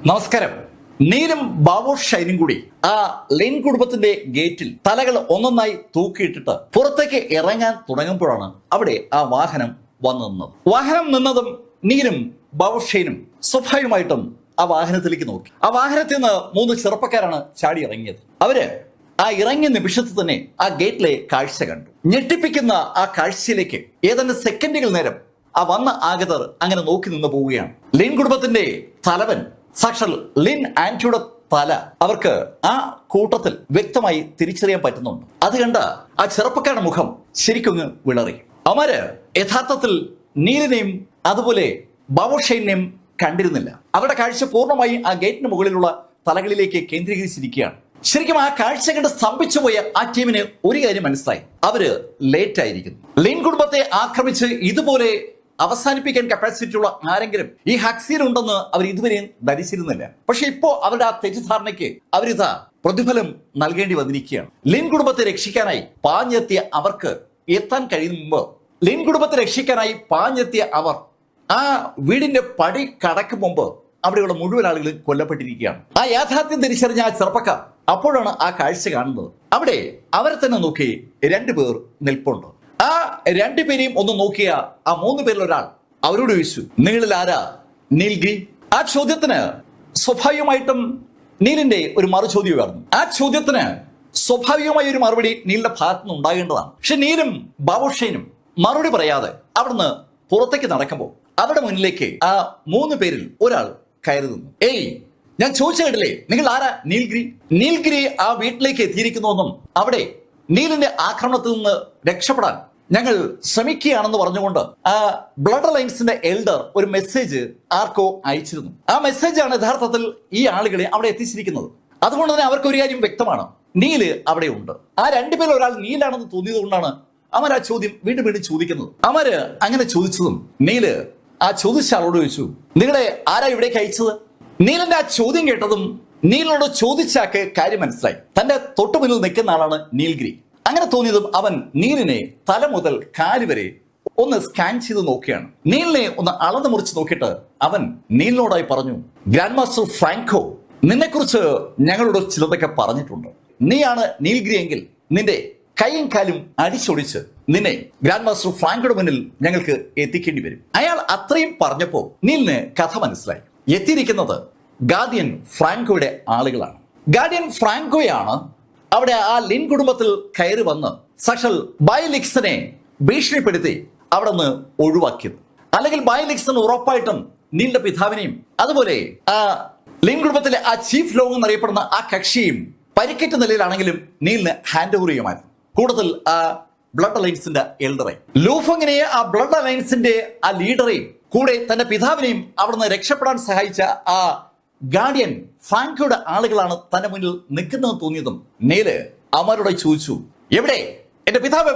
നമസ്കാരം. നീലും ബാബു ഷൈനും കൂടി ആ ലെൻ കുടുംബത്തിന്റെ ഗേറ്റിൽ തലകൾ ഒന്നൊന്നായി തൂക്കിയിട്ടിട്ട് പുറത്തേക്ക് ഇറങ്ങാൻ തുടങ്ങുമ്പോഴാണ് അവിടെ ആ വാഹനം വന്നു നിന്നത്. വാഹനം നിന്നതും നീലും ബാബു ഷൈനും സ്വാഭാവികമായിട്ടും ആ വാഹനത്തിലേക്ക് നോക്കി. ആ വാഹനത്തിൽ നിന്ന് 3 ചെറുപ്പക്കാരാണ് ചാടി ഇറങ്ങിയത്. അവര് ആ ഇറങ്ങിയ നിമിഷത്തിൽ തന്നെ ആ ഗേറ്റിലെ കാഴ്ച കണ്ടു. ഞെട്ടിപ്പിക്കുന്ന ആ കാഴ്ചയിലേക്ക് ഏതാണ്ട് സെക്കൻഡുകൾ നേരം ആ വന്ന ആഗതർ അങ്ങനെ നോക്കി നിന്ന് പോവുകയാണ്. ലിൻ കുടുംബത്തിന്റെ തലവൻ സാക്ഷാൽ ലിൻ ആന്റിയുടെ തല അവർക്ക് ആ കൂട്ടത്തിൽ വ്യക്തമായി തിരിച്ചറിയാൻ പറ്റുന്നുണ്ട്. അത് കണ്ട ആ ചെറുപ്പക്കാരുടെ മുഖം ശരിക്കൊന്ന് വിളറി. അവര് യഥാർത്ഥത്തിൽ നീലിനെയും അതുപോലെ ബാബു ഷൈനെയും കണ്ടിരുന്നില്ല. അവരുടെ കാഴ്ച പൂർണ്ണമായി ആ ഗേറ്റിന് മുകളിലുള്ള തലകളിലേക്ക് കേന്ദ്രീകരിച്ചിരിക്കുകയാണ്. ശരിക്കും ആ കാഴ്ച കണ്ട് സ്തംഭിച്ചു പോയ ആ ടീമിന് ഒരു കാര്യം മനസ്സിലായി, അവര് ലേറ്റ് ആയിരിക്കുന്നു. ലിൻ കുടുംബത്തെ ആക്രമിച്ച് ഇതുപോലെ അവസാനിപ്പിക്കാൻ കപ്പാസിറ്റി ഉള്ള ആരെങ്കിലും ഈ ഹക്സിയിൽ ഉണ്ടെന്ന് അവർ ഇതുവരെയും ധരിച്ചിരുന്നില്ല. പക്ഷെ ഇപ്പോ അവരുടെ ആ തെറ്റിദ്ധാരണയ്ക്ക് അവരിതാ പ്രതിഫലം നൽകേണ്ടി വന്നിരിക്കുകയാണ്. ലിൻ കുടുംബത്തെ രക്ഷിക്കാനായി പാഞ്ഞെത്തിയ അവർക്ക് എത്താൻ കഴിയുന്ന മുമ്പ് ലിൻ കുടുംബത്തെ രക്ഷിക്കാനായി പാഞ്ഞെത്തിയ അവർ ആ വീടിന്റെ പടി കടക്കും മുമ്പ് അവിടെയുള്ള മുഴുവൻ ആളുകളും കൊല്ലപ്പെട്ടിരിക്കുകയാണ്. ആ യാഥാർത്ഥ്യം തിരിച്ചറിഞ്ഞ ആ ചെറുപ്പക്കാർ അപ്പോഴാണ് ആ കാഴ്ച കാണുന്നത്. അവിടെ അവരെ തന്നെ നോക്കി 2 പേർ നിൽപ്പുണ്ട്. ആ 2 പേരെയും ഒന്ന് നോക്കിയ ആ 3 പേരിൽ ഒരാൾ അവരോട് ചോദിച്ചു, നിങ്ങളിൽ ആരാ നീൽഗിരി? ആ ചോദ്യത്തിന് സ്വാഭാവികമായിട്ടും നീലിന്റെ ഒരു മറുചോദ്യമായിരുന്നു. ആ ചോദ്യത്തിന് സ്വാഭാവികമായ ഒരു മറുപടി നീലിന്റെ ഭാഗത്തു നിന്ന് ഉണ്ടാകേണ്ടതാണ്. പക്ഷെ നീലും ബാബു ഷൈനും മറുപടി പറയാതെ അവിടുന്ന് പുറത്തേക്ക് നടക്കുമ്പോൾ അവരുടെ മുന്നിലേക്ക് ആ 3 പേരിൽ ഒരാൾ കയറി നിന്നു. ഏയ്, ഞാൻ ചോദിച്ചു കേട്ടില്ലേ, നിങ്ങൾ ആരാ നീൽഗിരി? നീൽഗിരി ആ വീട്ടിലേക്ക് എത്തിയിരിക്കുന്നുവെന്നും അവിടെ നീലിന്റെ ആക്രമണത്തിൽ നിന്ന് രക്ഷപ്പെടാൻ ഞങ്ങൾ ശ്രമിക്കുകയാണെന്ന് പറഞ്ഞുകൊണ്ട് ആ ബ്ലഡ് അലയൻസിന്റെ എൽഡർ ഒരു മെസ്സേജ് ആർക്കോ അയച്ചിരുന്നു. ആ മെസ്സേജാണ് യഥാർത്ഥത്തിൽ ഈ ആളുകളെ അവിടെ എത്തിച്ചിരിക്കുന്നത്. അതുകൊണ്ട് തന്നെ അവർക്ക് ഒരു കാര്യം വ്യക്തമാണ്, നീല് അവിടെ ഉണ്ട്. ആ 2 പേരിൽ ഒരാൾ നീലാണെന്ന് തോന്നിയത് കൊണ്ടാണ് അവർ ആ ചോദ്യം വീണ്ടും വീണ്ടും ചോദിക്കുന്നത്. അവര് അങ്ങനെ ചോദിച്ചതും നീല് ആ ചോദിച്ച ആളോട് ചോദിച്ചു, നിങ്ങളെ ആരാ ഇവിടേക്ക് അയച്ചത്? നീലിന്റെ ആ ചോദ്യം കേട്ടതും നീലിനോട് ചോദിച്ചാക്ക് കാര്യം മനസ്സിലായി. തന്റെ തൊട്ടു മുന്നിൽ നിൽക്കുന്ന ആളാണ് നീൽഗിരി. അങ്ങനെ തോന്നിയതും അവൻ നീലിനെ തല മുതൽ കാല് വരെ ഒന്ന് സ്കാൻ ചെയ്ത് നോക്കിയാണ്. നീലിനെ ഒന്ന് അളന്ന് മുറിച്ച് നോക്കിയിട്ട് അവൻ നീലിനോടായി പറഞ്ഞു, ഗ്രാൻഡ് മാസ്റ്റർ ഫ്രാങ്കോ, നിന്നെക്കുറിച്ച് ഞങ്ങളോട് ചിലതൊക്കെ പറഞ്ഞിട്ടുണ്ട്. നീയാണ് നീൽഗിരി എങ്കിൽ നിന്റെ കൈയും കാലും അടിച്ചൊടിച്ച് നിന്നെ ഗ്രാൻഡ് മാസ്റ്റർ ഫ്രാങ്കോയുടെ മുന്നിൽ ഞങ്ങൾക്ക് എത്തിക്കേണ്ടി വരും. അയാൾ അത്രയും പറഞ്ഞപ്പോ നീലിന് കഥ മനസ്സിലായി. എത്തിയിരിക്കുന്നത് ഗാർഡിയൻ ഫ്രാങ്കോയുടെ ആളുകളാണ്. ഗാർഡിയൻ ഫ്രാങ്കോയാണ് അവിടെ ആ ലിൻ കുടുംബത്തിൽ കയറി വന്ന് സാക്ഷാൽ ബൈലിക്സിനെ ഭീഷണിപ്പെടുത്തി അവിടെ നിന്ന് ഒഴിവാക്കിയത്. അല്ലെങ്കിൽ ബൈലിക്സൺ ഉറപ്പായിട്ടും നീലിന്റെ പിതാവിനെയും അതുപോലെ ആ ലിൻ കുടുംബത്തിലെ ആ ചീഫ് ലോങ് എന്നറിയപ്പെടുന്ന ആ കക്ഷിയും പരിക്കേറ്റ നിലയിലാണെങ്കിലും നീലിന് ഹാൻഡ് ഓവർ ചെയ്യുമായിരുന്നു. കൂടുതൽ ആ ബ്ലഡ് അലയൻസിന്റെ എൽഡറെ ലൂഫങ്ങിനെ, ആ ബ്ലഡ് അലയൻസിന്റെ ആ ലീഡറെയും കൂടെ തന്റെ പിതാവിനെയും അവിടുന്ന് രക്ഷപ്പെടാൻ സഹായിച്ച ആ ഗാർഡിയൻ ഫ്രാങ്കോയുടെ ആളുകളാണ് തന്റെ മുന്നിൽ നിൽക്കുന്നതെന്ന് തോന്നിയതും നീല് അവരോട് ചോദിച്ചു, എവിടെ എന്റെ പിതാവ്?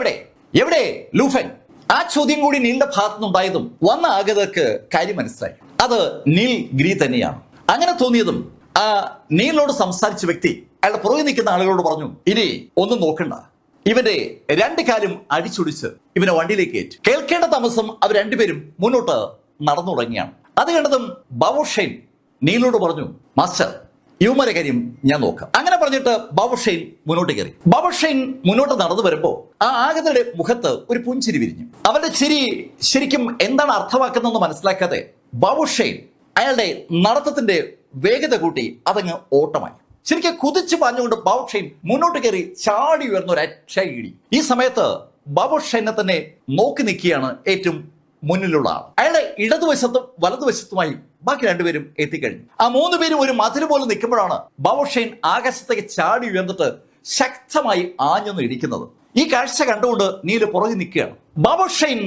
എവിടെ ലൂഫൻ? ആ ചോദ്യം കൂടി നീലിന്റെ ഭാഗത്തുനിന്നുണ്ടായതും വന്ന ആഗതർക്ക് കാര്യം മനസ്സിലായി, അത് നീൽഗിരി തന്നെയാണ്. അങ്ങനെ തോന്നിയതും ആ നീലിനോട് സംസാരിച്ച വ്യക്തി അയാളുടെ പുറകെ നിൽക്കുന്ന ആളുകളോട് പറഞ്ഞു, ഇനി ഒന്നും നോക്കണ്ട, ഇവന്റെ 2 കാലും അടിച്ചൊടിച്ച് ഇവനെ വണ്ടിയിലേക്ക് കയറ്റി. കേൾക്കേണ്ട താമസം അവർ 2 പേരും മുന്നോട്ട് നടന്നു തുടങ്ങിയാണ്. അത് കണ്ടതും ബാബു ഷൈൻ നീലിനോട് പറഞ്ഞു, മാസ്റ്റർ, ഇവന്മാരെ കാര്യം ഞാൻ നോക്കാം. അങ്ങനെ പറഞ്ഞിട്ട് ബാബു ഷൈൻ മുന്നോട്ട് കയറി. ബാബു ഷൈൻ മുന്നോട്ട് നടന്നു വരുമ്പോ ആ ആഗതയുടെ മുഖത്ത് ഒരു പുഞ്ചിരി വിരിഞ്ഞു. അവന്റെ ചിരി ശരിക്കും എന്താണ് അർത്ഥമാക്കുന്നതെന്ന് മനസ്സിലാക്കാതെ ബാബു ഷൈൻ അയാളുടെ നടത്തത്തിന്റെ വേഗത കൂട്ടി അതങ്ങ് ഓട്ടമായി. ശരിക്കും കുതിച്ചു പാഞ്ഞുകൊണ്ട് ബാബു ഷൈൻ മുന്നോട്ട് കയറി ചാടി ഉയർന്ന ഒരു അക്ഷയിടി. ഈ സമയത്ത് ബാബു ഷൈനെ തന്നെ നോക്കി നിൽക്കുകയാണ് ഏറ്റവും മുന്നിലുള്ള ആൾ. അയാളുടെ ഇടതുവശത്തും വലതുവശത്തുമായി ബാക്കി 2 പേരും എത്തിക്കഴിഞ്ഞു. ആ 3 പേരും ഒരു മതിൽ പോലെ നിൽക്കുമ്പോഴാണ് ബാബു ഷൈൻ ആകാശത്തേക്ക് ചാടി ഉയർന്നിട്ട് ശക്തമായി ആഞ്ഞൊന്ന് ഇടിക്കുന്നത്. ഈ കാഴ്ച കണ്ടുകൊണ്ട് നീല് പുറകെ നിൽക്കുകയാണ്. ബാബു ഷൈൻ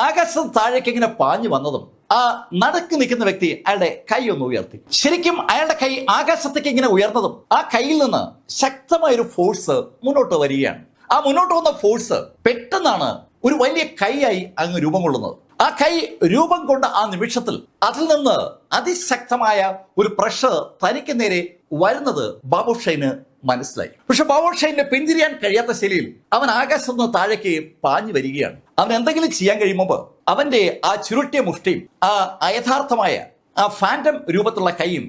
ആകാശത്ത് താഴേക്ക് ഇങ്ങനെ പാഞ്ഞു വന്നതും ആ നടക്ക് നിൽക്കുന്ന വ്യക്തി അയാളുടെ കൈ ഒന്ന് ഉയർത്തി. ശരിക്കും അയാളുടെ കൈ ആകാശത്തേക്ക് ഇങ്ങനെ ഉയർന്നതും ആ കൈയിൽ നിന്ന് ശക്തമായ ഒരു ഫോഴ്സ് മുന്നോട്ട് വരികയാണ്. ആ മുന്നോട്ട് വന്ന ഫോഴ്സ് പെട്ടെന്നാണ് ഒരു വലിയ കൈയായി അങ്ങ് രൂപം കൊള്ളുന്നത്. ആ കൈ രൂപം കൊണ്ട ആ നിമിഷത്തിൽ അതിൽ നിന്ന് അതിശക്തമായ ഒരു പ്രഷർ തനിക്ക് നേരെ വരുന്നത് ബാബു ഷൈന് മനസ്സിലായി. പക്ഷെ ബാബു ഷൈന് പിന്തിരിയാൻ കഴിയാത്ത ശൈലിയിൽ അവൻ ആകാശത്ത് നിന്ന് താഴേക്ക് പാഞ്ഞു വരികയാണ്. അവൻ എന്തെങ്കിലും ചെയ്യാൻ കഴിയുമ്പോൾ അവന്റെ ആ ചുരുട്ടിയ മുഷ്ടിയും ആ അയഥാർത്ഥമായ ആ ഫാൻറ്റം രൂപത്തിലുള്ള കൈയും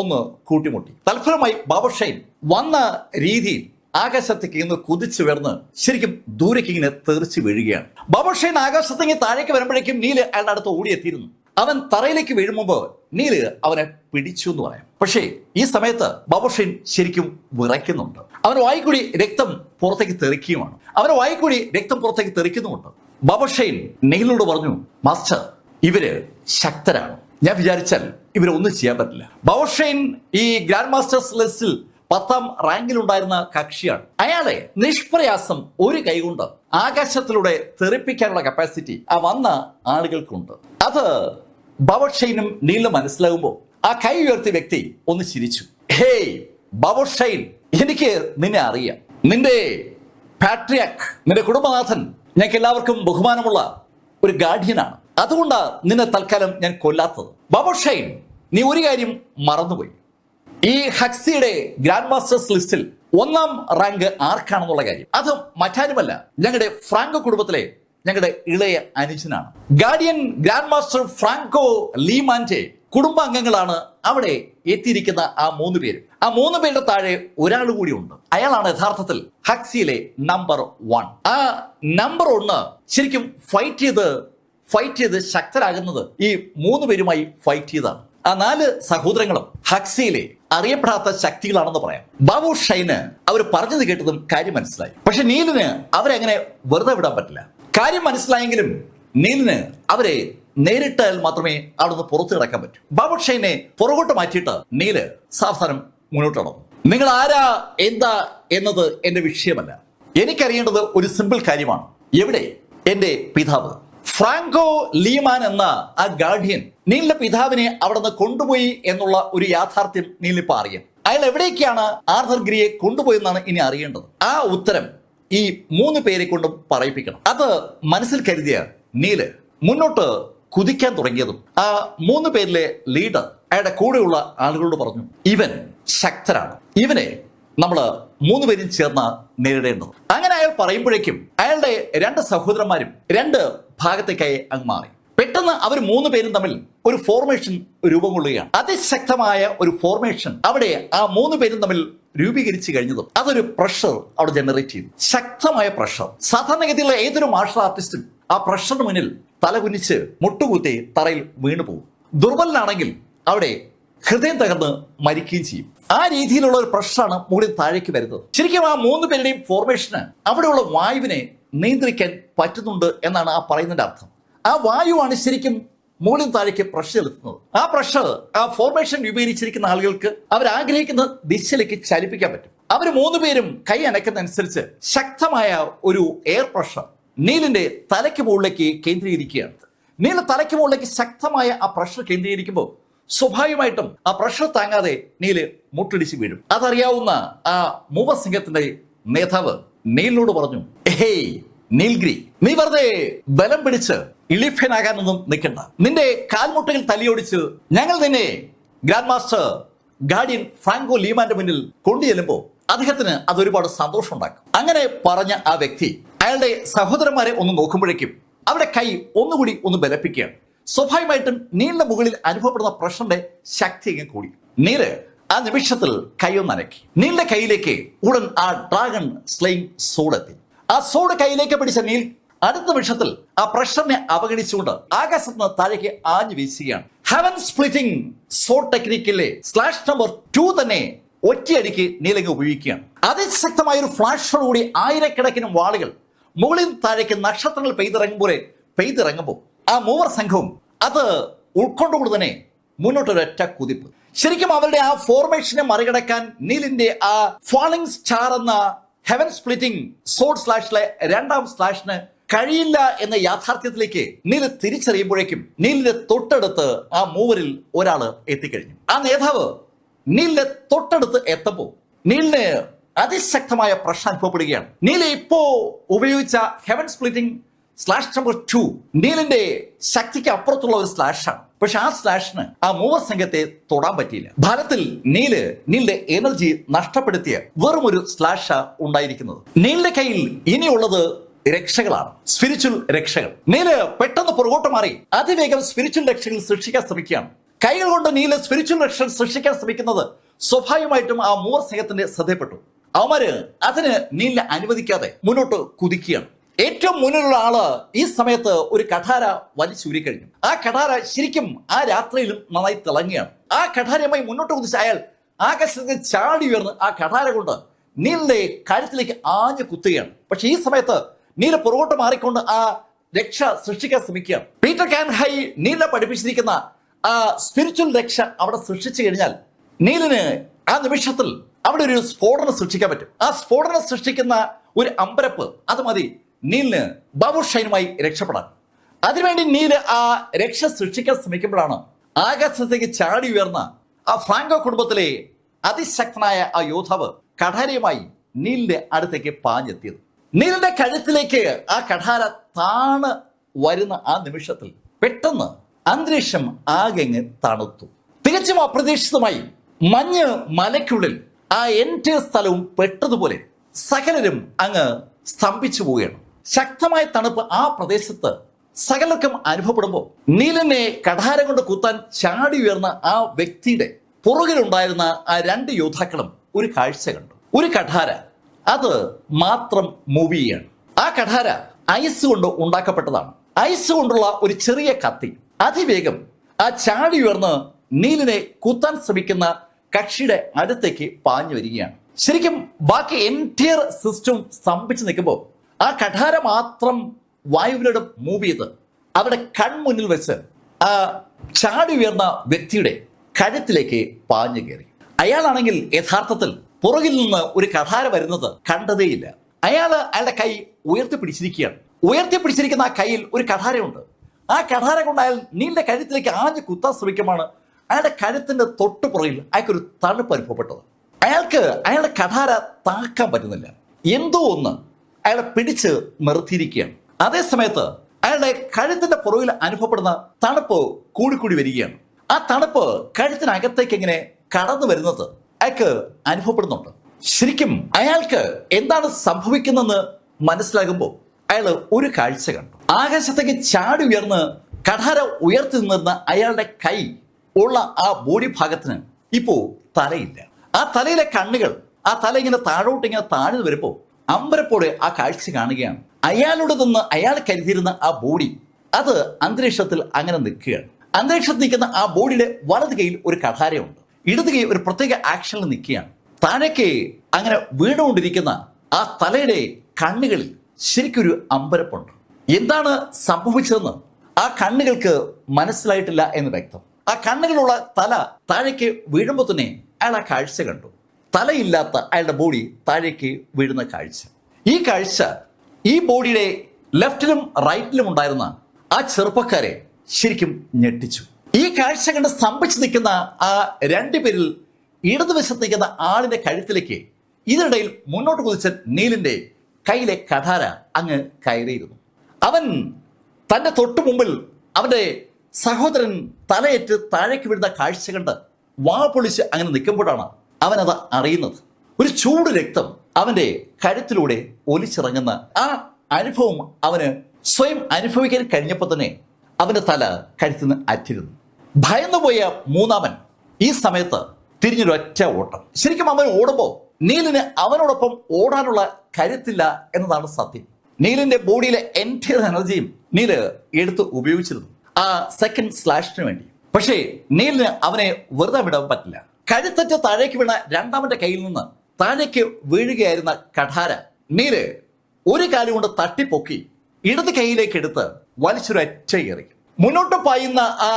ഒന്ന് കൂട്ടിമുട്ടി. തൽഫലമായി ബാബർ ഷൈൻ വന്ന രീതിയിൽ ആകാശത്തേക്ക് ഇന്ന് കുതിച്ചുയർന്ന് ശരിക്കും ദൂരേക്ക് ഇങ്ങനെ തെറിച്ച് വീഴുകയാണ്. ബാബർ ഷൈൻ ആകാശത്തേക്ക് താഴേക്ക് വരുമ്പോഴേക്കും നീല് അയാളുടെ അടുത്ത് ഓടിയെത്തിയിരുന്നു. അവൻ തറയിലേക്ക് വീഴും മുമ്പ് നീല് അവനെ പിടിച്ചു എന്ന് പറയാം. പക്ഷേ ഈ സമയത്ത് ബാബർ ഷൈൻ ശരിക്കും വിറയ്ക്കുന്നുണ്ട്. അവന് വായിക്കൂടി രക്തം പുറത്തേക്ക് തെറിക്കുകയുമാണ്. അവന് വായിക്കൂടി രക്തം പുറത്തേക്ക് തെറിക്കുന്നുമുണ്ട്. ബാബർ ഷൈൻ നീലിനോട് പറഞ്ഞു, മാസ്റ്റർ, ഇവര് ശക്തരാണ്. ഞാൻ വിചാരിച്ചാൽ ഇവരൊന്നും ചെയ്യാൻ പറ്റില്ല. ബാബർ ഷൈൻ ഈ ഗ്രാൻഡ് മാസ്റ്റേഴ്സ് ലിസ്റ്റിൽ 10ാം റാങ്കിലുണ്ടായിരുന്ന കക്ഷിയാണ്. അയാളെ നിഷ്പ്രയാസം ഒരു കൈകൊണ്ട് ആകാശത്തിലൂടെ തെറിപ്പിക്കാനുള്ള കപ്പാസിറ്റി ആ വന്ന ആളുകൾക്കുണ്ട്. അത് ബാബർ ഷൈനും നീലിനും മനസ്സിലാകുമ്പോൾ ആ കൈ ഉയർത്തിയ വ്യക്തി ഒന്ന് ചിരിച്ചു. ഹേയ് ബാബർ ഷൈൻ, എനിക്ക് നിന്നെ അറിയാം. നിന്റെ പാട്രിയാക്, നിന്റെ കുടുംബനാഥൻ ഞങ്ങൾക്ക് എല്ലാവർക്കും ബഹുമാനമുള്ള ഒരു ഗാർഡിയനാണ്. അതുകൊണ്ട് നിന്നെ തൽക്കാലം ഞാൻ കൊല്ലാത്തത്. ബാബർ ഷൈൻ, നീ ഒരു കാര്യം മറന്നുപോയി. ഈ ഹക്സിയുടെ ഗ്രാൻഡ് മാസ്റ്റേഴ്സ് ലിസ്റ്റിൽ 1ാം റാങ്ക് ആർക്കാണെന്നുള്ള കാര്യം. അത് മറ്റാരുമല്ല, ഞങ്ങളുടെ ഫ്രാങ്കോ കുടുംബത്തിലെ ഞങ്ങളുടെ ഇളയ അനുജനാണ്. ഗാർഡിയൻ ഗ്രാൻഡ് മാസ്റ്റർ ഫ്രാങ്കോ ലീമാന്റെ കുടുംബാംഗങ്ങളാണ് അവിടെ എത്തിയിരിക്കുന്ന ആ 3 പേര്. ആ 3 പേരുടെ താഴെ ഒരാൾ കൂടി ഉണ്ട്. അയാളാണ് യഥാർത്ഥത്തിൽ ഹക്സിയിലെ നമ്പർ 1. ആ നമ്പർ 1 ശരിക്കും ഫൈറ്റ് ചെയ്ത് ശക്തരാകുന്നത് ഈ 3 പേരുമായി ഫൈറ്റ് ചെയ്താണ്. ആ 4 സഹോദരങ്ങളും ഹക്സിയിലെ അറിയപ്പെടാത്ത ശക്തികളാണെന്ന് പറയാം. ബാബർ ഷൈന് അവർ പറഞ്ഞത് കേട്ടതും കാര്യം മനസ്സിലായി. പക്ഷെ നീലിന് അവരെ അങ്ങനെ വെറുതെ വിടാൻ പറ്റില്ല. കാര്യം മനസ്സിലായെങ്കിലും നീലിന് അവരെ നേരിട്ടാൽ മാത്രമേ അവിടെ നിന്ന് പുറത്തു കിടക്കാൻ പറ്റൂ. ബാബർ ഷൈനെ പുറകോട്ട് മാറ്റിയിട്ട് നീല് സാവധാനം മുന്നോട്ട് നടന്നു. നിങ്ങൾ ആരാ എന്താ എന്നത് എന്റെ വിഷയമല്ല. എനിക്കറിയേണ്ടത് ഒരു സിമ്പിൾ കാര്യമാണ്. എവിടെ എന്റെ പിതാവ്? ഫ്രാങ്കോ ലീമാൻ എന്ന ആ ഗാർഡിയൻ നീലിന്റെ പിതാവിനെ അവിടെ നിന്ന് കൊണ്ടുപോയി എന്നുള്ള ഒരു യാഥാർത്ഥ്യം നീലിപ്പോ അറിയാം. അയാൾ എവിടേക്കാണ് ആർതർ ഗ്രിയെ കൊണ്ടുപോയെന്നാണ് ഇനി അറിയേണ്ടത്. ആ ഉത്തരം ഈ 3 പേരെ കൊണ്ടും പറയിപ്പിക്കണം. അത് മനസ്സിൽ കരുതിയ നീല് മുന്നോട്ട് കുതിക്കാൻ തുടങ്ങിയതും ആ 3 പേരിലെ ലീഡർ അയാളുടെ കൂടെയുള്ള ആളുകളോട് പറഞ്ഞു, ഇവൻ ശക്തരാണ്, ഇവനെ നമ്മള് 3 പേരും ചേർന്ന് നേരിടേണ്ടത്. അങ്ങനെ അയാൾ പറയുമ്പോഴേക്കും അയാളുടെ 2 സഹോദരന്മാരും 2 ഭാഗത്തേക്കായി അങ്ങ് മാറി. പെട്ടെന്ന് അവർ 3 പേരും തമ്മിൽ ഒരു ഫോർമേഷൻ രൂപം കൊള്ളുകയാണ്. അതിശക്തമായ ഒരു ഫോർമേഷൻ അവിടെ ആ 3 പേരും തമ്മിൽ രൂപീകരിച്ചു കഴിഞ്ഞതും അതൊരു പ്രഷർ അവിടെ ജനറേറ്റ് ചെയ്തു. ശക്തമായ പ്രഷർ. സാധാരണഗതിയിലുള്ള ഏതൊരു മാർഷൽ ആർട്ടിസ്റ്റും ആ പ്രഷറിന് മുന്നിൽ തലകുനിച്ച് മുട്ടുകുത്തി തറയിൽ വീണു പോകും. ദുർബലനാണെങ്കിൽ അവിടെ ഹൃദയം തകർന്ന് മരിക്കുകയും ചെയ്യും. ആ രീതിയിലുള്ള ഒരു പ്രഷറാണ് മുകളിൽ താഴേക്ക് വരുന്നത്. ശരിക്കും ആ 3 പേരുടെയും ഫോർമേഷന് അവിടെയുള്ള വായുവിനെ നിയന്ത്രിക്കാൻ പറ്റുന്നുണ്ട് എന്നാണ് ആ പറയുന്നതിന്റെ അർത്ഥം. ആ വായുവാണ് ശരിക്കും മുകളിൽ താഴേക്ക് പ്രഷർ ചെലുത്തുന്നത്. ആ പ്രഷർ ആ ഫോർമേഷൻ രൂപീകരിച്ചിരിക്കുന്ന ആളുകൾക്ക് അവർ ആഗ്രഹിക്കുന്ന ദിശയിലേക്ക് ചലിപ്പിക്കാൻ പറ്റും. അവർ 3 പേരും കൈ അനക്കുന്നതനുസരിച്ച് ശക്തമായ ഒരു എയർ പ്രഷർ നീലിന്റെ തലയ്ക്ക് മുകളിലേക്ക് കേന്ദ്രീകരിക്കുകയാണ്. നീല തലയ്ക്ക് മുകളിലേക്ക് ശക്തമായ ആ പ്രഷർ കേന്ദ്രീകരിക്കുമ്പോൾ സ്വാഭാവികമായിട്ടും ആ പ്രഷർ താങ്ങാതെ നീല് മുട്ടിടിച്ച് വീഴും. അതറിയാവുന്ന ആ മൂവസിംഗത്തിന്റെ നേതാവ് നീലിനോട് പറഞ്ഞു, ഹേയ് നീൽഗിരി, നീ വെറുതെ ബലം പിടിച്ച് ഇളിഫ്യനാകാനൊന്നും നിൽക്കണ്ട. നിന്റെ കാൽമുട്ടയിൽ തലിയോടിച്ച് ഞങ്ങൾ നിന്നെ ഗ്രാൻഡ് മാസ്റ്റർ ഗാർഡിയൻ ഫ്രാങ്കോ ലീമാന്റെ മുന്നിൽ കൊണ്ടുചെല്ലുമ്പോൾ അദ്ദേഹത്തിന് അതൊരുപാട് സന്തോഷം ഉണ്ടാക്കും. അങ്ങനെ പറഞ്ഞ ആ വ്യക്തി അയാളുടെ സഹോദരന്മാരെ ഒന്ന് നോക്കുമ്പോഴേക്കും അവരുടെ കൈ ഒന്നുകൂടി ഒന്ന് ബലപ്പിക്കുകയാണ്. സ്വാഭാവികമായിട്ടും നീലിന്റെ മുകളിൽ അനുഭവപ്പെടുന്ന പ്രഷറിന്റെ ശക്തി അങ്ങ് കൂടി. നീല് ആ നിമിഷത്തിൽ കൈയൊന്ന് അനക്കി. നീലിന്റെ കയ്യിലേക്ക് ഉടൻ ആ ഡ്രാഗൺ സ്ലെയിങ് സോഡ് എത്തി. ആ സോഡ് കയ്യിലേക്ക് പിടിച്ച നീൽ അടുത്ത നിമിഷത്തിൽ ആ പ്രഷറിനെ അവഗണിച്ചുകൊണ്ട് ആകാശത്ത് നിന്ന് താഴേക്ക് ആഞ്ഞു വീശുകയാണ്. ഹെവൻ സ്പ്ലിറ്റിംഗ് സോഡ് ടെക്നിക്കിലെ സ്ലാഷ് നമ്പർ 2 തന്നെ ഒറ്റയടിക്ക് നീലങ്ങ് ഉപയോഗിക്കുകയാണ്. അതിശക്തമായ ഒരു ഫ്ലാഷോടുകൂടി ആയിരക്കണക്കിന് വാളുകൾ മുകളിൽ താഴേക്ക് നക്ഷത്രങ്ങൾ പെയ്തിറങ്ങുമ്പോൾ ആ മൂവർ സംഘവും അത് ഉൾക്കൊണ്ടുകൊണ്ട് തന്നെ മുന്നോട്ടൊരൊറ്റ കുതിപ്പ്. ശരിക്കും അവരുടെ ആ ഫോർമേഷനെ മറികടക്കാൻ നീലിന്റെ ആ ഫാളിംഗ് സ്റ്റാർ എന്ന ഹെവൻ സ്പ്ലിറ്റിംഗ് സോഡ് സ്ലാഷിലെ 2ാം സ്ലാഷിന് കഴിയില്ല എന്ന യാഥാർത്ഥ്യത്തിലേക്ക് നീല് തിരിച്ചറിയുമ്പോഴേക്കും നീലിന്റെ തൊട്ടടുത്ത് ആ മൂവരിൽ ഒരാള് എത്തിക്കഴിഞ്ഞു. ആ നേതാവ് നീലിന്റെ തൊട്ടടുത്ത് എത്തുമ്പോൾ നീലിന് അതിശക്തമായ പ്രശ്നം അനുഭവപ്പെടുകയാണ്. നീല് ഇപ്പോ ഉപയോഗിച്ച ഹെവൻ സ്പ്ലിറ്റിംഗ് സ്ലാഷ് നമ്പർ 2 നീലിന്റെ ശക്തിക്ക് അപ്പുറത്തുള്ള ഒരു സ്ലാഷാണ്. പക്ഷെ ആ സ്ലാഷിന് ആ മൂവർ സംഘത്തെ തൊടാൻ പറ്റിയില്ല. ഫലത്തിൽ നീലിന്റെ എനർജി നഷ്ടപ്പെടുത്തിയ വെറും ഒരു സ്ലാഷാ ഉണ്ടായിരിക്കുന്നത്. നീലിന്റെ കയ്യിൽ ഇനിയുള്ളത് രക്ഷകളാണ്, സ്പിരിച്വൽ രക്ഷകൾ. നീല് പെട്ടെന്ന് പുറകോട്ട് മാറി അതിവേഗം സ്പിരിച്വൽ രക്ഷകൾ സൃഷ്ടിക്കാൻ ശ്രമിക്കുകയാണ്. കൈകൾ കൊണ്ട് നീല സ്പിരിച്വൽ രക്ഷ സൃഷ്ടിക്കാൻ ശ്രമിക്കുന്നത് സ്വാഭാവികമായിട്ടും ആ മൂവർ സംഘത്തിന്റെ ശ്രദ്ധയപ്പെട്ടു. അവന്മാര് അതിന് നീലിനെ അനുവദിക്കാതെ മുന്നോട്ട് കുതിക്കുകയാണ്. ഏറ്റവും മുന്നിലുള്ള ആള് ഈ സമയത്ത് ഒരു കഠാര വലിച്ചൂരിക്കഴിഞ്ഞു. ആ കഠാര ശരിക്കും ആ രാത്രിയിലും നന്നായി തിളങ്ങുകയാണ്. ആ കഠാരയുമായി മുന്നോട്ട് കുതിച്ച അയാൾ ആകാശത്തിൽ ചാടി ഉയർന്ന് ആ കഠാര കൊണ്ട് നീലിന്റെ കഴുത്തിലേക്ക് ആഞ്ഞു കുത്തുകയാണ്. പക്ഷെ ഈ സമയത്ത് നീല പുറകോട്ട് മാറിക്കൊണ്ട് ആ രക്ഷ സൃഷ്ടിക്കാൻ ശ്രമിക്കുകയാണ്. പീറ്റർ കാൻ ഹൈ നീലിനെ പഠിപ്പിച്ചിരിക്കുന്ന ആ സ്പിരിച്വൽ രക്ഷ അവിടെ സൃഷ്ടിച്ചു കഴിഞ്ഞാൽ നീലിന് ആ നിമിഷത്തിൽ അവിടെ ഒരു സ്ഫോടനം സൃഷ്ടിക്കാൻ പറ്റും. ആ സ്ഫോടനം സൃഷ്ടിക്കുന്ന ഒരു അമ്പരപ്പ് അത് മതി നീലിന് ബാബൂർ ഷൈനുമായി രക്ഷപ്പെടാൻ. അതിനുവേണ്ടി നീല് ആ രക്ഷ സൃഷ്ടിക്കാൻ ശ്രമിക്കുമ്പോഴാണ് ആകാശത്തേക്ക് ചാടി ഉയർന്ന ആ ഫ്രാങ്കോ കുടുംബത്തിലെ അതിശക്തനായ ആ യോദ്ധാവ് കഠാരയുമായി നീലിന്റെ അടുത്തേക്ക് പാഞ്ഞെത്തിയത്. നീലിന്റെ കഴുത്തിലേക്ക് ആ കഠാര താണ് വരുന്ന ആ നിമിഷത്തിൽ പെട്ടെന്ന് അന്തരീക്ഷം ആകെ തണുത്തു. തികച്ചും അപ്രതീക്ഷിതമായി മഞ്ഞ് മലയ്ക്കുള്ളിൽ ആ എൻ്റെ സ്ഥലവും പെട്ടതുപോലെ സകലരും അങ്ങ് സ്തംഭിച്ചു പോവുകയാണ്. ശക്തമായ തണുപ്പ് ആ പ്രദേശത്ത് സകലർക്കും അനുഭവപ്പെടുമ്പോൾ നീലിനെ കഠാര കൊണ്ട് കുത്താൻ ചാടി ഉയർന്ന ആ വ്യക്തിയുടെ പുറകിലുണ്ടായിരുന്ന ആ രണ്ട് യോദ്ധാക്കളും ഒരു കാഴ്ച കണ്ടു. ഒരു കഠാര അത് മാത്രം മൂവ് ചെയ്യാണ്. ആ കഠാര ഐസ് കൊണ്ട് ഉണ്ടാക്കപ്പെട്ടതാണ്. ഐസ് കൊണ്ടുള്ള ഒരു ചെറിയ കത്തി അതിവേഗം ആ ചാടി ഉയർന്ന് നീലിനെ കുത്താൻ ശ്രമിക്കുന്ന കക്ഷിയുടെ അടുത്തേക്ക് പാഞ്ഞു വരികയാണ്. ശരിക്കും ബാക്കി എൻറ്റയർ സിസ്റ്റം സ്തംഭിച്ചു നിൽക്കുമ്പോൾ ആ കഠാര മാത്രം വായുവിലൂടെ മൂവ് ചെയ്ത് അവിടെ കൺമുന്നിൽ വെച്ച് ആ ചാടി ഉയർന്ന വ്യക്തിയുടെ കഴുത്തിലേക്ക് പാഞ്ഞു കയറി. അയാളാണെങ്കിൽ യഥാർത്ഥത്തിൽ പുറകിൽ നിന്ന് ഒരു കഠാര വരുന്നത് കണ്ടതേയില്ല. അയാളുടെ കൈ ഉയർത്തിപ്പിടിച്ചിരിക്കുകയാണ്. ഉയർത്തിപ്പിടിച്ചിരിക്കുന്ന ആ കയ്യിൽ ഒരു കഠാരയുണ്ട്. ആ കഠാര കൊണ്ട് അയാൾ നീലിന്റെ കഴുത്തിലേക്ക് ആഞ്ഞു കുത്താൻ ശ്രമിക്കുമ്പോൾ അയാളുടെ കഴുത്തിന്റെ തൊട്ടു പുറകിൽ അയാൾക്കൊരു തണുപ്പ് അനുഭവപ്പെട്ടത്. അയാളുടെ കഠാര താക്കാൻ പറ്റുന്നില്ല. എന്തോ ഒന്ന് അയാളെ പിടിച്ച് നിർത്തിയിരിക്കുകയാണ്. അതേ സമയത്ത് അയാളുടെ കഴുത്തിന്റെ പുറകിൽ അനുഭവപ്പെടുന്ന തണുപ്പ് കൂടിക്കൂടി വരികയാണ്. ആ തണുപ്പ് കഴുത്തിനകത്തേക്ക് ഇങ്ങനെ കടന്നു വരുന്നത് അയാൾക്ക് അനുഭവപ്പെടുന്നുണ്ട്. ശരിക്കും അയാൾക്ക് എന്താണ് സംഭവിക്കുന്നതെന്ന് മനസ്സിലാകുമ്പോൾ അയാൾ ഒരു കാഴ്ച കണ്ടു. ആകാശത്തേക്ക് ചാടി ഉയർന്ന് കഠാര ഉയർത്തി നിന്നിരുന്ന അയാളുടെ കൈ ഉള്ള ആ ബോഡി ഭാഗത്തിന് ഇപ്പോ തലയില്ല. ആ തലയിലെ കണ്ണുകൾ ആ തല ഇങ്ങനെ താഴോട്ട് ഇങ്ങനെ താഴ്ന്നു വരുമ്പോൾ അമ്പരപ്പോടെ ആ കാഴ്ച കാണുകയാണ്. അയാളുടെ നിന്ന് അയാൾ കരുതിയിരുന്ന ആ ബോഡി അത് അന്തരീക്ഷത്തിൽ അങ്ങനെ നിൽക്കുകയാണ്. അന്തരീക്ഷത്തിൽ നിൽക്കുന്ന ആ ബോഡിയുടെ വലത് കൈയിൽ ഒരു കഠാരയുണ്ട്. ഇടത് കൈ ഒരു പ്രത്യേക ആക്ഷനിൽ നിൽക്കുകയാണ്. താഴേക്ക് അങ്ങനെ വീണുകൊണ്ടിരിക്കുന്ന ആ തലയുടെ കണ്ണുകളിൽ ശരിക്കൊരു അമ്പരപ്പുണ്ട്. എന്താണ് സംഭവിച്ചതെന്ന് ആ കണ്ണുകൾക്ക് മനസ്സിലായിട്ടില്ല എന്ന് വ്യക്തം. ആ കണ്ണുകളുള്ള തല താഴേക്ക് വീഴുമ്പോൾ തന്നെ അയാൾ ആ കാഴ്ച കണ്ടു. തലയില്ലാത്ത അയാളുടെ ബോഡി താഴേക്ക് വീഴുന്ന കാഴ്ച. ഈ കാഴ്ച ഈ ബോഡിയുടെ ലെഫ്റ്റിലും റൈറ്റിലും ഉണ്ടായിരുന്ന ആ ചെറുപ്പക്കാരെ ശരിക്കും ഞെട്ടിച്ചു. ഈ കാഴ്ച കണ്ട് സ്തംഭിച്ചു നിൽക്കുന്ന ആ രണ്ടുപേരിൽ ഇടതുവശത്ത് നിൽക്കുന്ന ആളിന്റെ കഴുത്തിലേക്ക് ഇതിനിടയിൽ മുന്നോട്ട് കുതിച്ച നീലിന്റെ കയ്യിലെ കഠാര അങ്ങ് കയറിയിരുന്നു. അവൻ തന്റെ തൊട്ടു മുമ്പിൽ അവന്റെ സഹോദരൻ തലയേറ്റ് താഴേക്ക് വീഴുന്ന കാഴ്ച കണ്ട് വാ പൊളിച്ച് അങ്ങനെ നിൽക്കുമ്പോഴാണ് അവനത് അറിയുന്നത്. ഒരു ചൂട് രക്തം അവന്റെ കഴുത്തിലൂടെ ഒലിച്ചിറങ്ങുന്ന ആ അനുഭവം അവന് സ്വയം അനുഭവിക്കാൻ കഴിഞ്ഞപ്പോൾ തന്നെ അവന്റെ തല കഴുത്തിന് അറ്റിരുന്നു. ഭയന്നുപോയ മൂന്നാമൻ ഈ സമയത്ത് തിരിഞ്ഞൊരൊറ്റ ഓട്ടം. ശരിക്കും അവൻ ഓടുമ്പോൾ നീലിന് അവനോടൊപ്പം ഓടാനുള്ള കരുത്തില്ല എന്നതാണ് സത്യം. നീലിന്റെ ബോഡിയിലെ എൻറ്റയർ എനർജിയും നീല് എടുത്ത് ഉപയോഗിച്ചിരുന്നു ആ സെക്കൻഡ് സ്ലാഷിന് വേണ്ടി. പക്ഷേ നീലിന് അവനെ വെറുതെ വിടാൻ പറ്റില്ല. കഴുത്തറ്റ താഴേക്ക് വീണ രണ്ടാമന്റെ കയ്യിൽ നിന്ന് താഴേക്ക് വീഴുകയായിരുന്ന കഠാര നീല് ഒരു കാലം കൊണ്ട് തട്ടിപ്പൊക്കി ഇടത് കൈയിലേക്ക് എടുത്ത് വലിച്ചൊരൊറ്റ എറി. മുന്നോട്ട് പായുന്ന ആ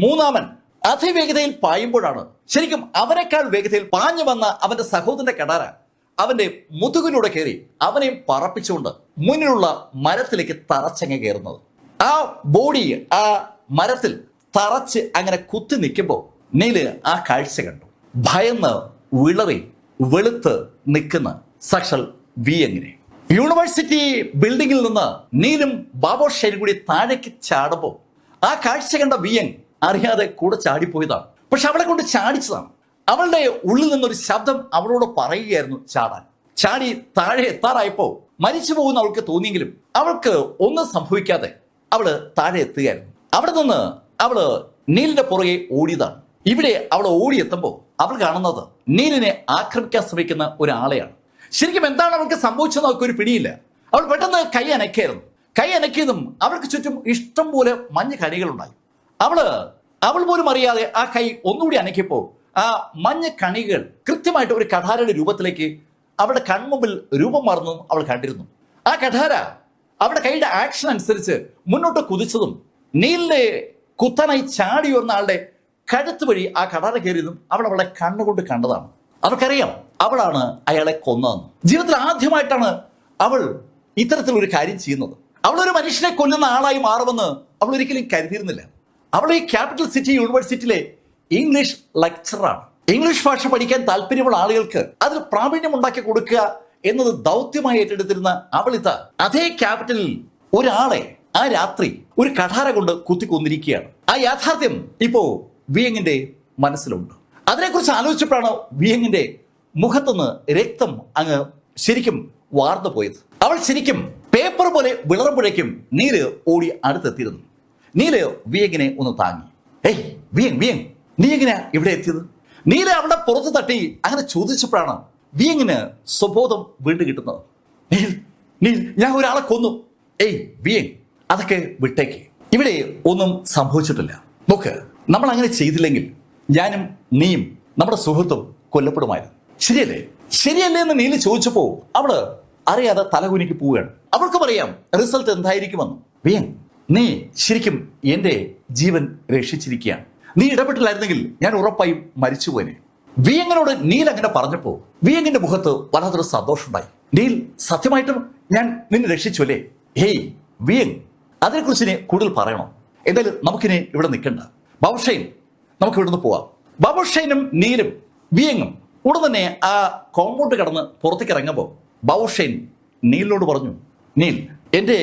മൂന്നാമൻ അതിവേഗതയിൽ പായുമ്പോഴാണ് ശരിക്കും അവനേക്കാൾ വേഗതയിൽ പാഞ്ഞു വന്ന അവന്റെ സഹോദരന്റെ കഠാര അവന്റെ മുതുകിലൂടെ കയറി അവനെയും പറപ്പിച്ചുകൊണ്ട് മുന്നിലുള്ള മരത്തിലേക്ക് തറച്ചങ്ങ് കയറുന്നത്. ആ ബോഡി ആ മരത്തിൽ തറച്ച് അങ്ങനെ കുത്തി നിൽക്കുമ്പോൾ നീല് ആ കാഴ്ച കണ്ടു. ഭയന്ന് വിളറി വെളുത്ത് നിൽക്കുന്ന സാക്ഷാൽ വിയങ്ങിനെ. യൂണിവേഴ്സിറ്റി ബിൽഡിങ്ങിൽ നിന്ന് നീലും ബാബോർ ഷൈനും കൂടി താഴേക്ക് ചാടുമ്പോൾ ആ കാഴ്ച കണ്ട വിയങ് അറിയാതെ കൂടെ ചാടിപ്പോയതാണ്. പക്ഷെ അവളെ കൊണ്ട് ചാടിച്ചതാണ്. അവളുടെ ഉള്ളിൽ നിന്നൊരു ശബ്ദം അവളോട് പറയുകയായിരുന്നു ചാടാൻ. ചാടി താഴെ എത്താറായപ്പോ മരിച്ചു പോകുന്ന അവൾക്ക് തോന്നിയെങ്കിലും അവൾക്ക് ഒന്നും സംഭവിക്കാതെ അവള് താഴെ എത്തുകയായിരുന്നു. അവിടെ നിന്ന് അവള് നീലിന്റെ പുറകെ ഓടിയതാണ്. ഇവിടെ അവൾ ഓടിയെത്തുമ്പോൾ അവൾ കാണുന്നത് നീലിനെ ആക്രമിക്കാൻ ശ്രമിക്കുന്ന ഒരാളെയാണ്. ശരിക്കും എന്താണ് അവൾക്ക് സംഭവിച്ചതെന്ന് അവൾക്ക് ഒരു പിടിയില്ല. അവൾ പെട്ടെന്ന് കൈ അനക്കായിരുന്നു. കൈ അനക്കിയതും അവൾക്ക് ചുറ്റും ഇഷ്ടം പോലെ മഞ്ഞ കണികളുണ്ടായി. അവൾ പോലും അറിയാതെ ആ കൈ ഒന്നുകൂടി അനക്കിയപ്പോൾ ആ മഞ്ഞ കണികൾ കൃത്യമായിട്ട് ഒരു കഠാരയുടെ രൂപത്തിലേക്ക് അവളുടെ കൺമുമ്പിൽ രൂപം മാറുന്നതും അവൾ കണ്ടിരുന്നു. ആ കഠാര അവളുടെ കൈയുടെ ആക്ഷൻ അനുസരിച്ച് മുന്നോട്ട് കുതിച്ചതും നീലിനെ കുത്താനായി ചാടി ഉയർന്ന ആളുടെ കഴുത്ത് വഴി ആ കഠാര കയറിയതും അവളെ കണ്ണുകൊണ്ട് കണ്ടതാണ്. അവർക്കറിയാം അവളാണ് അയാളെ കൊന്നതെന്ന്. ജീവിതത്തിൽ ആദ്യമായിട്ടാണ് അവൾ ഇത്തരത്തിലൊരു കാര്യം ചെയ്യുന്നത്. അവളൊരു മനുഷ്യനെ കൊല്ലുന്ന ആളായി മാറുമെന്ന് അവൾ ഒരിക്കലും കരുതിയിരുന്നില്ല. അവൾ ഈ ക്യാപിറ്റൽ സിറ്റി യൂണിവേഴ്സിറ്റിയിലെ ഇംഗ്ലീഷ് ലെക്ചറാണ്. ഇംഗ്ലീഷ് ഭാഷ പഠിക്കാൻ താല്പര്യമുള്ള ആളുകൾക്ക് അതിൽ പ്രാവീണ്യം ഉണ്ടാക്കി കൊടുക്കുക എന്നത് ദൗത്യമായി ഏറ്റെടുത്തിരുന്ന അവളിത അതേ ക്യാപിറ്റലിൽ ഒരാളെ ആ രാത്രി ഒരു കഠാര കൊണ്ട് കുത്തിക്കൊന്നിരിക്കുകയാണ്. ആ യാഥാർത്ഥ്യം ഇപ്പോ വിയങ്ങിന്റെ മനസ്സിലുണ്ട്. അതിനെക്കുറിച്ച് ആലോചിച്ചപ്പോഴാണ് വിയങ്ങിന്റെ മുഖത്തുനിന്ന് രക്തം അങ്ങ് ശരിക്കും വാർന്നു പോയത്. അവൾ ശരിക്കും പേപ്പർ പോലെ വിളറുമ്പോഴേക്കും നീല് ഓടി അടുത്തെത്തിയിരുന്നു. നീല് വിയങ്ങിനെ ഒന്ന് താങ്ങി. ഏയ് വിയങ്, നീ എങ്ങനെയാ ഇവിടെ എത്തിയത്? നീല് അവളുടെ പുറത്ത് തട്ടി അങ്ങനെ ചോദിച്ചപ്പോഴാണ് വിയങ്ങിന് സ്വബോധം വീണ്ടും കിട്ടുന്നത്. നീൽ, ഞാൻ ഒരാളെ കൊന്നു. ഏയ് വിയങ്, അതൊക്കെ വിട്ടേക്ക്. ഇവിടെ ഒന്നും സംഭവിച്ചിട്ടില്ല. നോക്ക്, നമ്മൾ അങ്ങനെ ചെയ്തില്ലെങ്കിൽ ഞാനും നീയും നമ്മുടെ സുഹൃത്തും കൊല്ലപ്പെടുമായിരുന്നു. ശരിയല്ലേ എന്ന് നീല് ചോദിച്ചപ്പോ അവള് അറിയാതെ തലകുനിക്ക് പോവുകയാണ്. അവൾക്ക് പറയാം റിസൾട്ട് എന്തായിരിക്കുമെന്ന്. വിയങ്, നീ ശരിക്കും എന്റെ ജീവൻ രക്ഷിച്ചിരിക്കുകയാണ്. നീ ഇടപെട്ടില്ലായിരുന്നെങ്കിൽ ഞാൻ ഉറപ്പായും മരിച്ചുപോനെ. വിയങ്ങിനോട് നീൽ അങ്ങനെ പറഞ്ഞപ്പോ വിയങ്ങിന്റെ മുഖത്ത് വല്ലാത്തൊരു സന്തോഷമുണ്ടായി. നീൽ, സത്യമായിട്ടും ഞാൻ നിന്നെ രക്ഷിച്ചു അല്ലേ? ഹേയ് വിയങ്, അതിനെക്കുറിച്ച് ഇനി കൂടുതൽ പറയണോ? എന്തായാലും നമുക്കിനി ഇവിടെ നിൽക്കണ്ട. ബാബുഷൈൻ, നമുക്ക് ഇവിടുന്ന് പോവാം. ബാബുഷൈനും നീലും വിയങ്ങും ഉടൻ തന്നെ ആ കോമ്പൗണ്ട് കടന്ന് പുറത്തേക്ക് ഇറങ്ങുമ്പോൾ ബാബുഷൈൻ നീലിനോട് പറഞ്ഞു, നീൽ എന്റെ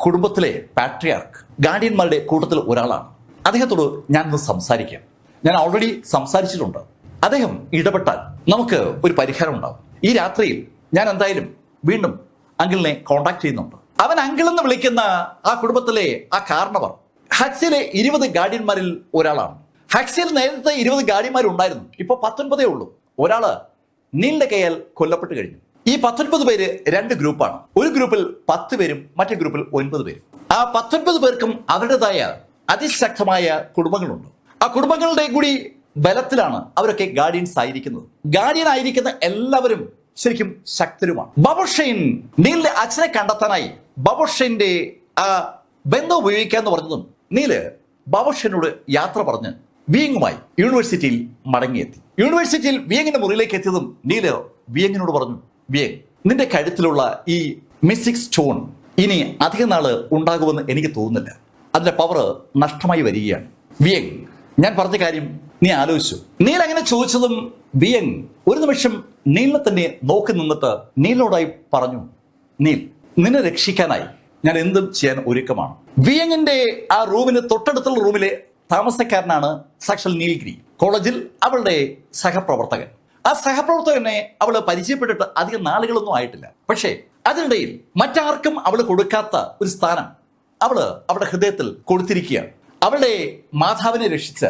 കുടുംബത്തിലെ പാട്രിയാർക്ക് ഗാർഡിയന്മാരുടെ കൂട്ടത്തിൽ ഒരാളാണ്. അദ്ദേഹത്തോട് ഞാനൊന്ന് സംസാരിക്കാം. ഞാൻ ഓൾറെഡി സംസാരിച്ചിട്ടുണ്ട്. അദ്ദേഹം ഇടപെട്ടാൽ നമുക്ക് ഒരു പരിഹാരം ഉണ്ടാവും. ഈ രാത്രിയിൽ ഞാൻ എന്തായാലും വീണ്ടും അങ്കിളിനെ കോണ്ടാക്ട് ചെയ്യുന്നുണ്ട്. അവൻ അങ്കിൾ എന്ന് വിളിക്കുന്ന ആ കുടുംബത്തിലെ ആ കാരണവർ ഹക്സിലെ 20 ഗാർഡിയന്മാരിൽ ഒരാളാണ്. ഹക്സിൽ നേരത്തെ 20 ഗാർഡിയന്മാരുണ്ടായിരുന്നു. ഇപ്പൊ 19 ഉള്ളൂ. ഒരാള് നീലിന്റെ കയ്യാൽ കൊല്ലപ്പെട്ട് കഴിഞ്ഞു. ഈ 19 പേര് 2 ഗ്രൂപ്പാണ്. ഒരു ഗ്രൂപ്പിൽ 10 പേരും മറ്റേ ഗ്രൂപ്പിൽ 9 പേരും. ആ 19 പേർക്കും അവരുടേതായ അതിശക്തമായ കുടുംബങ്ങളുണ്ട്. ആ കുടുംബങ്ങളുടെ കൂടി ബലത്തിലാണ് അവരൊക്കെ ഗാർഡിയൻസ് ആയിരിക്കുന്നത്. ഗാർഡിയൻ ആയിരിക്കുന്ന എല്ലാവരും ശരിക്കും ശക്തരുമാണ്. ബാബുഷൈൻ നീലിന്റെ അച്ഛനെ കണ്ടെത്താനായി ബാബുഷൈന്റെ ആ ബന്ധം ഉപയോഗിക്കാന്ന് പറഞ്ഞതും നീല് ബാബുഷൈനോട് യാത്ര പറഞ്ഞ് വിയങ്ങുമായി യൂണിവേഴ്സിറ്റിയിൽ മടങ്ങിയെത്തി. യൂണിവേഴ്സിറ്റിയിൽ വിയങ്ങിന്റെ മുറിയിലേക്ക് എത്തിയതും നീല് വിയങ്ങിനോട് പറഞ്ഞു, വിയങ്, നിന്റെ കഴുത്തിലുള്ള ഈ മിസ്റ്റിക് സ്റ്റോൺ ഇനി അധിക നാള് ഉണ്ടാകുമെന്ന് എനിക്ക് തോന്നുന്നില്ല. അതിന്റെ പവർ നഷ്ടമായി വരികയാണ്. വിയങ്, ഞാൻ പറഞ്ഞ കാര്യം നീ ആലോചിച്ചു? നീൽ അങ്ങനെ ചോദിച്ചതും വിയങ് ഒരു നിമിഷം നീലിനെ തന്നെ നോക്കി നിന്നിട്ട് നീലിനോടായി പറഞ്ഞു, നീൽ, നിന്നെ രക്ഷിക്കാനായി ഞാൻ എന്തും ചെയ്യാൻ ഒരുക്കമാണ്. വിയങ്ങിന്റെ ആ റൂമിന് തൊട്ടടുത്തുള്ള റൂമിലെ താമസക്കാരനാണ് സാക്ഷൽ നീൽഗിരി. കോളേജിൽ അവളുടെ സഹപ്രവർത്തകൻ. ആ സഹപ്രവർത്തകനെ അവള് പരിചയപ്പെട്ടിട്ട് അധികം നാളുകളൊന്നും ആയിട്ടില്ല. പക്ഷേ അതിനിടയിൽ മറ്റാർക്കും അവള് കൊടുക്കാത്ത ഒരു സ്ഥാനം അവള് അവളുടെ ഹൃദയത്തിൽ കൊടുത്തിരിക്കുകയാണ്. അവളുടെ മാതാവിനെ രക്ഷിച്ച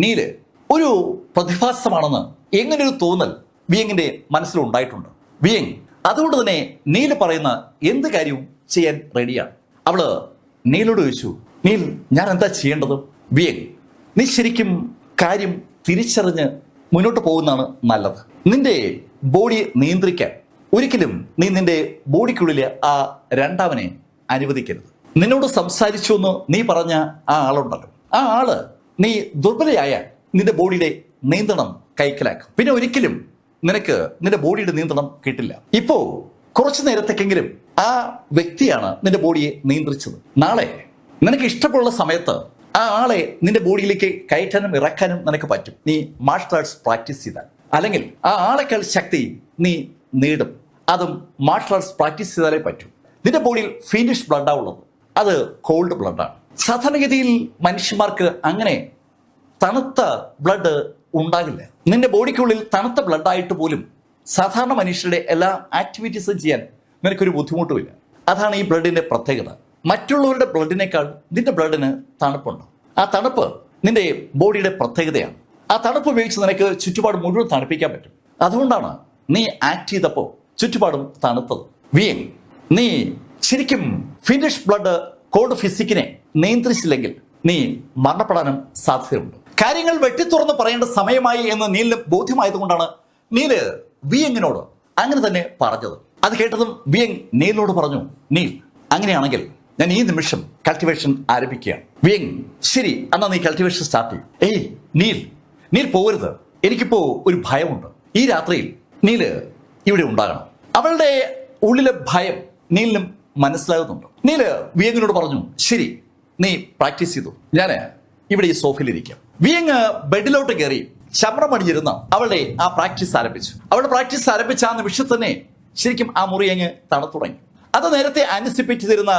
നീല് ഒരു പ്രതിഭാസമാണെന്ന് എങ്ങനെയൊരു തോന്നൽ വിയങ്ങിന്റെ മനസ്സിലുണ്ടായിട്ടുണ്ട്. വിയങ് അതുകൊണ്ട് തന്നെ നീല് പറയുന്ന എന്ത് കാര്യവും ചെയ്യാൻ റെഡിയാണ്. അവള് നീലോട് ചോദിച്ചു, നീൽ, ഞാൻ എന്താ ചെയ്യേണ്ടത്? വിയങ്, നീ ശരിക്കും കാര്യം തിരിച്ചറിഞ്ഞ് മുന്നോട്ട് പോകുന്നതാണ് നല്ലത്. നിന്റെ ബോഡി നിയന്ത്രിക്കാൻ ഒരിക്കലും നീ നിന്റെ ബോഡിക്കുള്ളിലെ ആ രണ്ടാമനെ അനുവദിക്കരുത്. നിന്നോട് സംസാരിച്ചു എന്ന് നീ പറഞ്ഞ ആ ആളുണ്ടല്ലോ, ആ ആള് നീ ദുർബലയായാൽ നിന്റെ ബോഡിയുടെ നിയന്ത്രണം കൈക്കലാക്കും. പിന്നെ ഒരിക്കലും നിനക്ക് നിന്റെ ബോഡിയുടെ നിയന്ത്രണം കിട്ടില്ല. ഇപ്പോ കുറച്ചു നേരത്തേക്കെങ്കിലും ആ വ്യക്തിയാണ് നിന്റെ ബോഡിയെ നിയന്ത്രിച്ചത്. നാളെ നിനക്ക് ഇഷ്ടമുള്ള സമയത്ത് ആ ആളെ നിന്റെ ബോഡിയിലേക്ക് കയറ്റാനും ഇറക്കാനും നിനക്ക് പറ്റും, നീ മാർഷൽ ആർട്സ് പ്രാക്ടീസ് ചെയ്താൽ. അല്ലെങ്കിൽ ആ ആളെക്കാൾ ശക്തി നീ നേടും, അതും മാർഷൽ ആർട്സ് പ്രാക്ടീസ് ചെയ്താലേ പറ്റൂ. നിന്റെ ബോഡിയിൽ ഫീനിഷ് ബ്ലഡാണ് ഉള്ളത്, അത് കോൾഡ് ബ്ലഡാണ്. സാധാരണഗതിയിൽ മനുഷ്യന്മാർക്ക് അങ്ങനെ തണുത്ത ബ്ലഡ് ഉണ്ടാകില്ല. നിന്റെ ബോഡിക്കുള്ളിൽ തണുത്ത ബ്ലഡായിട്ട് പോലും സാധാരണ മനുഷ്യരുടെ എല്ലാ ആക്ടിവിറ്റീസും ചെയ്യാൻ നിനക്കൊരു ബുദ്ധിമുട്ടുമില്ല. അതാണ് ഈ ബ്ലഡിന്റെ പ്രത്യേകത. മറ്റുള്ളവരുടെ ബ്ലഡിനേക്കാൾ നിന്റെ ബ്ലഡിന് തണുപ്പുണ്ട്. ആ തണുപ്പ് നിന്റെ ബോഡിയുടെ പ്രത്യേകതയാണ്. ആ തണുപ്പ് ഉപയോഗിച്ച് നിനക്ക് ചുറ്റുപാട് മുഴുവൻ തണുപ്പിക്കാൻ പറ്റും. അതുകൊണ്ടാണ് നീ ആക്ട് ചെയ്തപ്പോൾ ചുറ്റുപാടും തണുത്തത്. വിയങ്, നീ ശരിക്കും ഫിനിഷ് ബ്ലഡ് കോഡ് ഫിസിക്കിനെ നിയന്ത്രിച്ചില്ലെങ്കിൽ നീ മരണപ്പെടാനും സാധ്യതയുണ്ട്. കാര്യങ്ങൾ വെട്ടിത്തുറന്ന് പറയേണ്ട സമയമായി എന്ന് നീലിന് ബോധ്യമായതുകൊണ്ടാണ് നീല് വിയങ്ങിനോട് അങ്ങനെ തന്നെ പറഞ്ഞത്. അത് കേട്ടതും വിയങ് നീലിനോട് പറഞ്ഞു, നീൽ, അങ്ങനെയാണെങ്കിൽ ഞാൻ ഈ നിമിഷം കൾട്ടിവേഷൻ ആരംഭിക്കുകയാണ്. വിയങ്, ശരി, എന്നാ നീ കൾട്ടിവേഷൻ സ്റ്റാർട്ട് ചെയ്യും. ഏയ് നീൽ പോകരുത്, എനിക്കിപ്പോ ഒരു ഭയമുണ്ട്. ഈ രാത്രിയിൽ നീല് ഇവിടെ ഉണ്ടാകണം. അവളുടെ ഉള്ളിലെ ഭയം നീലിനും മനസ്സിലാകുന്നുണ്ട്. നീല് വിയങ്ങിനോട് പറഞ്ഞു, ശരി, നീ പ്രാക്ടീസ് ചെയ്തു, ഞാൻ ഇവിടെ ഈ സോഫയിലിരിക്കാം. വിയങ് ബെഡിലോട്ട് കയറി ശമണമണിഞ്ഞിരുന്ന അവളുടെ ആ പ്രാക്ടീസ് ആരംഭിച്ചു. അവളുടെ പ്രാക്ടീസ് ആരംഭിച്ച ആ നിമിഷം തന്നെ ശരിക്കും ആ മുറി അങ്ങ് തണുത്തു തുടങ്ങി. അത് നേരത്തെ ആന്റിസിപ്പേറ്റ് ചെയ്തിരുന്ന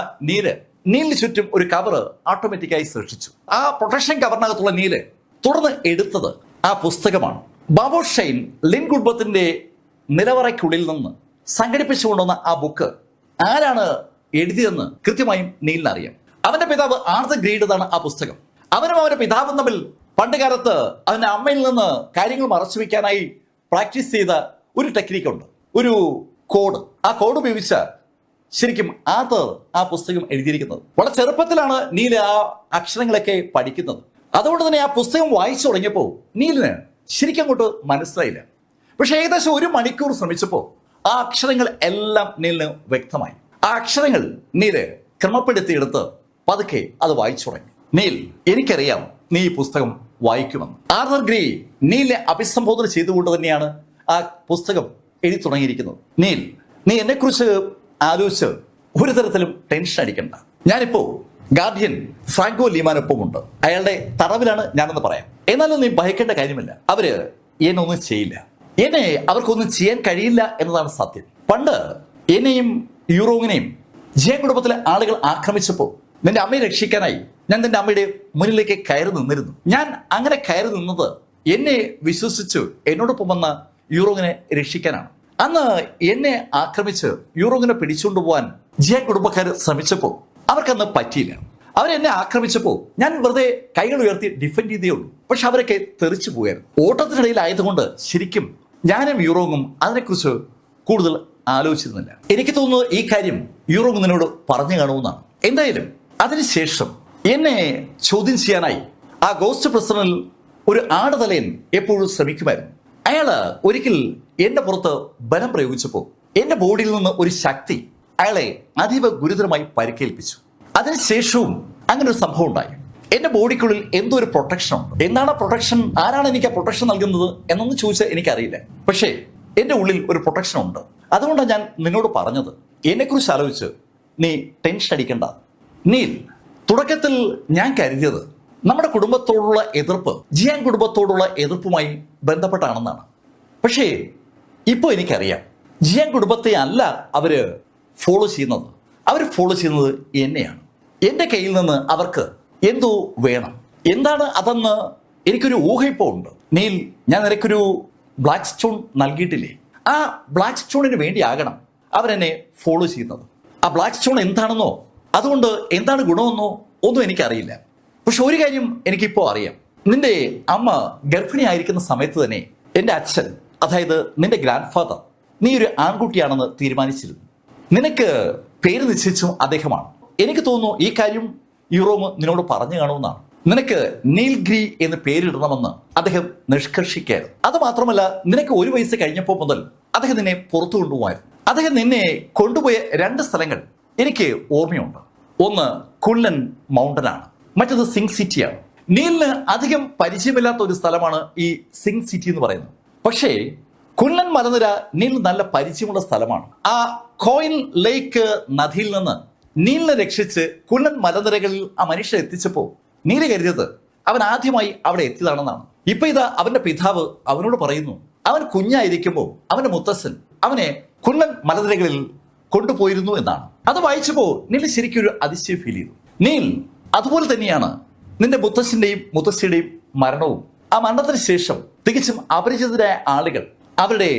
നീലിന് ചുറ്റും ഒരു കവർ ഓട്ടോമാറ്റിക്കായി സൃഷ്ടിച്ചു. ആ പ്രൊട്ടക്ഷൻ കവറിനകത്തുള്ള നീല് തുടർന്ന് എടുത്തത് ആ പുസ്തകമാണ്. ബാബു ഷൈൻ ലിൻ കുടുംബത്തിന്റെ നിലവറയ്ക്കുള്ളിൽ നിന്ന് സംഘടിപ്പിച്ചു കൊണ്ടുവന്ന ആ ബുക്ക് ആരാണ് എഴുതിയതെന്ന് കൃത്യമായും നീലിന് അറിയാം. അവന്റെ പിതാവ് ആർതർ ഗ്രീഡാണ് ആ പുസ്തകം. അവനും അവന്റെ പിതാവും തമ്മിൽ പണ്ട് കാലത്ത് അവന്റെ അമ്മയിൽ നിന്ന് കാര്യങ്ങൾ മറച്ചു വെക്കാനായി പ്രാക്ടീസ് ചെയ്ത ഒരു ടെക്നിക്കുണ്ട്, ഒരു കോഡ്. ആ കോഡ് ഉപയോഗിച്ച ശരിക്കും ആർതർ ആ പുസ്തകം എഴുതിയിരിക്കുന്നത്. വളരെ ചെറുപ്പത്തിലാണ് നീല് ആ അക്ഷരങ്ങളൊക്കെ പഠിക്കുന്നത്. അതുകൊണ്ട് തന്നെ ആ പുസ്തകം വായിച്ചു തുടങ്ങിയപ്പോൾ നീലിന് ശരിക്കും അങ്ങോട്ട് മനസ്സിലായില്ല. പക്ഷെ ഏകദേശം 1 മണിക്കൂർ ശ്രമിച്ചപ്പോൾ ആ അക്ഷരങ്ങൾ എല്ലാം നീലിന് വ്യക്തമായി. ആ അക്ഷരങ്ങൾ നീല് ക്രമപ്പെടുത്തിയെടുത്ത് പതുക്കെ അത് വായിച്ചു തുടങ്ങി. നീൽ, എനിക്കറിയാം നീ ഈ പുസ്തകം വായിക്കുമെന്ന്. ആർതർ ഗ്രീ നീലിനെ അഭിസംബോധന ചെയ്തുകൊണ്ട് തന്നെയാണ് ആ പുസ്തകം എഴുതി തുടങ്ങിയിരിക്കുന്നത്. നീ എന്നെക്കുറിച്ച് ആലോചിച്ച് ഒരു തരത്തിലും ടെൻഷൻ അടിക്കണ്ട. ഞാനിപ്പോ ഗാർഡിയൻ ഫ്രാങ്കോ ലീമാനൊപ്പമുണ്ട്. അയാളുടെ തടവിലാണ് ഞാനെന്ന് പറയാം. എന്നാലും നീ ഭയക്കേണ്ട കാര്യമില്ല. അവര് എന്നെ ഒന്നും ചെയ്യില്ല. എന്നെ അവർക്കൊന്നും ചെയ്യാൻ കഴിയില്ല എന്നതാണ് സത്യം. പണ്ട് എന്നെയും യൂറോങ്ങിനെയും ജിയാൻ കുടുംബത്തിലെ ആളുകൾ ആക്രമിച്ചപ്പോൾ നിന്റെ അമ്മയെ രക്ഷിക്കാനായി ഞാൻ നിന്റെ അമ്മയുടെ മുന്നിലേക്ക് കയറി നിന്നിരുന്നു. ഞാൻ അങ്ങനെ കയറി നിന്നത് എന്നെ വിശ്വസിച്ചു എന്നോടൊപ്പം വന്ന യൂറോങ്ങിനെ രക്ഷിക്കാനാണ്. അന്ന് എന്നെ ആക്രമിച്ച് യൂറോങ്ങിനെ പിടിച്ചുകൊണ്ടുപോകാൻ ജിയാൻ കുടുംബക്കാർ ശ്രമിച്ചപ്പോൾ അവർക്കന്ന് പറ്റിയില്ല. അവരെന്നെ ആക്രമിച്ചപ്പോൾ ഞാൻ വെറുതെ കൈകൾ ഉയർത്തി ഡിഫെൻഡ് ചെയ്തേ ഉള്ളൂ. പക്ഷെ അവരൊക്കെ തെറിച്ചു പോയായിരുന്നു. ഓട്ടത്തിനിടയിലായതുകൊണ്ട് ശരിക്കും ഞാനും യൂറോങ്ങും അതിനെക്കുറിച്ച് കൂടുതൽ ആലോചിച്ചിരുന്നില്ല. എനിക്ക് തോന്നുന്നത് ഈ കാര്യം യൂറോങ് നിന്നോട് പറഞ്ഞു കാണുമെന്നാണ്. എന്തായാലും അതിനുശേഷം എന്നെ ചോദ്യം ചെയ്യാനായി ആ ഗോസ്റ്റ് പ്രസിഡന്റിൽ ഒരു ആടുതലയൻ എപ്പോഴും ശ്രമിക്കുമായിരുന്നു. അയാള് ഒരിക്കൽ എന്റെ പുറത്ത് ബലം പ്രയോഗിച്ചപ്പോൾ എന്റെ ബോഡിയിൽ നിന്ന് ഒരു ശക്തി അയാളെ അതീവ ഗുരുതരമായി പരിക്കേൽപ്പിച്ചു. അതിനുശേഷവും അങ്ങനെ ഒരു സംഭവം ഉണ്ടായി. എന്റെ ബോഡിക്കുള്ളിൽ എന്തോ ഒരു പ്രൊട്ടക്ഷൻ ഉണ്ട്. എന്താണ് പ്രൊട്ടക്ഷൻ, ആരാണ് എനിക്ക് ആ പ്രൊട്ടക്ഷൻ നൽകുന്നത് എന്നൊന്നും ചോദിച്ചാൽ എനിക്കറിയില്ല. പക്ഷേ എന്റെ ഉള്ളിൽ ഒരു പ്രൊട്ടക്ഷൻ ഉണ്ട്. അതുകൊണ്ടാണ് ഞാൻ നിന്നോട് പറഞ്ഞത്, എന്നെക്കുറിച്ച് ആലോചിച്ച് നീ ടെൻഷൻ അടിക്കണ്ട. നീൽ, തുടക്കത്തിൽ ഞാൻ കരുതിയത് നമ്മുടെ കുടുംബത്തോടുള്ള എതിർപ്പ് ജിയാൻ കുടുംബത്തോടുള്ള എതിർപ്പുമായി ബന്ധപ്പെട്ടാണെന്നാണ്. പക്ഷേ ഇപ്പോൾ എനിക്കറിയാം ജിയാൻ കുടുംബത്തെ അല്ല അവര് ഫോളോ ചെയ്യുന്നത്. അവർ ഫോളോ ചെയ്യുന്നത് എന്നെയാണ്. എൻ്റെ കയ്യിൽ നിന്ന് അവർക്ക് എന്തോ വേണം. എന്താണ് അതെന്ന് എനിക്കൊരു ഊഹം ഇപ്പോൾ ഉണ്ട്. നീൽ, ഞാൻ നിനക്കൊരു ബ്ലാക്ക് സ്റ്റോൺ നൽകിയിട്ടില്ലേ? ആ ബ്ലാക്ക് സ്റ്റോണിന് വേണ്ടിയാകണം അവരെന്നെ ഫോളോ ചെയ്യുന്നത്. ആ ബ്ലാക്ക് സ്റ്റോൺ എന്താണെന്നോ അതുകൊണ്ട് എന്താണ് ഗുണമെന്നോ ഒന്നും എനിക്കറിയില്ല. പക്ഷെ ഒരു കാര്യം എനിക്കിപ്പോൾ അറിയാം. നിന്റെ അമ്മ ഗർഭിണിയായിരിക്കുന്ന സമയത്ത് തന്നെ എൻ്റെ അച്ഛൻ, അതായത് നിന്റെ ഗ്രാൻഡ് ഫാദർ, നീ ഒരു ആൺകുട്ടിയാണെന്ന് തീരുമാനിച്ചിരുന്നു. നിനക്ക് പേര് നിശ്ചയിച്ചും അദ്ദേഹമാണ്. എനിക്ക് തോന്നുന്നു ഈ കാര്യം യൂറോങ് നിന്നോട് പറഞ്ഞു കാണുമെന്നാണ്. നിനക്ക് നീൽഗ്രി എന്ന് പേരിടണമെന്ന് അദ്ദേഹം നിഷ്കർഷിക്കായിരുന്നു. അത് മാത്രമല്ല, നിനക്ക് 1 വയസ്സ് കഴിഞ്ഞപ്പോൾ മുതൽ അദ്ദേഹം നിന്നെ പുറത്തു കൊണ്ടുപോകായിരുന്നു. അദ്ദേഹം നിന്നെ കൊണ്ടുപോയ 2 സ്ഥലങ്ങൾ എനിക്ക് ഓർമ്മയുണ്ട്. ഒന്ന് കുള്ളൻ മൗണ്ടൻ ആണ്, മറ്റത് സിംഗ് സിറ്റിയാണ്. നീലിന് അധികം പരിചയമില്ലാത്ത ഒരു സ്ഥലമാണ് ഈ സിംഗ് സിറ്റി എന്ന് പറയുന്നത്. പക്ഷേ കുള്ളൻ മലനിര നീലിന് നല്ല പരിചയമുള്ള സ്ഥലമാണ്. ആ കോയിൻ ലേക്ക് നദിയിൽ നിന്ന് നീലിനെ രക്ഷിച്ച് കുള്ളൻ മലനിരകളിൽ ആ മനുഷ്യൻ എത്തിച്ചപ്പോൾ നീല് കരുതിയത് അവൻ ആദ്യമായി അവിടെ എത്തിയതാണെന്നാണ്. ഇപ്പൊ ഇതാ അവന്റെ പിതാവ് അവനോട് പറയുന്നു, അവൻ കുഞ്ഞായിരിക്കുമ്പോൾ അവന്റെ മുത്തച്ഛൻ അവനെ കുള്ളൻ മലനിരകളിൽ കൊണ്ടുപോയിരുന്നു എന്നാണ്. അത് വായിച്ചപ്പോൾ നീൽ ശരിക്കും ഒരു അതിശയം ഫീൽ ചെയ്തു. നീൽ, അതുപോലെ തന്നെയാണ് നിന്റെ മുത്തച്ഛന്റെയും മുത്തശ്ശിയുടെയും മരണവും. ആ മരണത്തിന് ശേഷം തികച്ചും അപരിചിതരായ ആളുകൾ അവരുടെ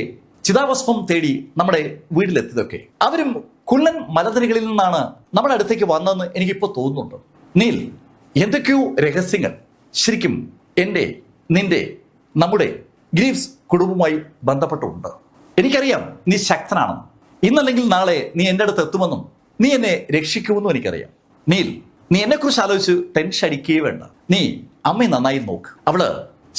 ചിതാഭസ്മം തേടി നമ്മുടെ വീട്ടിലെത്തിയതൊക്കെ അവരും കുള്ളൻ മലനിരകളിൽ നിന്നാണ് നമ്മുടെ അടുത്തേക്ക് വന്നതെന്ന് എനിക്കിപ്പോൾ തോന്നുന്നുണ്ട്. നീൽ, എന്തൊക്കെയോ രഹസ്യങ്ങൾ ശരിക്കും എൻ്റെ, നിന്റെ, നമ്മുടെ ഗ്രീവ്സ് കുടുംബവുമായി ബന്ധപ്പെട്ടുണ്ട്. എനിക്കറിയാം നീ ശക്തനാണെന്നും ഇന്നല്ലെങ്കിൽ നാളെ നീ എൻ്റെ അടുത്ത് എത്തുമെന്നും നീ എന്നെ രക്ഷിക്കുമെന്നും എനിക്കറിയാം. നീൽ, നീ എന്നെക്കുറിച്ച് ആലോചിച്ച് ടെൻഷൻ അടിക്കുകയേ വേണ്ട. നീ അമ്മയെ നന്നായി നോക്ക്. അവള്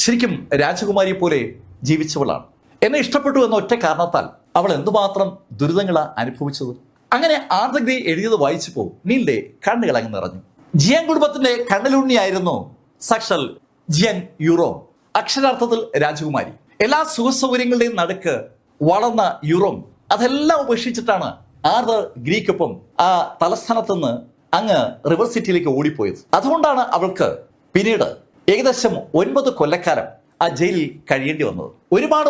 ശരിക്കും രാജകുമാരിയെ പോലെ ജീവിച്ചവളാണ്. എന്നെ ഇഷ്ടപ്പെട്ടു എന്ന ഒറ്റ കാരണത്താൽ അവൾ എന്തുമാത്രം ദുരിതങ്ങളാ അനുഭവിച്ചത്. അങ്ങനെ ആർതർ ഗ്രേ എഴുതിയത് വായിച്ചപ്പോൾ നീലിന്റെ കണ്ണുകൾ അങ്ങ് നിറഞ്ഞു. ജിയാങ് കുടുംബത്തിന്റെ കണ്ണിലുണ്ണിയായിരുന്നു സാക്ഷാൽ ജിയാങ് യൂറോങ്. അക്ഷരാർത്ഥത്തിൽ രാജകുമാരി. എല്ലാ സുഖസൗകര്യങ്ങളുടെയും നടുക്ക് വളർന്ന യൂറോങ് അതെല്ലാം ഉപേക്ഷിച്ചിട്ടാണ് ആർതർ ഗ്രീക്കൊപ്പം ആ തലസ്ഥാനത്ത് നിന്ന് അങ്ങ് റിവർ സിറ്റിയിലേക്ക് ഓടിപ്പോയത്. അതുകൊണ്ടാണ് അവൾക്ക് പിന്നീട് ഏകദേശം 9 കൊല്ലക്കാലം ആ ജയിലിൽ കഴിയേണ്ടി വന്നത്.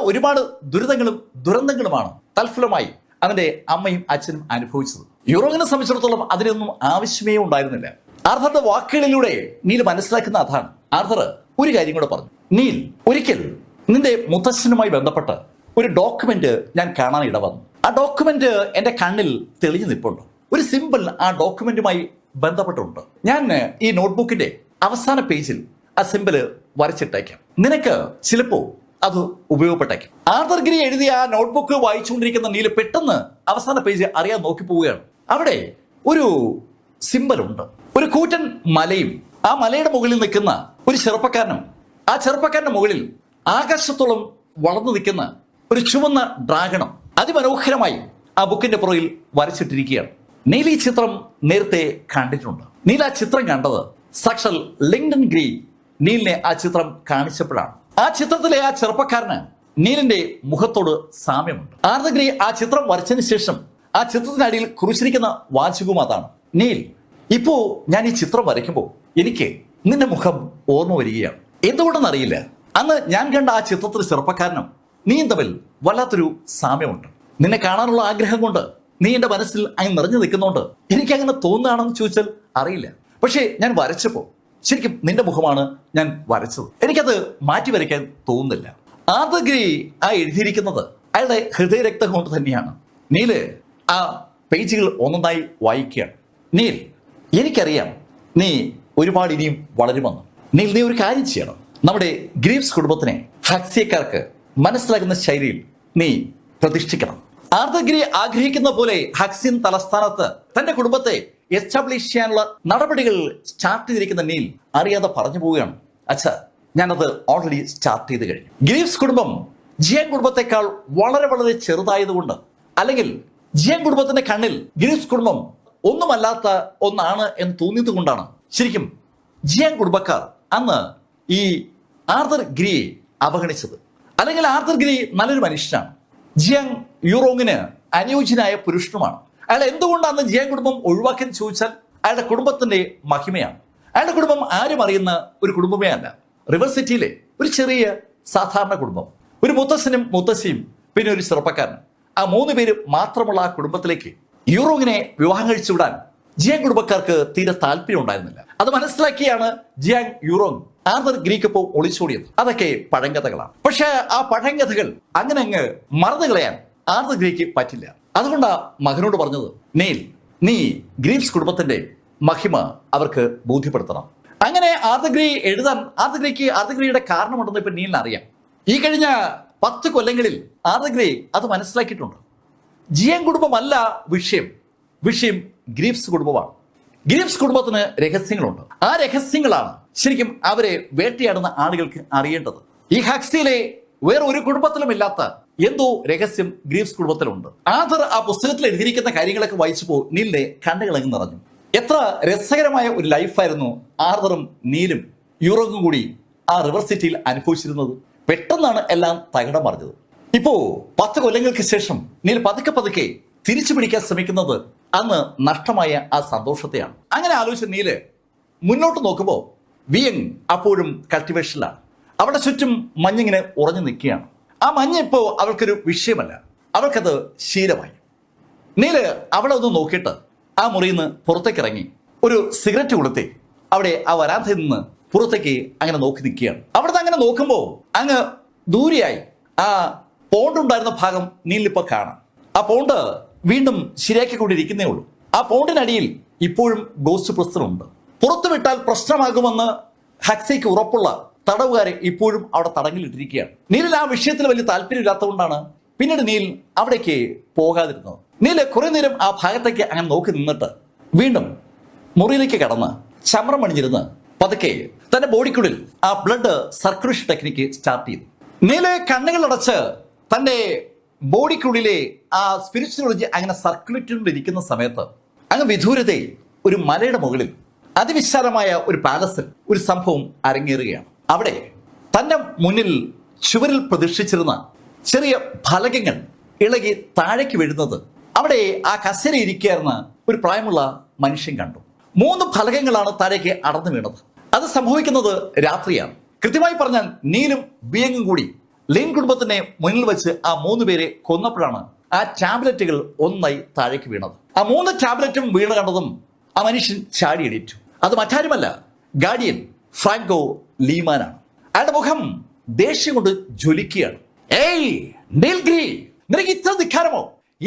ഒരുപാട് ദുരിതങ്ങളും ദുരന്തങ്ങളുമാണ് തൽഫലമായി അവന്റെ അമ്മയും അച്ഛനും അനുഭവിച്ചത്. യൂറോങ്ങിനെ സംബന്ധിച്ചിടത്തോളം അതിനൊന്നും ആവശ്യമേ ഉണ്ടായിരുന്നില്ല. ആർതറുടെ വാക്കുകളിലൂടെ നീൽ മനസ്സിലാക്കുന്ന അതാണ്. ആർതർ ഒരു കാര്യം കൂടെ പറഞ്ഞു. നീൽ, ഒരിക്കൽ നിന്റെ മുത്തച്ഛനുമായി ബന്ധപ്പെട്ട് ഒരു ഡോക്യുമെന്റ് ഞാൻ കാണാൻ ഇടവന്നു. ആ ഡോക്യുമെന്റ് എന്റെ കണ്ണിൽ തെളിഞ്ഞു നിൽപ്പുണ്ട്. ഒരു സിമ്പിൾ ആ ഡോക്യുമെന്റുമായി ബന്ധപ്പെട്ടുണ്ട്. ഞാൻ ഈ നോട്ട്ബുക്കിന്റെ അവസാന പേജിൽ ആ സിമ്പിള് വരച്ചിട്ടേക്കാം. നിനക്ക് ചിലപ്പോ അത് ഉപയോഗപ്പെട്ടേക്കാം. ആർതർ ഗ്രേ എഴുതിയ ആ നോട്ട്ബുക്ക് വായിച്ചുകൊണ്ടിരിക്കുന്ന നീല് പെട്ടെന്ന് അവസാന പേജ് അറിയാൻ നോക്കി പോവുകയാണ്. അവിടെ ഒരു സിമ്പിൾ ഉണ്ട്. ഒരു കൂറ്റൻ മലയും ആ മലയുടെ മുകളിൽ നിൽക്കുന്ന ഒരു ചെറുപ്പക്കാരനും ആ ചെറുപ്പക്കാരന്റെ മുകളിൽ ആകാശത്തോളം വളർന്നു നിൽക്കുന്ന ഒരു ചുവന്ന ഡ്രാഗണും അതിമനോഹരമായി ആ ബുക്കിന്റെ പുറകിൽ വരച്ചിട്ടിരിക്കുകയാണ്. നീൽ ഈ ചിത്രം നേരത്തെ കണ്ടിട്ടുണ്ട്. നീൽ ആ ചിത്രം കണ്ടത് സാക്ഷാൽ ലിങ്ഡൺ ഗ്രേ നീലിനെ ആ ചിത്രം കാണിച്ചപ്പോഴാണ്. ആ ചിത്രത്തിലെ ആ ചെറുപ്പക്കാരന് നീലിന്റെ മുഖത്തോട് സാമ്യമുണ്ട്. ആർതർ ഗ്രേ ആ ചിത്രം വരച്ചതിന് ശേഷം ആ ചിത്രത്തിനടിയിൽ കുറിച്ചിരിക്കുന്ന വാചകവും അതാണ്. നീൽ, ഇപ്പോ ഞാൻ ഈ ചിത്രം വരയ്ക്കുമ്പോൾ എനിക്ക് നിന്റെ മുഖം ഓർമ്മ വരികയാണ്. എന്തുകൊണ്ടെന്നറിയില്ല, അന്ന് ഞാൻ കണ്ട ആ ചിത്രത്തിലെ ചെറുപ്പക്കാരനും നീയും തമ്മിൽ വല്ലാത്തൊരു സാമ്യമുണ്ട്. നിന്നെ കാണാനുള്ള ആഗ്രഹം കൊണ്ട് നീ എന്റെ മനസ്സിൽ അങ്ങ് നിറഞ്ഞു നിൽക്കുന്നോണ്ട് എനിക്ക് അങ്ങനെ തോന്നുകയാണെന്ന് ചോദിച്ചാൽ അറിയില്ല. പക്ഷേ ഞാൻ വരച്ചപ്പോൾ ശരിക്കും നിന്റെ മുഖമാണ് ഞാൻ വരച്ചത്. എനിക്കത് മാറ്റി വരയ്ക്കാൻ തോന്നുന്നില്ല. ആർതർ ഗ്രേ ആ എഴുതിയിരിക്കുന്നത് അയാളുടെ ഹൃദയരക്തം കൊണ്ട് തന്നെയാണ്. നീല് ആ പേജുകൾ ഒന്നൊന്നായി വായിക്കുകയാണ്. നീൽ, എനിക്കറിയാം നീ ഒരുപാട് ഇനിയും വളരുമെന്ന്. നീൽ, നീ ഒരു കാര്യം ചെയ്യണം. നമ്മുടെ ഗ്രീവ്സ് കുടുംബത്തിനെ ഹക്സിയക്കാർക്ക് മനസ്സിലാക്കുന്ന ശൈലിയിൽ നീ പ്രതിഷ്ഠിക്കണം. ആർതർ ഗ്രേ ആഗ്രഹിക്കുന്ന പോലെ ഹക്സിയൻ തലസ്ഥാനത്ത് തന്റെ കുടുംബത്തെ എസ്റ്റാബ്ലിഷ് ചെയ്യാനുള്ള നടപടികൾ സ്റ്റാർട്ട് ചെയ്തിരിക്കുന്ന നീൽ അറിയാതെ പറഞ്ഞു പോവുകയാണ്. അച്ഛാ, ഞാനത് ഓൾറെഡി സ്റ്റാർട്ട് ചെയ്ത് കഴിഞ്ഞു. ഗ്രീവ്സ് കുടുംബം ജിയാങ് കുടുംബത്തെക്കാൾ വളരെ ചെറുതായതുകൊണ്ട്, അല്ലെങ്കിൽ ജിയാങ് കുടുംബത്തിന്റെ കണ്ണിൽ ഗ്രീവ്സ് കുടുംബം ഒന്നുമല്ലാത്ത ഒന്നാണ് എന്ന് തോന്നിയത് കൊണ്ടാണ് ശരിക്കും ജിയാങ് കുടുംബക്കാർ അന്ന് ഈ ആർതർ ഗ്രേയെ അവഗണിച്ചത്. അല്ലെങ്കിൽ ആർതർ ഗ്രേ നല്ലൊരു മനുഷ്യനാണ്. ജിയാങ് യൂറോങ്ങിന് അനുയോജ്യനായ പുരുഷനുമാണ്. അയാൾ എന്തുകൊണ്ടാണ് ജിയാങ് കുടുംബം ഒഴിവാക്കിയെന്ന് ചോദിച്ചാൽ അയാളുടെ കുടുംബത്തിന്റെ മഹിമയാണ്. അയാളുടെ കുടുംബം ആരും അറിയുന്ന ഒരു കുടുംബമേ അല്ല. റിവർ സിറ്റിയിലെ ഒരു ചെറിയ സാധാരണ കുടുംബം. ഒരു മുത്തശ്ശനും മുത്തശ്ശിയും പിന്നെ ഒരു ചെറുപ്പക്കാരൻ. ആ 3 പേര് മാത്രമുള്ള ആ കുടുംബത്തിലേക്ക് യൂറോങ്ങിനെ വിവാഹം കഴിച്ചുവിടാൻ ജിയാങ് കുടുംബക്കാർക്ക് തീരെ താല്പര്യം ഉണ്ടായിരുന്നില്ല. അത് മനസ്സിലാക്കിയാണ് ജിയാങ് യൂറോങ് ആർതർ ഗ്രീക്കൊപ്പം ഒളിച്ചോടിയത്. അതൊക്കെ പഴങ്കഥകളാണ്. പക്ഷെ ആ പഴങ്കഥകൾ അങ്ങ് മറന്നു കളയാൻ ആർതർ ഗ്രേക്ക് പറ്റില്ല. അതുകൊണ്ടാ മകനോട് പറഞ്ഞത്, നീൽ, നീ ഗ്രീവ്സ് കുടുംബത്തിന്റെ മഹിമ അവർക്ക് ബോധ്യപ്പെടുത്തണം. അങ്ങനെ ആർതർ ഗ്രേ എഴുതാൻ ആർതർ ഗ്രേയുടെ കാരണമുണ്ടെന്ന് ഇപ്പൊ നീലിന് അറിയാം. ഈ കഴിഞ്ഞ 10 കൊല്ലങ്ങളിൽ ആർതർ ഗ്രേ അത് മനസ്സിലാക്കിയിട്ടുണ്ട്. ജിയാങ് കുടുംബമല്ല വിഷയം ഗ്രീവ്സ് കുടുംബമാണ്. ഗ്രീവ്സ് കുടുംബത്തിന് രഹസ്യങ്ങളുണ്ട്. ആ രഹസ്യങ്ങളാണ് ശരിക്കും അവരെ വേട്ടയാടുന്ന ആളുകൾക്ക് അറിയേണ്ടത്. ഈ ഹക്സിയിലെ വേറെ ഒരു കുടുംബത്തിലും ഇല്ലാത്ത എന്തോ രഹസ്യം ഗ്രീവ്സ് കുടുംബത്തിലുണ്ട്. ആർതർ ആ പുസ്തകത്തിൽ എഴുതിയിരിക്കുന്ന കാര്യങ്ങളൊക്കെ വായിച്ചപ്പോൾ നീലിന്റെ കണ്ണുകളങ്ങ് നിറഞ്ഞു. എത്ര രസകരമായ ഒരു ലൈഫായിരുന്നു ആർതറും നീലും യൂറോങ്ങും കൂടി ആ റിവർ സിറ്റിയിൽ അനുഭവിച്ചിരുന്നത്. പെട്ടെന്നാണ് എല്ലാം തകിടം മറിഞ്ഞത്. ഇപ്പോ 10 കൊല്ലങ്ങൾക്ക് ശേഷം നീൽ പതുക്കെ തിരിച്ചു പിടിക്കാൻ ശ്രമിക്കുന്നത് അന്ന് നഷ്ടമായ ആ സന്തോഷത്തെയാണ്. അങ്ങനെ ആലോചിച്ച നീല് മുന്നോട്ട് നോക്കുമ്പോൾ വിയങ് അപ്പോഴും കൾട്ടിവേഷനിലാണ്. അവിടെ ചുറ്റും മഞ്ഞിങ്ങനെ ഉറഞ്ഞു നിൽക്കുകയാണ്. ആ മഞ്ഞ് ഇപ്പോ അവൾക്കൊരു വിഷയമല്ല, അവൾക്കത് ശീലമായി. നീല് അവളെ ഒന്ന് നോക്കിയിട്ട് ആ മുറിയിൽ നിന്ന് പുറത്തേക്ക് ഇറങ്ങി ഒരു സിഗരറ്റ് കൊളുത്തി അവിടെ ആ വരാന്തയിൽ നിന്ന് പുറത്തേക്ക് അങ്ങനെ നോക്കി നിൽക്കുകയാണ്. അവിടുന്ന് അങ്ങനെ നോക്കുമ്പോൾ അങ്ങ് ദൂരെയായി ആ പോണ്ട് ഉണ്ടായിരുന്ന ഭാഗം നീലിപ്പോൾ കാണാം. ആ പോണ്ട് വീണ്ടും ശരിയാക്കിക്കൊണ്ടിരിക്കുന്നേ ഉള്ളൂ. ആ പോണ്ടിനടിയിൽ ഇപ്പോഴും ഗോസ്റ്റ് പ്രസ്തനുണ്ട്. പുറത്തു വിട്ടാൽ പ്രശ്നമാകുമെന്ന് ഹക്സയ്ക്ക് ഉറപ്പുള്ള തടവുകാരെ ഇപ്പോഴും അവിടെ തടങ്കിലിട്ടിരിക്കുകയാണ്. നീലിന് ആ വിഷയത്തിൽ വലിയ താല്പര്യമില്ലാത്തതുകൊണ്ടാണ് പിന്നീട് നീൽ അവിടേക്ക് പോകാതിരുന്നത്. നീല് കുറെ നേരം ആ ഭാഗത്തേക്ക് അങ്ങനെ നോക്കി നിന്നിട്ട് വീണ്ടും മുറിയിലേക്ക് കടന്ന് ചമ്രം അണിഞ്ഞിരുന്ന് പതുക്കെ തന്റെ ബോഡിക്കുള്ളിൽ ആ ബ്ലഡ് സർക്കുലേഷൻ ടെക്നിക്ക് സ്റ്റാർട്ട് ചെയ്തു. നീല് കണ്ണുകളടച്ച് തന്റെ ബോഡിക്കുള്ളിലെ ആ സ്പിരിച്വൽ അങ്ങനെ സർക്കുലേറ്റ് കൊണ്ടിരിക്കുന്ന സമയത്ത് അങ്ങ് വിദൂരതയിൽ ഒരു മലയുടെ മുകളിൽ അതിവിശാലമായ ഒരു പാലസിൽ ഒരു സംഭവം അരങ്ങേറുകയാണ്. അവിടെ തന്റെ മുന്നിൽ ചുവരിൽ പ്രതിഷ്ഠിച്ചിരുന്ന ചെറിയ ഫലകങ്ങൾ ഇളകി താഴേക്ക് വീഴുന്നത് അവിടെ ആ കസേര ഇരിക്കുകയായിരുന്ന ഒരു പ്രായമുള്ള മനുഷ്യൻ കണ്ടു. 3 ഫലകങ്ങളാണ് താഴേക്ക് അടർന്നു വീണത്. അത് സംഭവിക്കുന്നത് രാത്രിയാണ്. കൃത്യമായി പറഞ്ഞാൽ നീലും ബിയങ്ങും കൂടി ലെയ്ൻ കുടുംബത്തിനെ മുന്നിൽ വെച്ച് ആ 3 പേരെ കൊന്നപ്പോഴാണ് ആ ടാബ്ലറ്റുകൾ ഒന്നായി താഴേക്ക് വീണത്. ആ 3 ടാബ്ലറ്റും വീണ് കണ്ടതും ആ മനുഷ്യൻ ചാടി എണീറ്റു. അത് മറ്റാരുമല്ല, ഗാർഡിയൻ ഫ്രാങ്കോ ലീമാനാണ്. അയാളുടെ മുഖം ദേഷ്യം കൊണ്ട് ജ്വലിക്കുകയാണ്. ഏയ് നീൽഗ്രി, നിനക്ക് ഇത്ര ധിക്കാരമോ?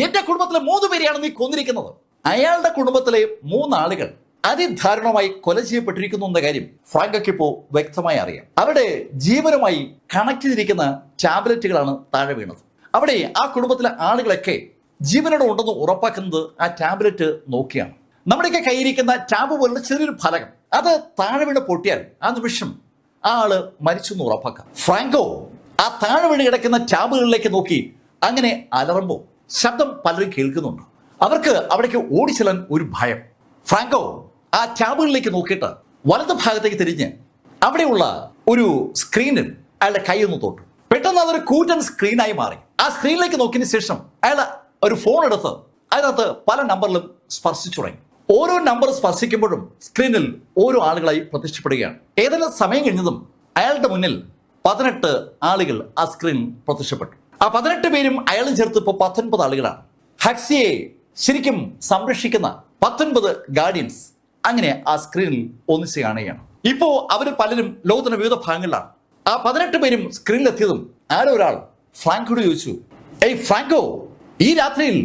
എന്റെ കുടുംബത്തിലെ 3 പേരെയാണ് നീ കൊന്നിരിക്കുന്നത്. അയാളുടെ കുടുംബത്തിലെ 3 ആളുകൾ അതിദാരുണമായി കൊല ചെയ്യപ്പെട്ടിരിക്കുന്നു എന്ന കാര്യം ഫ്രാങ്കോയ്ക്ക് ഇപ്പോൾ വ്യക്തമായി അറിയാം. അവരുടെ ജീവനുമായി കണക്ട് ചെയ്തിരിക്കുന്ന ടാബ്ലറ്റുകളാണ് താഴെ വീണത്. അവിടെ ആ കുടുംബത്തിലെ ആളുകളൊക്കെ ജീവനോടെ ഉണ്ടെന്ന് ഉറപ്പാക്കുന്നത് ആ ടാബ്ലറ്റ് നോക്കിയാണ്. നമ്മുടെയൊക്കെ കയ്യിരിക്കുന്ന ടാബ് പോലുള്ള ചെറിയൊരു ഫലകം അത് താഴെ വീണ് പൊട്ടിയാൽ ആ നിമിഷം ആ ആള് മരിച്ചു എന്ന് ഉറപ്പാക്കാം. ഫ്രാങ്കോ ആ താഴെ വീണ് കിടക്കുന്ന ടാബുകളിലേക്ക് നോക്കി അങ്ങനെ അലറുമ്പോൾ ശബ്ദം പലരും കേൾക്കുന്നുണ്ട്. അവർക്ക് അവിടേക്ക് ഓടിച്ചെല്ലാൻ ഒരു ഭയം. ഫ്രാങ്കോ ആ ടാബുകളിലേക്ക് നോക്കിയിട്ട് വലത് ഭാഗത്തേക്ക് തിരിഞ്ഞ് അവിടെയുള്ള ഒരു സ്ക്രീനിൽ അയാളുടെ കൈയൊന്ന് തൊട്ടു. പെട്ടെന്ന് അതൊരു കൂറ്റൻ സ്ക്രീനായി മാറി. ആ സ്ക്രീനിലേക്ക് നോക്കിയതിനു ശേഷം അയാൾ ഒരു ഫോൺ എടുത്ത് അതിനകത്ത് പല നമ്പറിലും സ്പർശിച്ചു തുടങ്ങി. ഓരോ നമ്പർ സ്പർശിക്കുമ്പോഴും സ്ക്രീനിൽ ഓരോ ആളുകളായി പ്രത്യക്ഷപ്പെടുകയാണ്. ഏതെങ്കിലും സമയം കഴിഞ്ഞതും അയാളുടെ മുന്നിൽ 18 ആളുകൾ ആ സ്ക്രീനിൽ പ്രത്യക്ഷപ്പെട്ടു. ആ 18 പേരും അയാളും ചേർത്ത് ഇപ്പോൾ 19 ആളുകളാണ്. ഹക്സിയെ ശരിക്കും സംരക്ഷിക്കുന്ന 19 ഗാർഡിയൻസ് അങ്ങനെ ആ സ്ക്രീനിൽ ഒന്നിച്ച് കാണുകയാണ്. ഇപ്പോ അവർ പലരും ലോകത്തിന്റെ വിവിധ ഭാഗങ്ങളിലാണ്. ആ 18 പേരും സ്ക്രീനിലെത്തിയതും ആരോ ഒരാൾ ഫ്രാങ്കോയോട് ചോദിച്ചു, ഏയ് ഫ്രാങ്കോ, ഈ രാത്രിയിൽ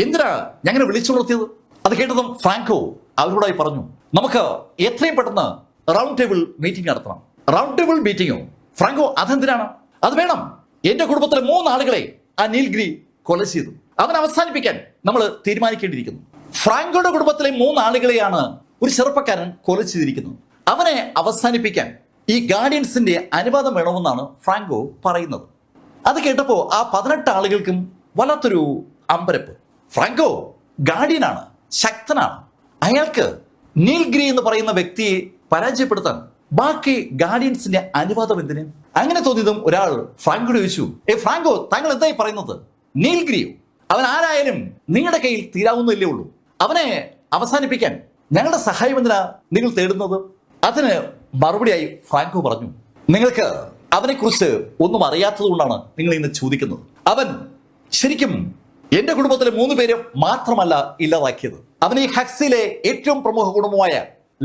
എന്തിനാ ഞങ്ങനെ വിളിച്ചുണർത്തിയത്? അത് കേട്ടതും ഫ്രാങ്കോ അവരോടായി പറഞ്ഞു, നമുക്ക് എത്രയും പെട്ടെന്ന് റൗണ്ട് ടേബിൾ മീറ്റിംഗ് നടത്തണം. റൗണ്ട് ടേബിൾ മീറ്റിംഗോ? ഫ്രാങ്കോ, അതെന്തിനാണ്? അത് വേണം. എന്റെ കുടുംബത്തിലെ 3 ആളുകളെ ആ നീൽഗ്രി കൊല ചെയ്തു. അവൻ അവസാനിപ്പിക്കാൻ നമ്മൾ തീരുമാനിക്കേണ്ടിയിരിക്കുന്നു. ഫ്രാങ്കോയുടെ കുടുംബത്തിലെ 3 ആളുകളെയാണ് ഒരു ചെറുപ്പക്കാരൻ കൊല ചെയ്തിരിക്കുന്നത്. അവനെ അവസാനിപ്പിക്കാൻ ഈ ഗാർഡിയൻസിന്റെ അനുവാദം വേണമെന്നാണ് ഫ്രാങ്കോ പറയുന്നത്. അത് കേട്ടപ്പോൾ ആ 18 ആളുകൾക്കും വല്ലാത്തൊരു അമ്പരപ്പ്. ഫ്രാങ്കോ ഗാർഡിയനാണ്, ശക്തനാണ്. അയാൾക്ക് നീൽഗ്രി എന്ന് പറയുന്ന വ്യക്തിയെ പരാജയപ്പെടുത്താൻ ബാക്കി ഗാർഡിയൻസിന്റെ അനുവാദം എന്തിന്? അങ്ങനെ തോന്നിയതും ഒരാൾ ഫ്രാങ്കോയോട് ചോദിച്ചു, ഫ്രാങ്കോ, താങ്കൾ എന്തായി പറയുന്നത്? നീൽഗ്രിയോ? അവൻ ആരായാലും നിങ്ങളുടെ കയ്യിൽ തീരാവുന്നില്ലേ ഉള്ളൂ. അവനെ അവസാനിപ്പിക്കാൻ ഞങ്ങളുടെ സഹായം എന്തിനാ നിങ്ങൾ തേടുന്നത്? അതിന് മറുപടിയായി ഫ്രാങ്കോ പറഞ്ഞു, നിങ്ങൾക്ക് അവനെക്കുറിച്ച് ഒന്നും അറിയാത്തത് കൊണ്ടാണ് നിങ്ങൾ ഇന്ന് ചോദിക്കുന്നത്. അവൻ ശരിക്കും എന്റെ കുടുംബത്തിലെ 3 പേര് മാത്രമല്ല ഇല്ലാതാക്കിയത്. അവൻ ഈ ഹക്സിലെ ഏറ്റവും പ്രമുഖ കുടുംബമായ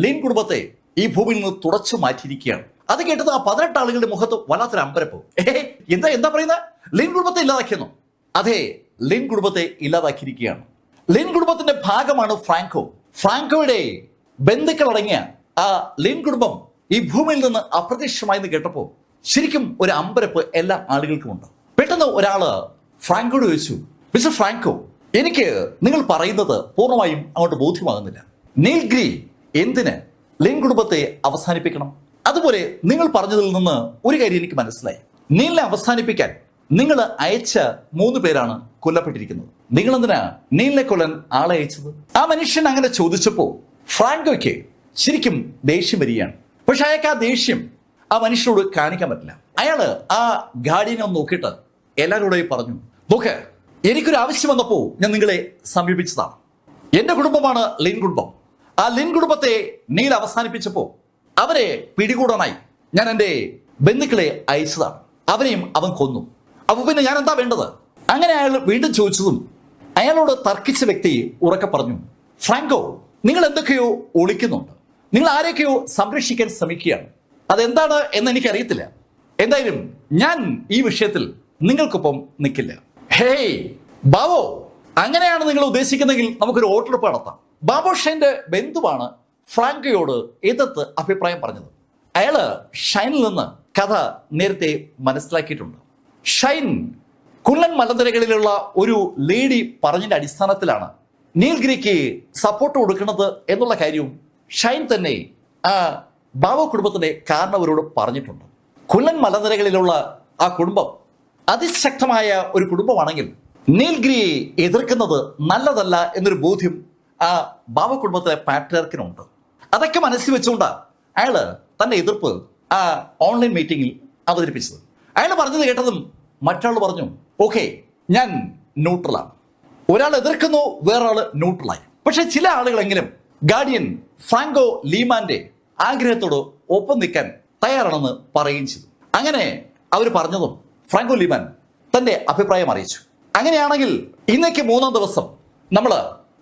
ലെയ്ൻ കുടുംബത്തെ ഈ ഭൂമിയിൽ നിന്ന് തുടച്ചു മാറ്റിയിരിക്കുകയാണ്. അത് കേട്ടത് ആ 18 ആളുകളുടെ മുഖത്ത് വല്ലാത്തൊരു അമ്പരപ്പ്. എന്താ പറയുന്നത്? ലെയ്ൻ കുടുംബത്തെ ഇല്ലാതാക്കിയെന്നോ? അതെ, ലെയ്ൻ കുടുംബത്തെ ഇല്ലാതാക്കിയിരിക്കുകയാണ്. ലെയ്ൻ കുടുംബത്തിന്റെ ഭാഗമാണ് ഫ്രാങ്കോ. ഫ്രാങ്കോയുടെ ബന്ധുക്കളടങ്ങിയ ആ ലെയ്ൻ കുടുംബം ഈ ഭൂമിയിൽ നിന്ന് അപ്രത്യക്ഷമായെന്ന് കേട്ടപ്പോൾ ശരിക്കും ഒരു അമ്പരപ്പ് എല്ലാ ആളുകൾക്കും ഉണ്ട്. പെട്ടെന്ന് ഒരാള് ഫ്രാങ്കോയോട് ചോദിച്ചു, മിസ്റ്റർ ഫ്രാങ്കോ, എനിക്ക് നിങ്ങൾ പറയുന്നത് പൂർണ്ണമായും അങ്ങോട്ട് ബോധ്യമാകുന്നില്ല. നീൽഗ്രി എന്തിന് ലെയ്ൻ കുടുംബത്തെ അവസാനിപ്പിക്കണം? അതുപോലെ നിങ്ങൾ പറഞ്ഞതിൽ നിന്ന് ഒരു കാര്യം എനിക്ക് മനസ്സിലായി. നീലിനെ അവസാനിപ്പിക്കാൻ നിങ്ങൾ അയച്ച 3 പേരാണ് കൊല്ലപ്പെട്ടിരിക്കുന്നത്. നിങ്ങൾ എന്തിനാ നീലിനെ കൊല്ലാൻ ആളെ അയച്ചത്? ആ മനുഷ്യൻ അങ്ങനെ ചോദിച്ചപ്പോ ഫ്രാങ്കോയ്ക്ക് ശരിക്കും ദേഷ്യം വരികയാണ്. പക്ഷെ അയാൾക്ക് ആ ദേഷ്യം ആ മനുഷ്യനോട് കാണിക്കാൻ പറ്റില്ല. അയാള് ആ ഗാർഡിയനെ ഒന്ന് നോക്കിയിട്ട് എല്ലാവരോടും പറഞ്ഞു, നോക്ക്, എനിക്കൊരു ആവശ്യം വന്നപ്പോ ഞാൻ നിങ്ങളെ സമീപിച്ചതാണ്. എന്റെ കുടുംബമാണ് ലെയ്ൻ കുടുംബം. ആ ലെയ്ൻ കുടുംബത്തെ നീൽ അവസാനിപ്പിച്ചപ്പോ അവരെ പിടികൂടാനായി ഞാൻ എൻ്റെ ബന്ധുക്കളെ അയച്ചതാണ്. അവനെയും അവൻ കൊന്നു. അപ്പൊ പിന്നെ ഞാൻ എന്താ വേണ്ടത്? അങ്ങനെ അയാൾ വീണ്ടും ചോദിച്ചതും അയാളോട് തർക്കിച്ച വ്യക്തി ഉറക്കെ പറഞ്ഞു, ഫ്രാങ്കോ, നിങ്ങൾ എന്തൊക്കെയോ ഒളിക്കുന്നുണ്ട്. നിങ്ങൾ ആരെയൊക്കെയോ സംരക്ഷിക്കാൻ ശ്രമിക്കുകയാണ്. അതെന്താണ് എന്ന് എനിക്കറിയത്തില്ല. എന്തായാലും ഞാൻ ഈ വിഷയത്തിൽ നിങ്ങൾക്കൊപ്പം നിൽക്കില്ല. ഹേയ് ബാവോ, അങ്ങനെയാണ് നിങ്ങൾ ഉദ്ദേശിക്കുന്നെങ്കിൽ നമുക്കൊരു വോട്ടെടുപ്പ് നടത്താം. ബാബോഷന്റെ ബന്ധുവാണ് ഫ്രാങ്കോയോട് എതിർത്ത് അഭിപ്രായം പറഞ്ഞത്. അയാള് ഷൈനിൽ നിന്ന് കഥ നേരത്തെ മനസ്സിലാക്കിയിട്ടുണ്ട്. ഷൈൻ കുള്ളൻ മലനിരകളിലുള്ള ഒരു ലേഡി പറഞ്ഞതിന്റെ അടിസ്ഥാനത്തിലാണ് നീൽഗിരിക്ക് സപ്പോർട്ട് കൊടുക്കുന്നത് എന്നുള്ള കാര്യവും ഷൈൻ തന്നെ ആ ബാബു കുടുംബത്തിന്റെ കാരണവരോട് പറഞ്ഞിട്ടുണ്ട്. കുള്ളൻ മലനിരകളിലുള്ള ആ കുടുംബം അതിശക്തമായ ഒരു കുടുംബമാണെങ്കിൽ നീൽഗിരിയെ എതിർക്കുന്നത് നല്ലതല്ല എന്നൊരു ബോധ്യം ആ ബാബു കുടുംബത്തിലെ പാട്രിയാർക്കിനുണ്ട്. അതൊക്കെ മനസ്സിൽ വെച്ചുകൊണ്ട് അയാള് തന്റെ എതിർപ്പ് ആ ഓൺലൈൻ മീറ്റിംഗിൽ അവതരിപ്പിച്ചത്. അയാൾ പറഞ്ഞത് കേട്ടതും മറ്റാൾ പറഞ്ഞു, ഓക്കെ, ഞാൻ ന്യൂട്രലാണ്. ഒരാൾ എതിർക്കുന്നു, വേറൊരാള് ന്യൂട്രലായി. പക്ഷെ ചില ആളുകളെങ്കിലും ഗാർഡിയൻ ഫ്രാങ്കോ ലീമാന്റെ ആഗ്രഹത്തോട് ഒപ്പം നിൽക്കാൻ തയ്യാറാണെന്ന് പറയുകയും ചെയ്തു. അങ്ങനെ അവർ പറഞ്ഞതും ഫ്രാങ്കോ ലീമാൻ തന്റെ അഭിപ്രായം അറിയിച്ചു. അങ്ങനെയാണെങ്കിൽ ഇന്നേക്ക് 3-ാം ദിവസം നമ്മൾ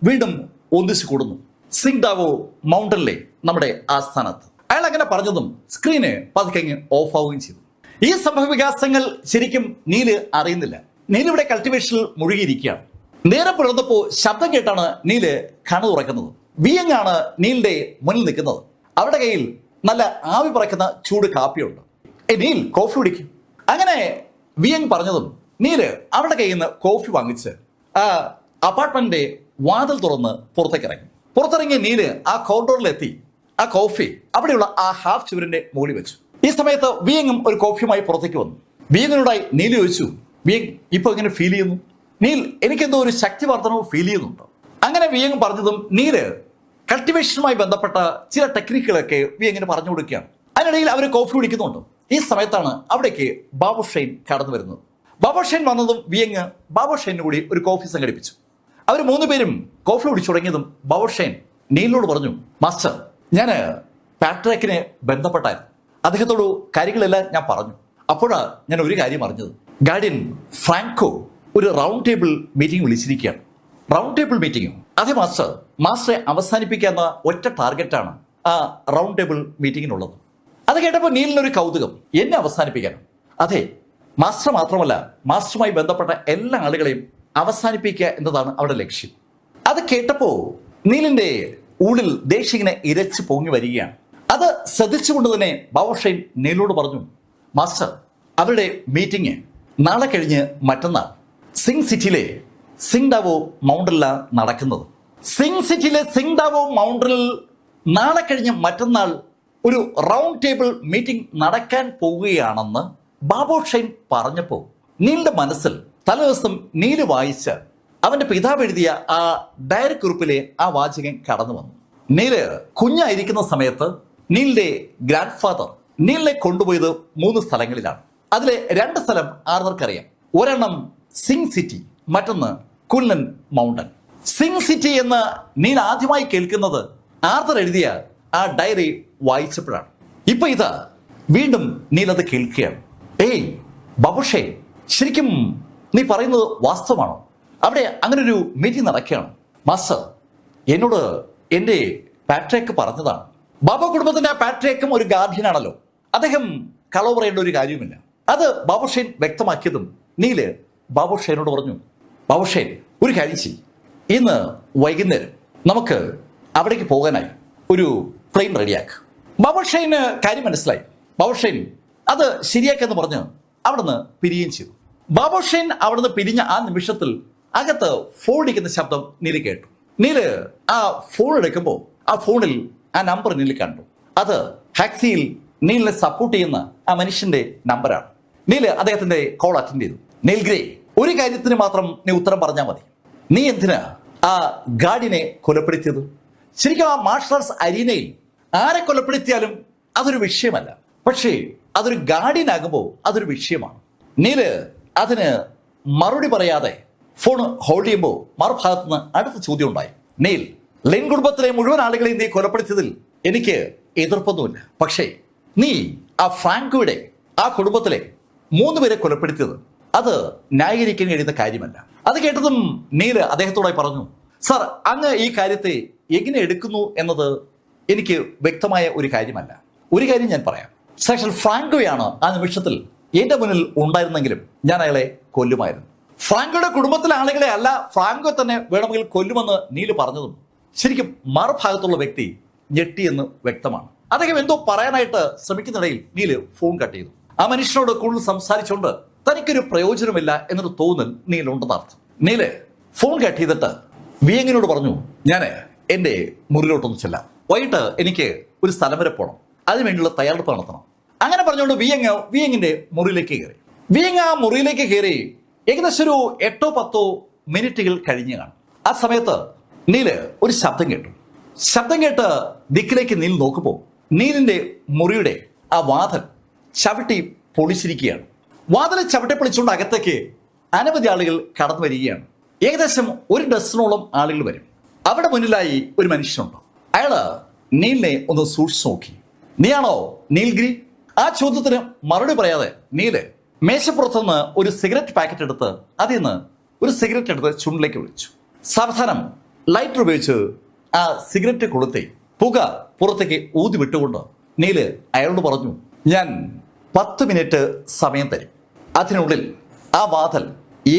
വീണ്ടും ഒന്നിച്ചു കൂടുന്നു സിംഗ്ഡാവോ മൗണ്ടനിലെ നമ്മുടെ ആസ്ഥാനത്ത്. അയാൾ അങ്ങനെ പറഞ്ഞതും സ്ക്രീന് പതുക്കെ ഓഫ് ആവുകയും ചെയ്തു. ഈ സംഭവ വികാസങ്ങൾ ശരിക്കും നീല് അറിയുന്നില്ല. നീല് ഇവിടെ കൾട്ടിവേഷനിൽ മുഴുകിയിരിക്കുകയാണ്. നേരെ പുലർന്നപ്പോ ശബ്ദം കേട്ടാണ് നീല് കണ്ണു തുറക്കുന്നത്. വിയങ്ങാണ് നീലിന്റെ മുന്നിൽ നിൽക്കുന്നത്. അവരുടെ കയ്യിൽ നല്ല ആവി പറക്കുന്ന ചൂട് കാപ്പിയുണ്ട്. നീൽ കോഫി കുടിക്കും. അങ്ങനെ വിയങ് പറഞ്ഞതും നീല് അവരുടെ കയ്യിൽ നിന്ന് കോഫി വാങ്ങിച്ച് ആ അപ്പാർട്ട്മെന്റിന്റെ വാതിൽ തുറന്ന് പുറത്തിറങ്ങിയ നീല് ആ കോറിഡോറിലെത്തി ആ കോഫി അവിടെയുള്ള ആ ഹാഫ് ചുവരിന്റെ മുകളിൽ വെച്ചു. ഈ സമയത്ത് വിയങ്ങും ഒരു കോഫിയുമായി പുറത്തേക്ക് വന്നു. വിയങ്ങിനോടായി നീല് ചോദിച്ചു, വിയങ് ഇപ്പൊ എങ്ങനെ ഫീൽ ചെയ്യുന്നു? നീൽ, എനിക്കെന്തോ ഒരു ശക്തി വർധനവും ഫീൽ ചെയ്യുന്നുണ്ട്. അങ്ങനെ വിയങ് പറഞ്ഞതും നീല് കൾട്ടിവേഷനുമായി ബന്ധപ്പെട്ട ചില ടെക്നിക്കുകളൊക്കെ വിയങ്ങിന് പറഞ്ഞു കൊടുക്കുകയാണ്. അതിനിടയിൽ അവർ കോഫി കുടിക്കുന്നുണ്ട്. ഈ സമയത്താണ് അവിടേക്ക് ബാബു ഷൈൻ കടന്നു വരുന്നത്. ബാബു ഷൈൻ വന്നതും വിയങ് ബാബു ഷൈനു കൂടി ഒരു കോഫി സംഘടിപ്പിച്ചു. അവർ 3 പേരും കോഫി കുടിച്ചു തുടങ്ങിയതും ബാബു ഷൈൻ നീലിനോട് പറഞ്ഞു, മാസ്റ്റർ, ഞാൻ പാട്രിയാർക്കിനെ ബന്ധപ്പെട്ടായിരുന്നു. അദ്ദേഹത്തോട് കാര്യങ്ങളെല്ലാം ഞാൻ പറഞ്ഞു. അപ്പോഴാണ് ഞാൻ ഒരു കാര്യം അറിഞ്ഞത്. ഗാർഡിയൻ ഫ്രാങ്കോ ഒരു റൗണ്ട് ടേബിൾ മീറ്റിംഗ് വിളിച്ചിരിക്കുകയാണ്. റൗണ്ട് ടേബിൾ മീറ്റിംഗും അതെ മാസ്റ്റർ, മാസ്റ്ററെ അവസാനിപ്പിക്കാവുന്ന ഒറ്റ ടാർഗറ്റാണ് ആ റൗണ്ട് ടേബിൾ മീറ്റിംഗിനുള്ളത്. അത് കേട്ടപ്പോൾ നീലിനൊരു കൗതുകം, എന്നെ അവസാനിപ്പിക്കാനും? അതെ മാസ്റ്റർ മാത്രമല്ല, മാസ്റ്ററുമായി ബന്ധപ്പെട്ട എല്ലാ ആളുകളെയും അവസാനിപ്പിക്കുക എന്നതാണ് അവരുടെ ലക്ഷ്യം. അത് കേട്ടപ്പോൾ നീലിന്റെ ഉള്ളിൽ ദേഷ്യങ്ങനെ ഇരച്ച് പൊങ്ങി വരികയാണ്. അത് ശ്രദ്ധിച്ചുകൊണ്ട് തന്നെ ബാബു ഷൈൻ നീലിനോട് പറഞ്ഞു, മാസ്റ്റർ, അവരുടെ മീറ്റിംഗ് നാളെ കഴിഞ്ഞ് മറ്റന്നാൾ സിംഗ് സിറ്റിയിലെ സിംഗ്ഡാവോ മൗണ്ടനിലാണ് നടക്കുന്നത്. സിംഗ് സിറ്റിയിലെ സിംഗ്ഡാവോ മൗണ്ടനിൽ നാളെ കഴിഞ്ഞ് മറ്റന്നാൾ ഒരു റൗണ്ട് ടേബിൾ മീറ്റിംഗ് നടക്കാൻ പോവുകയാണെന്ന് ബാബു ഷൈൻ പറഞ്ഞപ്പോൾ നീലിന്റെ മനസ്സിൽ തലേദിവസം നീല് വായിച്ച അവന്റെ പിതാവ് എഴുതിയ ആ ഡയറി കുറിപ്പിലെ ആ വാചകം കടന്നു വന്നു. നീല് കുഞ്ഞായിരിക്കുന്ന സമയത്ത് നീലിന്റെ ഗ്രാൻഡ് ഫാദർ നീലിനെ കൊണ്ടുപോയത് 3 സ്ഥലങ്ങളിലാണ്. അതിലെ 2 സ്ഥലം ആർക്കറിയാം. ഒരെണ്ണം സിംഗ് സിറ്റി, മറ്റൊന്ന് കുല്ലൻ മൗണ്ടൻ. സിംഗ് സിറ്റി എന്ന് നീൽ ആദ്യമായി കേൾക്കുന്നത് ആർത്തർ എഴുതിയ ആ ഡയറി വായിച്ചപ്പോഴാണ്. ഇപ്പൊ ഇതാ വീണ്ടും നീൽ അത് കേൾക്കുകയാണ്. ഏയ് ബാബുഷേ, ശരിക്കും നീ പറയുന്നത് വാസ്തവമാണോ? അവിടെ അങ്ങനെ ഒരു മീറ്റിംഗ് നടക്കുകയാണ്. മാസ്റ്റർ, എന്നോട് എൻ്റെ പാട്രിയാർക്ക് പറഞ്ഞതാണ്. ബാബു കുടുംബത്തിന്റെ പാട്രിയാർക്കും ഒരു ഗാർഡിയനാണല്ലോ. അദ്ദേഹം കളവ് പറയേണ്ട ഒരു കാര്യവുമില്ല. അത് ബാബു ഷൈൻ വ്യക്തമാക്കിയതും നീല് ബാബു ഷൈനോട് പറഞ്ഞു, ബാബു ഷൈൻ, ഒരു കാര്യം ചെയ്യും, ഇന്ന് വൈകുന്നേരം നമുക്ക് അവിടേക്ക് പോകാനായി ഒരു പ്ലെയിൻ റെഡിയാക്കുക. ബാബു ഷൈന് കാര്യം മനസ്സിലായി. ബാബു ഷൈൻ അത് ശരിയാക്കെന്ന് പറഞ്ഞ് അവിടുന്ന് പിരിയുകയും ചെയ്തു. ബാബു ഷൈൻ അവിടുന്ന് പിരിഞ്ഞ ആ നിമിഷത്തിൽ അകത്ത് ഫോൺ അടിക്കുന്ന ശബ്ദം നീല് കേട്ടു. നീല് ആ ഫോൺ എടുക്കുമ്പോൾ ആ ഫോണിൽ ആ നമ്പർ നീല് കണ്ടു. അത് ടാക്സിയിൽ നീലിനെ സപ്പോർട്ട് ചെയ്യുന്ന ആ മനുഷ്യന്റെ നമ്പറാണ്. നീല് അദ്ദേഹത്തിന്റെ കോൾ അറ്റൻഡ് ചെയ്തു. നീൽഗ്രേ, ഒരു കാര്യത്തിന് മാത്രം നീ ഉത്തരം പറഞ്ഞാൽ മതി. നീ എന്തിനാ ആ ഗാർഡിനെ കൊലപ്പെടുത്തിയത്? ശരിക്കും ആ മാർഷൽ ആർട്സ് അരീനയിൽ ആരെ കൊലപ്പെടുത്തിയാലും അതൊരു വിഷയമല്ല. പക്ഷേ അതൊരു ഗാർഡിയനാകുമ്പോൾ അതൊരു വിഷയമാണ്. നീല് അതിന് മറുപടി പറയാതെ ഫോൺ ഹോൾഡ് ചെയ്യുമ്പോൾ മറുഭാഗത്ത് നിന്ന് അടുത്ത ചോദ്യം ഉണ്ടായി. നീൽ, ലെൻ കുടുംബത്തിലെ മുഴുവൻ ആളുകളെയും നീ കൊലപ്പെടുത്തിയതിൽ എനിക്ക് എതിർപ്പൊന്നുമില്ല. പക്ഷേ നീ ആ ഫ്രാങ്കോയുടെ ആ കുടുംബത്തിലെ 3 പേരെ കൊലപ്പെടുത്തിയത് അത് ന്യായീകരിക്കാൻ കഴിയുന്ന കാര്യമല്ല. അത് കേട്ടതും നീല് അദ്ദേഹത്തോടായി പറഞ്ഞു, സാർ, അങ്ങ് ഈ കാര്യത്തെ എങ്ങനെ എടുക്കുന്നു എന്നത് എനിക്ക് വ്യക്തമായ ഒരു കാര്യമല്ല. ഒരു കാര്യം ഞാൻ പറയാം. സാക്ഷാൽ ഫ്രാങ്കോയാണ് ആ നിമിഷത്തിൽ എന്റെ മുന്നിൽ ഉണ്ടായിരുന്നെങ്കിലും ഞാൻ അയാളെ കൊല്ലുമായിരുന്നു. ഫ്രാങ്കോയുടെ കുടുംബത്തിലെ ആളുകളെ അല്ല, ഫ്രാങ്കോ തന്നെ വേണമെങ്കിൽ കൊല്ലുമെന്ന് നീല് പറഞ്ഞതും ശരിക്കും മറുഭാഗത്തുള്ള വ്യക്തി ഞെട്ടിയെന്ന് വ്യക്തമാണ്. അദ്ദേഹം എന്തോ പറയാനായിട്ട് ശ്രമിക്കുന്നിടയിൽ നീല് ഫോൺ കട്ട് ചെയ്തു. ആ മനുഷ്യനോട് കൂടുതൽ സംസാരിച്ചുകൊണ്ട് തനിക്കൊരു പ്രയോജനമില്ല എന്നൊരു തോന്നൽ നീലുണ്ടെന്ന് അർത്ഥം. നീല് ഫോൺ കട്ട് ചെയ്തിട്ട് വിയങ്ങിനോട് പറഞ്ഞു, ഞാൻ എൻ്റെ മുറിയിലോട്ടൊന്ന് ചെല്ലാം, വൈകിട്ട് എനിക്ക് ഒരു സ്ഥലം വരെ പോകണം, അതിനുവേണ്ടിയുള്ള തയ്യാറെടുപ്പ് നടത്തണം. അങ്ങനെ പറഞ്ഞുകൊണ്ട് വിയങ്ങിന്റെ മുറിയിലേക്ക് കയറി. വിയങ് ആ മുറിയിലേക്ക് കയറി ഏകദേശം ഒരു 8-10 മിനിറ്റുകൾ കഴിഞ്ഞ് കാണും. ആ സമയത്ത് നീല് ഒരു ശബ്ദം കേട്ടു. ശബ്ദം കേട്ട് ദിക്കിലേക്ക് നീൽ നോക്കുമ്പോൾ നീലിന്റെ മുറിയുടെ ആ വാതിൽ ചവിട്ടി പൊളിച്ചിരിക്കുകയാണ്. വാതിൽ ചവിട്ടി പൊളിച്ചുകൊണ്ട് അകത്തേക്ക് അനവധി ആളുകൾ കടന്നു വരികയാണ്. ഏകദേശം 1 ഡസനോളം ആളുകൾ വരും. അവിടെ മുന്നിലായി ഒരു മനുഷ്യനുണ്ട്. അയാള് നീലിനെ ഒന്ന് സൂക്ഷിച്ചു നോക്കി. നീയാണോ നീൽഗിരി? ആ ചോദ്യത്തിന് മറുപടി പറയാതെ നീല് മേശപ്പുറത്തുനിന്ന് ഒരു സിഗരറ്റ് പാക്കറ്റ് എടുത്ത് അതിൽ നിന്ന് ഒരു സിഗരറ്റ് എടുത്ത് ചുണ്ടിലേക്ക് വിളിച്ചു. സാവധാനം ലൈറ്റർ ഉപയോഗിച്ച് ആ സിഗരറ്റ് കൊളുത്തി പുക പുറത്തേക്ക് ഊതി വിട്ടുകൊണ്ട് നീല് അയാളോട് പറഞ്ഞു, ഞാൻ 10 മിനിറ്റ് സമയം തരും, അതിനുള്ളിൽ ആ വാതിൽ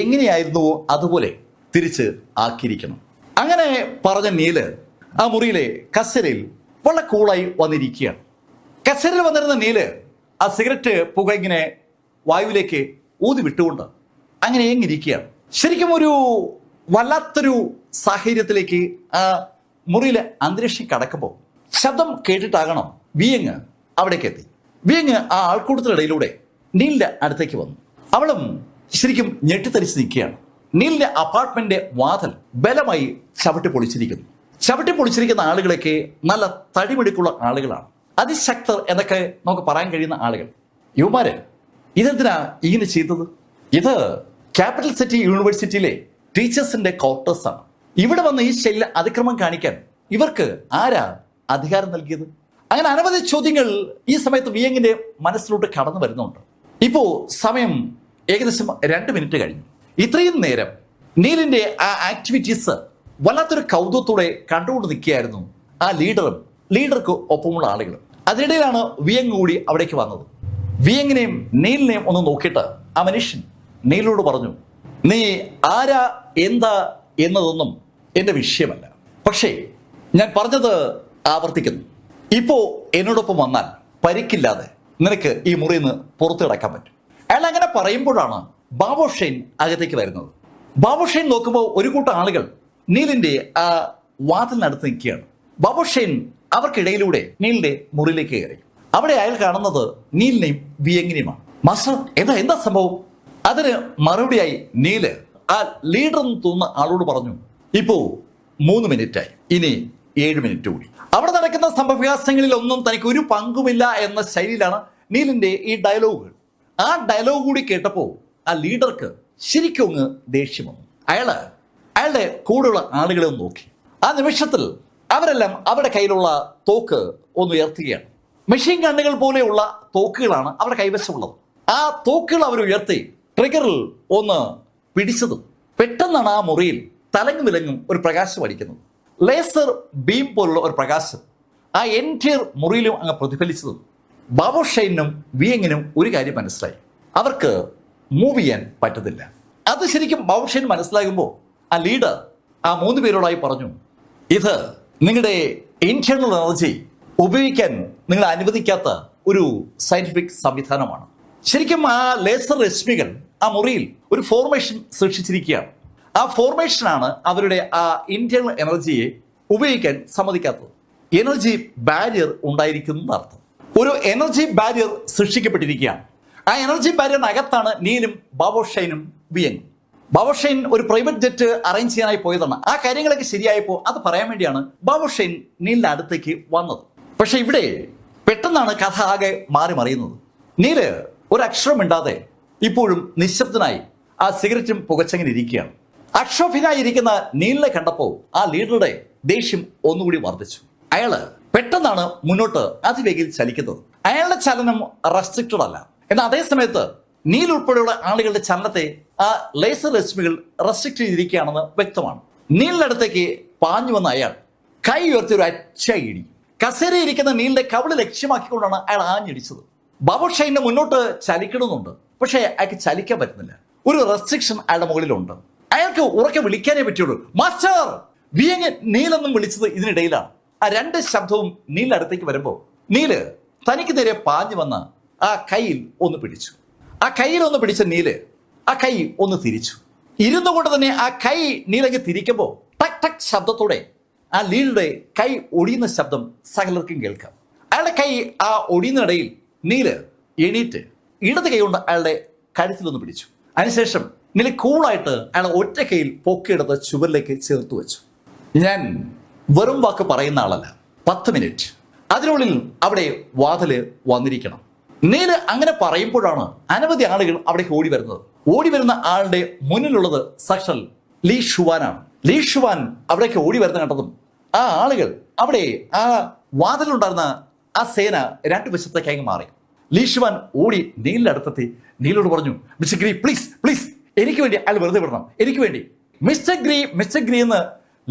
എങ്ങനെയായിരുന്നുവോ അതുപോലെ തിരിച്ച് ആക്കിയിരിക്കണം. അങ്ങനെ പറഞ്ഞ നീല് ആ മുറിയിലെ കസേരയിൽ വളരെ കൂളായി വന്നിരിക്കുകയാണ്. കസേരയിൽ വന്നിരുന്ന നീല് ആ സിഗരറ്റ് പുക ഇങ്ങനെ വായുവിലേക്ക് ഊതി വിട്ടുകൊണ്ട് അങ്ങനെ എങ്ങിരിക്കുകയാണ്. ശരിക്കും ഒരു വല്ലാത്തൊരു സാഹചര്യത്തിലേക്ക് ആ മുറിയിലെ അന്തരീക്ഷം കടക്കുമ്പോൾ ശബ്ദം കേട്ടിട്ടാകണം വിയങ് അവിടേക്ക് എത്തി. വിയങ് ആ ആൾക്കൂട്ടത്തിനിടയിലൂടെ നീലിന്റെ അടുത്തേക്ക് വന്നു. അവളും ശരിക്കും ഞെട്ടിത്തരിച്ച് നിൽക്കുകയാണ്. നീലിന്റെ അപ്പാർട്ട്മെന്റിന്റെ വാതിൽ ബലമായി ചവിട്ടി പൊളിച്ചിരിക്കുന്നു. ചവിട്ടി പൊളിച്ചിരിക്കുന്ന ആളുകളൊക്കെ നല്ല തടിമിടുക്കുള്ള ആളുകളാണ്, അതിശക്തർ എന്നൊക്കെ നമുക്ക് പറയാൻ കഴിയുന്ന ആളുകൾ. യുവമാര് ഇതെന്തിനാ ഇങ്ങനെ ചെയ്തത്? ഇത് ക്യാപിറ്റൽ സിറ്റി യൂണിവേഴ്സിറ്റിയിലെ ടീച്ചേഴ്സിന്റെ ക്വാർട്ടേഴ്സ് ആണ്. ഇവിടെ വന്ന് ഈ ശൈല അതിക്രമം കാണിക്കാൻ ഇവർക്ക് ആരാ അധികാരം നൽകിയത്? അങ്ങനെ അനവധി ചോദ്യങ്ങൾ ഈ സമയത്ത് വിയങ്ങിന്റെ മനസ്സിലോട്ട് കടന്നു വരുന്നുണ്ട്. ഇപ്പോ സമയം ഏകദേശം 2 മിനിറ്റ് കഴിഞ്ഞു. ഇത്രയും നേരം നീലിന്റെ ആ ആക്ടിവിറ്റീസ് വല്ലാത്തൊരു കൗതുകത്തോടെ കണ്ടുകൊണ്ട് നിൽക്കുകയായിരുന്നു ആ ലീഡർക്ക് ഒപ്പമുള്ള ആളുകളും. അതിനിടയിലാണ് വിയങ് കൂടി അവിടേക്ക് വന്നത്. വിയങ്ങിനെയും നീലിനെയും ഒന്ന് നോക്കിയിട്ട് ആ മനുഷ്യൻ നീലിനോട് പറഞ്ഞു, നീ ആരാ എന്താ എന്നതൊന്നും എന്റെ വിഷയമല്ല, പക്ഷേ ഞാൻ പറഞ്ഞത് ആവർത്തിക്കുന്നു, ഇപ്പോ എന്നോടൊപ്പം വന്നാൽ പരിക്കില്ലാതെ നിനക്ക് ഈ മുറിയിൽ നിന്ന് പുറത്തു കിടക്കാൻ പറ്റും. അയാൾ അങ്ങനെ പറയുമ്പോഴാണ് ബാബുഷൈൻ അകത്തേക്ക് വരുന്നത്. ബാബുഷൈൻ നോക്കുമ്പോൾ ഒരു കൂട്ടം ആളുകൾ നീലിന്റെ ആ വാതിലിനടുത്ത് നിൽക്കുകയാണ്. ബാബുഷൈൻ അവർക്കിടയിലൂടെ നീലിന്റെ മുറിയിലേക്ക് കയറി. അവിടെ അയാൾ കാണുന്നത് നീലിനെയും വിയങ്ങിനെയുമാണ്. മാസ്റ്റർ, എന്താ സംഭവം? അതിന് മറുപടിയായി നീല് ആ ലീഡർ എന്ന് തോന്നുന്ന ആളോട് പറഞ്ഞു, ഇപ്പോ 3 മിനിറ്റായി, ഇനി 7 മിനിറ്റ് കൂടി. അവിടെ നടക്കുന്ന സംഭവവികാസങ്ങളിൽ ഒന്നും തനിക്ക് ഒരു പങ്കുമില്ല എന്ന ശൈലിയിലാണ് നീലിന്റെ ഈ ഡയലോഗുകൾ. ആ ഡയലോഗ് കൂടി കേട്ടപ്പോൾ ആ ലീഡർക്ക് ശരിക്കും അങ്ങ് ദേഷ്യം വന്നു. അയാളുടെ കൂടെയുള്ള ആളുകളെ ഒന്ന് നോക്കി. ആ നിമിഷത്തിൽ അവരെല്ലാം അവരുടെ കയ്യിലുള്ള തോക്ക് ഒന്ന് ഉയർത്തുകയാണ്. മെഷീൻ ഗണ്ണുകൾ പോലെയുള്ള തോക്കുകളാണ് അവരുടെ കൈവശമുള്ളത്. ആ തോക്കുകൾ അവർ ഉയർത്തി ട്രിഗറിൽ ഒന്ന് പിടിച്ചതും പെട്ടെന്നാണ് ആ മുറിയിൽ തലങ്ങും വിലങ്ങും ഒരു പ്രകാശം അടിക്കുന്നത്. ലേസർ ബീം പോലുള്ള ഒരു പ്രകാശം ആ എൻറ്റയർ മുറിയിലും അങ്ങ് പ്രതിഫലിച്ചതും ബാബുഷൈനും വിയങ്ങിനും ഒരു കാര്യം മനസ്സിലായി, അവർക്ക് മൂവ് ചെയ്യാൻ പറ്റത്തില്ല. അത് ശരിക്കും ബാബുഷൈൻ മനസ്സിലാകുമ്പോൾ ആ ലീഡർ ആ 3 പേരോടായി പറഞ്ഞു, ഇത് നിങ്ങളുടെ ഇന്റേണൽ എനർജി ഉപയോഗിക്കാൻ നിങ്ങൾ അനുവദിക്കാത്ത ഒരു സയന്റിഫിക് സംവിധാനമാണ്. ശരിക്കും ആ ലേസർ രശ്മികൾ ആ മുറിയിൽ ഒരു ഫോർമേഷൻ സൃഷ്ടിച്ചിരിക്കുകയാണ്. ആ ഫോർമേഷനാണ് അവരുടെ ആ ഇന്റേണൽ എനർജിയെ ഉപയോഗിക്കാൻ സമ്മതിക്കാത്തത്. എനർജി ബാരിയർ ഉണ്ടായിരിക്കുന്ന അർത്ഥം. ഒരു എനർജി ബാരിയർ സൃഷ്ടിക്കപ്പെട്ടിരിക്കുകയാണ്. ആ എനർജി ബാരിയറിനകത്താണ് നീലും ബാബുഷൈനും വിയങ്ങും. ബാബുഷൈൻ ഒരു പ്രൈവറ്റ് ജെറ്റ് അറേഞ്ച് ചെയ്യാനായി പോയതാണ്. ആ കാര്യങ്ങളൊക്കെ ശരിയായപ്പോൾ അത് പറയാൻ വേണ്ടിയാണ് ബാബുഷൈൻ നീലിന്റെ അടുത്തേക്ക് വന്നത്. പക്ഷെ ഇവിടെ പെട്ടെന്നാണ് കഥ ആകെ മാറി മറിയുന്നത്. നീല് ഒരക്ഷരം മിണ്ടാതെ ഇപ്പോഴും നിശബ്ദനായി ആ സിഗരറ്റും പുകച്ചങ്ങനെ ഇരിക്കുകയാണ്. അക്ഷോഭ്യനായിരിക്കുന്ന നീലിനെ കണ്ടപ്പോൾ ആ ലീഡറുടെ ദേഷ്യം ഒന്നുകൂടി വർദ്ധിച്ചു. അയാള് പെട്ടെന്നാണ് മുന്നോട്ട് അതിവേഗയിൽ ചലിക്കുന്നത്. അയാളുടെ ചലനം റെസ്ട്രിക്റ്റഡ് അല്ല. എന്നാൽ അതേ സമയത്ത് നീൽ ഉൾപ്പെടെയുള്ള ആളുകളുടെ ചലനത്തെ ആ ലേസർ രശ്മികൾ റെസ്ട്രിക്ട് ചെയ്തിരിക്കുകയാണെന്ന് വ്യക്തമാണ്. നീലിന്റെ അടുത്തേക്ക് പാഞ്ഞു വന്ന അയാൾ കൈ ഉയർത്തി ഒരു അച്ച ഇടി. കസേരയിരിക്കുന്ന നീലിന്റെ കവിള് ലക്ഷ്യമാക്കിക്കൊണ്ടാണ് അയാൾ ആഞ്ഞിടിച്ചത്. ബാബുഷൈനെ മുന്നോട്ട് ചലിക്കണമെന്നുണ്ട്, പക്ഷേ അയാൾക്ക് ചലിക്കാൻ പറ്റുന്നില്ല. ഒരു റെസ്ട്രിക്ഷൻ അയാളുടെ മുകളിലുണ്ട്. അയാൾക്ക് ഉറക്കെ വിളിക്കാനേ പറ്റുള്ളൂ. മാസ്റ്റർ! വിയങ് നീലെന്നും വിളിച്ചത് ഇതിനിടയിലാണ്. ആ 2 ശബ്ദവും നീലിന്റെ അടുത്തേക്ക് വരുമ്പോൾ നീല് തനിക്ക് നേരെ പാഞ്ഞു വന്ന് ആ കയ്യിൽ ഒന്ന് പിടിച്ചു. ആ കയ്യിൽ ഒന്ന് പിടിച്ച നീല് ആ കൈ ഒന്ന് തിരിച്ചു. ഇരുന്നു കൊണ്ട് തന്നെ ആ കൈ നീലങ്ങ് തിരിക്കുമ്പോൾ ടക് ടക് ശബ്ദത്തോടെ ആ ലീലയുടെ കൈ ഒടിയുന്ന ശബ്ദം സകലർക്കും കേൾക്കാം. അയാളുടെ കൈ ആ ഒടിയുന്നിടയിൽ നീല് എണീറ്റ് ഇടത് കൈ കൊണ്ട് അയാളുടെ കഴുത്തിലൊന്ന് പിടിച്ചു. അതിനുശേഷം നീല് കൂളായിട്ട് അയാളെ ഒറ്റ കൈയിൽ പൊക്കിയെടുത്ത് ചുവരിലേക്ക് ചേർത്ത് വെച്ചു. ഞാൻ വെറും വാക്ക് പറയുന്ന ആളല്ല. 10 മിനിറ്റ് അതിനുള്ളിൽ അവിടെ വാതില് വന്നിരിക്കണം. നീല് അങ്ങനെ പറയുമ്പോഴാണ് അനവധി ആളുകൾ അവിടേക്ക് ഓടി വരുന്നത്. ഓടി വരുന്ന ആളുടെ മുന്നിലുള്ളത് സാക്ഷാൽ ലീ ഷുവാനാണ്. ലീ ഷുവാൻ അവിടേക്ക് ഓടി വരുന്ന കണ്ടതും ആ ആളുകൾ അവിടെ ആ വാതിലുണ്ടായിരുന്ന ആ സേന 2 വശത്തേക്കായി മാറി. ലീ ഷുവാൻ ഓടി നീലിന്റെ അടുത്തെത്തി നീലോട് പറഞ്ഞു, മിസ്റ്റർ ഗ്രീ പ്ലീസ് പ്ലീസ്, എനിക്ക് വേണ്ടി അയാൾ വെറുതെ വിടണം, എനിക്ക് വേണ്ടി മിസ്റ്റർ ഗ്രീ മിസ്റ്റർ ഗ്രീ എന്ന്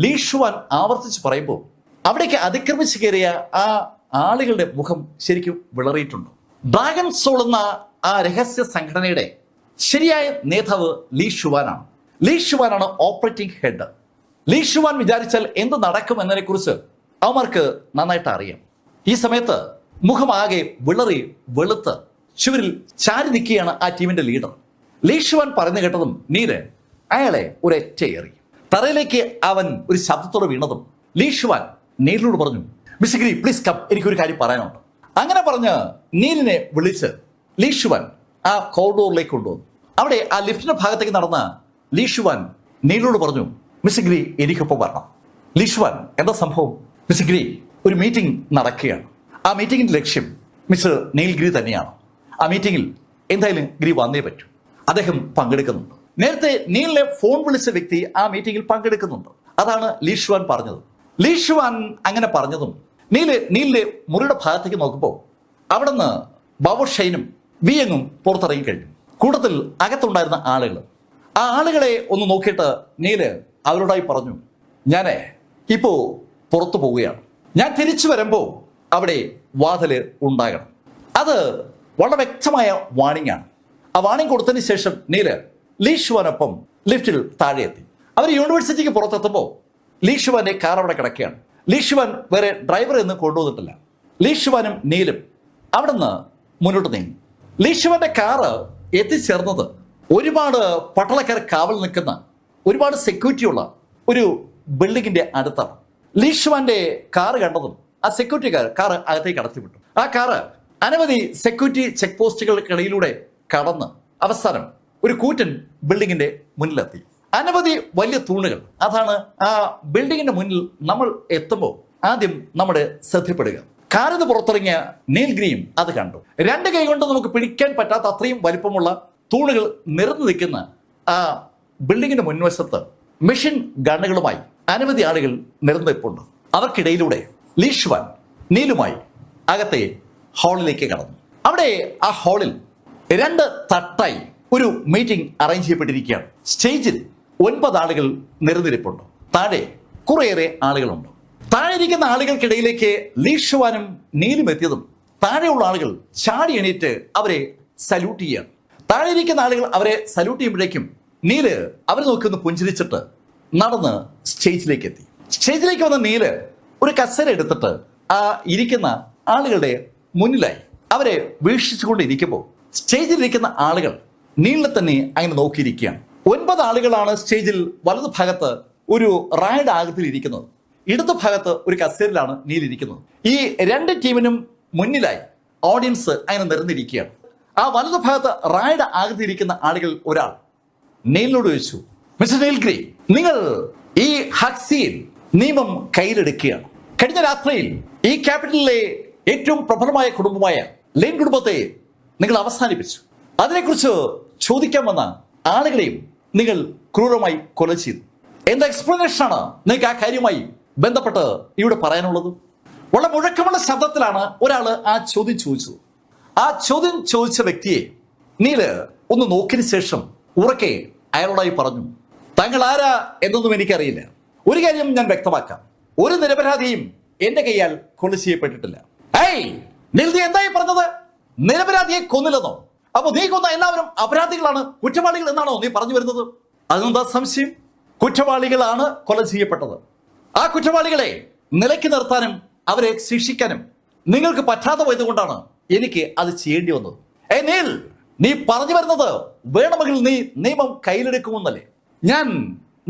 ലീ ഷുവാൻ ആവർത്തിച്ച് പറയുമ്പോൾ അവിടേക്ക് അതിക്രമിച്ച് കയറിയ ആ ആളുകളുടെ മുഖം ശരിക്കും വിളറിയിട്ടുണ്ട്. ഡ്രാഗൺ സോൾ എന്ന ആ രഹസ്യ സംഘടനയുടെ ശരിയായ നേതാവ് ലീ ഷുവാനാണ്. ലീ ഷുവാനാണ് ഓപ്പറേറ്റിംഗ് ഹെഡ്. ലീ ഷുവാൻ വിചാരിച്ചാൽ എന്ത് നടക്കും എന്നതിനെ കുറിച്ച് അവന്മാർക്ക് നന്നായിട്ട് അറിയാം. ഈ സമയത്ത് മുഖമാകെ വിളറി വെളുത്ത് ചുവരിൽ ചാരി നിൽക്കുകയാണ് ആ ടീമിന്റെ ലീഡർ. ലീ ഷുവാൻ പറഞ്ഞു കേട്ടതും നീല് അയാളെ ഒരൊറ്റ എറി. തറയിലേക്ക് അവൻ ഒരു ശബ്ദത്തോടെ വീണതും ലീ ഷുവാൻ നീലിനോട് പറഞ്ഞു, മിസ്റ്റർ ഗ്രീ പ്ലീസ് കം, എനിക്കൊരു കാര്യം പറയാനുണ്ട്. അങ്ങനെ പറഞ്ഞ് നീലിനെ വിളിച്ച് ലീ ഷുവാൻ ആ കോറിഡോറിലേക്ക് കൊണ്ടുവന്നു. അവിടെ ആ ലിഫ്റ്റിന്റെ ഭാഗത്തേക്ക് നടന്ന ലീ ഷുവാൻ നീലിനോട് പറഞ്ഞു, മിസ്റ്റർ ഗ്രീ എനിക്കൊപ്പം വരണം. ലീ ഷുവാൻ എന്താ സംഭവം? മിസ്റ്റർ ഗ്രീ ഒരു മീറ്റിംഗ് നടക്കുകയാണ്. ആ മീറ്റിംഗിന്റെ ലക്ഷ്യം മിസ്റ്റർ നീൽ ഗ്രീ തന്നെയാണ്. ആ മീറ്റിംഗിൽ എന്തായാലും ഗ്രീ വന്നേ പറ്റൂ. അദ്ദേഹം പങ്കെടുക്കുന്നുണ്ട്. നേരത്തെ നീലിനെ ഫോൺ വിളിച്ച വ്യക്തി ആ മീറ്റിംഗിൽ പങ്കെടുക്കുന്നുണ്ട്. അതാണ് ലീ ഷുവാൻ പറഞ്ഞത്. ലീ ഷുവാൻ അങ്ങനെ പറഞ്ഞതും നീലിന്റെ മുറിയുടെ ഭാഗത്തേക്ക് നോക്കുമ്പോൾ അവിടെ നിന്ന് ബാബു ഷൈനും വിയങ്ങും പുറത്തിറങ്ങി കഴിഞ്ഞു. കൂട്ടത്തിൽ അകത്തുണ്ടായിരുന്ന ആളുകൾ ആ ആളുകളെ ഒന്ന് നോക്കിയിട്ട് നീല് അവരോടായി പറഞ്ഞു, ഞാനേ ഇപ്പോ പുറത്തു പോവുകയാണ്. ഞാൻ തിരിച്ചു വരുമ്പോൾ അവിടെ വാതില് ഉണ്ടാകണം. അത് വളരെ വ്യക്തമായ വാണിംഗ് ആണ്. ആ വാണിംഗ് കൊടുത്തതിന് ശേഷം നീല് ലീ ഷുവാനൊപ്പം ലിഫ്റ്റിൽ താഴെ എത്തി. അവർ യൂണിവേഴ്സിറ്റിക്ക് പുറത്തെത്തുമ്പോൾ ലീ ഷുവാന്റെ കാർ അവിടെ കിടക്കുകയാണ്. ലീ ഷുവാൻ വേറെ ഡ്രൈവർ എന്ന് കൊണ്ടുവന്നിട്ടില്ല. ലീ ഷുവാനും നീലും അവിടെ നിന്ന് മുന്നോട്ട് നീങ്ങി. ലീ ഷുവാന്റെ കാറ് എത്തിച്ചേർന്നത് ഒരുപാട് പട്ടാളക്കാർ കാവൽ നിൽക്കുന്ന ഒരുപാട് സെക്യൂരിറ്റി ഉള്ള ഒരു ബിൽഡിങ്ങിന്റെ അടുത്താണ്. ലീ ഷുവാന്റെ കാറ് കണ്ടതും ആ സെക്യൂരിറ്റിക്കാർ കാറ് അകത്തേക്ക് കടത്തിവിട്ടു. ആ കാറ് അനവധി സെക്യൂരിറ്റി ചെക്ക് പോസ്റ്റുകൾക്കിടയിലൂടെ കടന്ന് അവസാനം ഒരു കൂറ്റൻ ബിൽഡിങ്ങിന്റെ മുന്നിലെത്തി. അനവധി വലിയ തൂണുകൾ. അതാണ് ആ ബിൽഡിങ്ങിന്റെ മുന്നിൽ നമ്മൾ എത്തുമ്പോൾ ആദ്യം നമ്മുടെ ശ്രദ്ധപ്പെടുക. കാറിന് പുറത്തിറങ്ങിയ നീൽ ഗ്രീയും അത് കണ്ടു. 2 കൈ കൊണ്ട് നമുക്ക് പിടിക്കാൻ പറ്റാത്ത അത്രയും വലിപ്പമുള്ള തൂണുകൾ നിറഞ്ഞു നിൽക്കുന്ന ആ ബിൽഡിങ്ങിന്റെ മുൻവശത്ത് മെഷീൻ ഗണ്ണുകളുമായി അനവധി ആളുകൾ നിറഞ്ഞു നിൽപ്പുണ്ട്. അവർക്കിടയിലൂടെ ലീ ഷുവാൻ നീലുമായി അകത്തെ ഹാളിലേക്ക് കടന്നു. അവിടെ ആ ഹാളിൽ 2 തട്ടായി ഒരു മീറ്റിംഗ് അറേഞ്ച് ചെയ്യപ്പെട്ടിരിക്കുകയാണ്. സ്റ്റേജിൽ 9 ആളുകൾ നിരനിരിപ്പുണ്ട്. താഴെ കുറേയേറെ ആളുകളുണ്ട്. താഴെ ഇരിക്കുന്ന ആളുകൾക്കിടയിലേക്ക് ലീ ഷുവാനും നീലും എത്തിയതും താഴെയുള്ള ആളുകൾ ചാടി എണീറ്റ് അവരെ സല്യൂട്ട് ചെയ്യാണ്. താഴെ ഇരിക്കുന്ന ആളുകൾ അവരെ സല്യൂട്ട് ചെയ്യുമ്പോഴേക്കും നീല് അവരെ നോക്കി ഒന്ന് പുഞ്ചിരിച്ചിട്ട് നടന്ന് സ്റ്റേജിലേക്ക് എത്തി. സ്റ്റേജിലേക്ക് വന്ന നീല് ഒരു കസേര എടുത്തിട്ട് ആ ഇരിക്കുന്ന ആളുകളുടെ മുന്നിലായി അവരെ വീക്ഷിച്ചുകൊണ്ടിരിക്കുമ്പോൾ സ്റ്റേജിലിരിക്കുന്ന ആളുകൾ നീലിനെ തന്നെ അങ്ങനെ നോക്കിയിരിക്കുകയാണ്. 9 ആളുകളാണ് സ്റ്റേജിൽ വലതു ഭാഗത്ത് ഒരു റായ്ഡ് ആകൃതിയിൽ ഇരിക്കുന്നത്. ഇടതു ഭാഗത്ത് ഒരു കസേരയിലാണ് നീലിരിക്കുന്നത്. ഈ 2 ടീമിനും മുന്നിലായി ഓഡിയൻസ് അങ്ങനെ നിരന്നിരിക്കുകയാണ്. ആ വലതു ഭാഗത്ത് റായ്ഡ് ആകൃതിയിരിക്കുന്ന ആളുകൾ ഒരാൾ നീലിനോട് ചോദിച്ചു, മിസ്റ്റർ നീൽ ഗ്രീ, നിങ്ങൾ ഈ ഹക്സിയിൽ നിയമം കയ്യിലെടുക്കുകയാണ്. കഴിഞ്ഞ രാത്രിയിൽ ഈ ക്യാപിറ്റലിലെ ഏറ്റവും പ്രബലമായ കുടുംബമായ ലെയ്ൻ കുടുംബത്തെ നിങ്ങൾ അവസാനിപ്പിച്ചു. അതിനെക്കുറിച്ച് ചോദിക്കാൻ വന്ന ആളുകളെയും നിങ്ങൾ ക്രൂരമായി കൊല ചെയ്തു. എന്താ എക്സ്പ്ലനേഷനാണ് നിങ്ങൾക്ക് ആ കാര്യവുമായി ബന്ധപ്പെട്ട് ഇവിടെ പറയാനുള്ളത്? വളരെ മുഴക്കമുള്ള ശബ്ദത്തിലാണ് ഒരാൾ ആ ചോദ്യം ചോദിച്ചത്. ആ ചോദ്യം ചോദിച്ച വ്യക്തിയെ നീല് ഒന്ന് നോക്കിയതിനു ശേഷം ഉറക്കെ അയാളോടായി പറഞ്ഞു, താങ്കൾ ആരാ എന്നൊന്നും എനിക്കറിയില്ല. ഒരു കാര്യം ഞാൻ വ്യക്തമാക്കാം, ഒരു നിരപരാധിയും എന്റെ കൈയാൽ കൊല ചെയ്യപ്പെട്ടിട്ടില്ല. ഏയ് നീൽ, നീ എന്തായി പറഞ്ഞത്? നിരപരാധിയെ കൊന്നില്ലെന്നോ? അപ്പൊ നീ കൊന്ന എല്ലാവരും അപരാധികളാണ്, കുറ്റവാളികൾ എന്നാണോ നീ പറഞ്ഞു വരുന്നത്? അതിനെന്താ സംശയം? കുറ്റവാളികളാണ് കൊല ചെയ്യപ്പെട്ടത്. ആ കുറ്റവാളികളെ നിലയ്ക്ക് നിർത്താനും അവരെ ശിക്ഷിക്കാനും നിങ്ങൾക്ക് പറ്റാതെ പോയതുകൊണ്ടാണ് എനിക്ക് അത് ചെയ്യേണ്ടി വന്നത്. നീൽ, നീ പറഞ്ഞു വരുന്നത് വേണമെങ്കിൽ നീ നിയമം കയ്യിലെടുക്കുമെന്നല്ലേ? ഞാൻ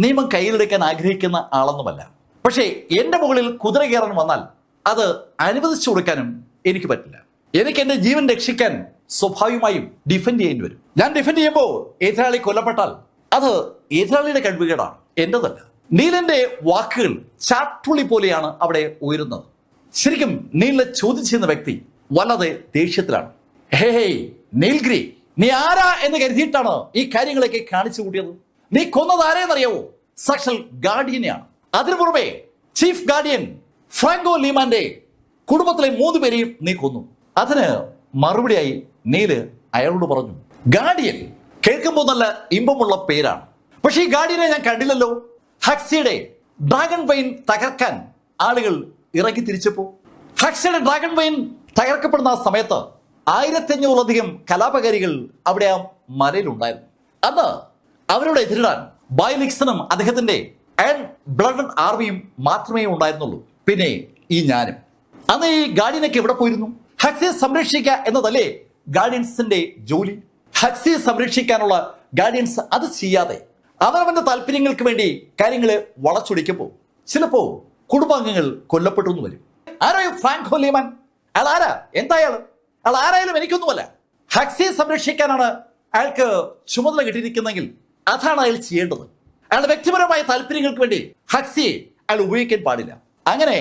നിയമം കയ്യിലെടുക്കാൻ ആഗ്രഹിക്കുന്ന ആളൊന്നുമല്ല. പക്ഷേ എന്റെ മുകളിൽ കുതിര കയറാൻ വന്നാൽ അത് അനുവദിച്ചു കൊടുക്കാനും എനിക്ക് പറ്റില്ല. എനിക്ക് എന്റെ ജീവൻ രക്ഷിക്കാൻ സ്വാഭാവികമായും ഡിഫെൻഡ് ചെയ്യേണ്ടി വരും. ഞാൻ ഡിഫെൻഡ് ചെയ്യുമ്പോൾ എതിരാളി കൊല്ലപ്പെട്ടാൽ അത് എതിരാളിയുടെ കഴിവുകേടാണ്, എന്റേതല്ല. നീലിന്റെ വാക്കുകൾ ചാട്ടുള്ളി പോലെയാണ് അവിടെ ഉയരുന്നത്. ശരിക്കും നീലിനെ ചോദ്യം ചെയ്യുന്ന വ്യക്തി വല്ലാതെ ദേഷ്യത്തിലാണ്. ഹേ നീൽഗിരി, നീ ആരാ എന്ന് കരുതിയിട്ടാണ് ഈ കാര്യങ്ങളൊക്കെ കാണിച്ചു കൂട്ടിയത്? നീ കൊന്നത് ആരെയെന്നറിയാവോ? സാക്ഷൽ ഗാർഡിയനെയാണ്. അതിനു പുറമെ ചീഫ് ഗാർഡിയൻ ഫ്രാങ്കോ ലീമാന്റെ കുടുംബത്തിലെ 3 പേരെയും നീ കൊന്നു. അതിന് മറുപടിയായി നീല് അയാളോട് പറഞ്ഞു, ഗാർഡിയൻ കേൾക്കുമ്പോൾ നല്ല ഇമ്പമുള്ള പേരാണ്, പക്ഷേ ഈ ഗാർഡിയനെ ഞാൻ കണ്ടില്ലല്ലോ. ഹക്സിയുടെ ഡ്രാഗൺ വൈൻ തകർക്കാൻ ആളുകൾ ഇറങ്ങി തിരിച്ചപ്പോ, ഹക്സിയുടെ ഡ്രാഗൺ വൈൻ തകർക്കപ്പെടുന്ന ആ സമയത്ത് 1500-ലധികം കലാപകാരികൾ അവിടെ ആ മലയിലുണ്ടായിരുന്നു. അന്ന് അവരോട് എതിരിടാൻ ബൈലിക്സണും അദ്ദേഹത്തിന്റെ ബ്ലഡഡ് ആർമിയും മാത്രമേ ഉണ്ടായിരുന്നുള്ളൂ. പിന്നെ ഈ ഞാനും. അന്ന് ഈ ഗാർഡിയനൊക്കെ എവിടെ പോയിരുന്നു? ഹക്സിയെ സംരക്ഷിക്കുക എന്നതല്ലേ ഗാർഡിയൻസിന്റെ ജോലി? ഹക്സിയെ സംരക്ഷിക്കാനുള്ള ഗാർഡിയൻസ് അത് ചെയ്യാതെ അവനവന്റെ താല്പര്യങ്ങൾക്ക് വേണ്ടി കാര്യങ്ങളെ വളച്ചൊടിക്കുമ്പോൾ ചിലപ്പോ കുടുംബാംഗങ്ങൾ കൊല്ലപ്പെട്ടു എന്ന് വരും. ആരോ ഫ്രാങ്കോ ലീമാൻ? അയാൾ ആരാ? എന്താ അയാൾ ആരായാലും എനിക്കൊന്നുമല്ല. ഹക്സിയെ സംരക്ഷിക്കാനാണ് അയാൾക്ക് ചുമതല കിട്ടിയിരിക്കുന്നെങ്കിൽ അതാണ് അയാൾ ചെയ്യേണ്ടത്. അയാളുടെ വ്യക്തിപരമായ താല്പര്യങ്ങൾക്ക് വേണ്ടി ഹക്സിയെ അയാൾ ഉപയോഗിക്കാൻ പാടില്ല. അങ്ങനെ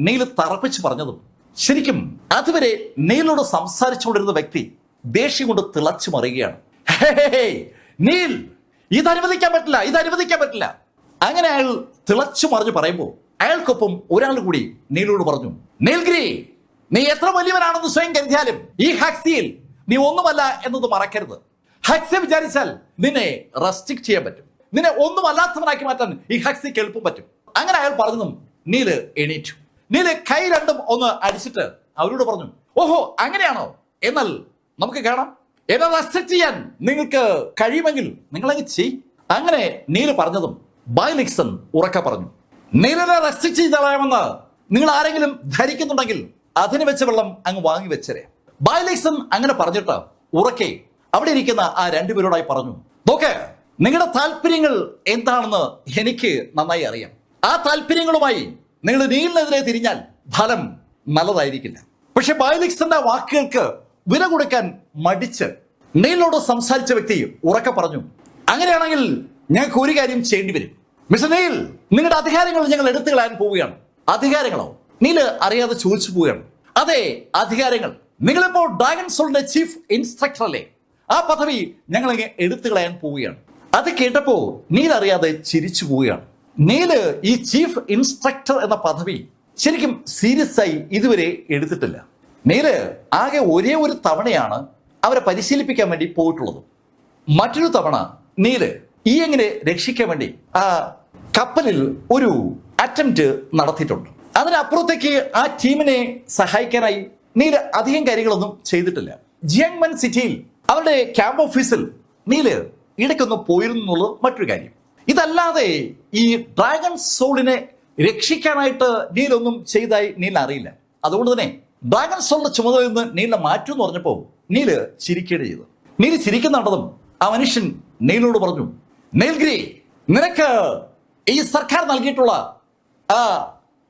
നീൽ തറപ്പിച്ച് പറഞ്ഞതും ശരിക്കും അതുവരെ നീലോട് സംസാരിച്ചുകൊണ്ടിരുന്ന വ്യക്തി ദേഷ്യം കൊണ്ട് തിളച്ചു മറിയുകയാണ്. നീൽ, ഇത് അനുവദിക്കാൻ പറ്റില്ല, ഇത് അനുവദിക്കാൻ പറ്റില്ല. അങ്ങനെ അയാൾ തിളച്ചു മറിഞ്ഞു പറയുമ്പോൾ അയാൾക്കൊപ്പം ഒരാൾ കൂടി നീലോട് പറഞ്ഞു, നീൽഗിരി, നീ എത്ര വലിയവനാണെന്ന് സ്വയം കരുതിയാലും ഈ ഹക്സിയിൽ നീ ഒന്നുമല്ല എന്നത് മറക്കരുത്. ഹക്സി വിചാരിച്ചാൽ നിന്നെ റെസ്ട്രിക്ട് ചെയ്യാൻ പറ്റും, നിന്നെ ഒന്നുമല്ലാത്തവനാക്കി മാറ്റാൻ ഈ ഹക്സിക്ക് എളുപ്പം പറ്റും. അങ്ങനെ അയാൾ പറഞ്ഞതും നീല് എണീറ്റു. നീല് കൈ രണ്ടും ഒന്ന് അടിച്ചിട്ട് അവരോട് പറഞ്ഞു, ഓഹോ അങ്ങനെയാണോ, എന്നാൽ നമുക്ക് കാണാം. എന്നെ റെസ്ട്രിക്ട് ചെയ്യാൻ നിങ്ങൾക്ക് കഴിയുമെങ്കിൽ നിങ്ങളങ്ങ് ചെയ്. അങ്ങനെ നീല് പറഞ്ഞതും ബൈലിക്സൺ ഉറക്കെ പറഞ്ഞു, നീലിനെ റെസ്ട്രിക്ട് ചെയ്ത് കളയാമെന്ന് നിങ്ങൾ ആരെങ്കിലും ധരിക്കുന്നുണ്ടെങ്കിൽ അതിന് വെച്ച വെള്ളം അങ്ങ് വാങ്ങി വെച്ചരെ. ബൈലിക്സൺ അങ്ങനെ പറഞ്ഞിട്ട് ഉറക്കെ അവിടെ ഇരിക്കുന്ന ആ 2 പേരോടായി പറഞ്ഞു, നോക്ക്, നിങ്ങളുടെ താല്പര്യങ്ങൾ എന്താണെന്ന് എനിക്ക് നന്നായി അറിയാം. ആ താല്പര്യങ്ങളുമായി നിങ്ങൾ നീലിനെതിരെ തിരിഞ്ഞാൽ ഫലം നല്ലതായിരിക്കില്ല. പക്ഷെ ബൈലിക്സന്റെ വാക്കുകൾക്ക് വില കൊടുക്കാൻ മടിച്ച് നീലിനോട് സംസാരിച്ച വ്യക്തി ഉറക്കെ പറഞ്ഞു, അങ്ങനെയാണെങ്കിൽ ഞങ്ങൾക്ക് ഒരു കാര്യം ചെയ്യേണ്ടി വരും. മിസ്റ്റർ നീൽ, നിങ്ങളുടെ അധികാരങ്ങൾ ഞങ്ങൾ എടുത്തു കളയാൻ പോവുകയാണ്. അധികാരങ്ങളോ? നീല് അറിയാതെ ചോദിച്ചു പോവുകയാണ്. അതെ, അധികാരങ്ങൾ. നിങ്ങളിപ്പോ ഡ്രാഗൺ സോളിന്റെ ചീഫ് ഇൻസ്ട്രക്ടർ അല്ലേ? ആ പദവി ഞങ്ങൾ എടുത്തു കളയാൻ പോവുകയാണ്. അത് കേട്ടപ്പോ നീൽ അറിയാതെ ചിരിച്ചു പോവുകയാണ്. നീല് ഈ ചീഫ് ഇൻസ്ട്രക്ടർ എന്ന പദവി ശരിക്കും സീരിയസ് ആയി ഇതുവരെ എടുത്തിട്ടില്ല. നീല് ആകെ ഒരേ ഒരു തവണയാണ് അവരെ പരിശീലിപ്പിക്കാൻ വേണ്ടി പോയിട്ടുള്ളത്. മറ്റൊരു തവണ നീല് ഈ എങ്ങനെ രക്ഷിക്കാൻ വേണ്ടി ആ കപ്പലിൽ ഒരു അറ്റംപ്റ്റ് നടത്തിയിട്ടുണ്ട്. അതിനപ്പുറത്തേക്ക് ആ ടീമിനെ സഹായിക്കാനായി നീല് അധികം കാര്യങ്ങളൊന്നും ചെയ്തിട്ടില്ല. ജിയാങ്മൻ സിറ്റിയിൽ അവരുടെ ക്യാമ്പ് ഓഫീസിൽ നീല് ഇടയ്ക്കൊന്ന് പോയിരുന്നു എന്നുള്ളത് മറ്റൊരു കാര്യം. ഇതല്ലാതെ ഈ ഡ്രാഗൺ സോളിനെ രക്ഷിക്കാനായിട്ട് നീലൊന്നും ചെയ്തായി നീല അറിയില്ല. അതുകൊണ്ട് തന്നെ ഡ്രാഗൺ സോളിന്റെ ചുമതലയിൽ നിന്ന് നീലിനെ മാറ്റുമെന്ന് പറഞ്ഞപ്പോൾ നീല് ചിരിക്കുകയാണ് ചെയ്തു. നീല് ചിരിക്കുന്നുണ്ടതും ആ മനുഷ്യൻ നീലിനോട് പറഞ്ഞു, നീൽഗിരി, നിനക്ക് ഈ സർക്കാർ നൽകിയിട്ടുള്ള ആ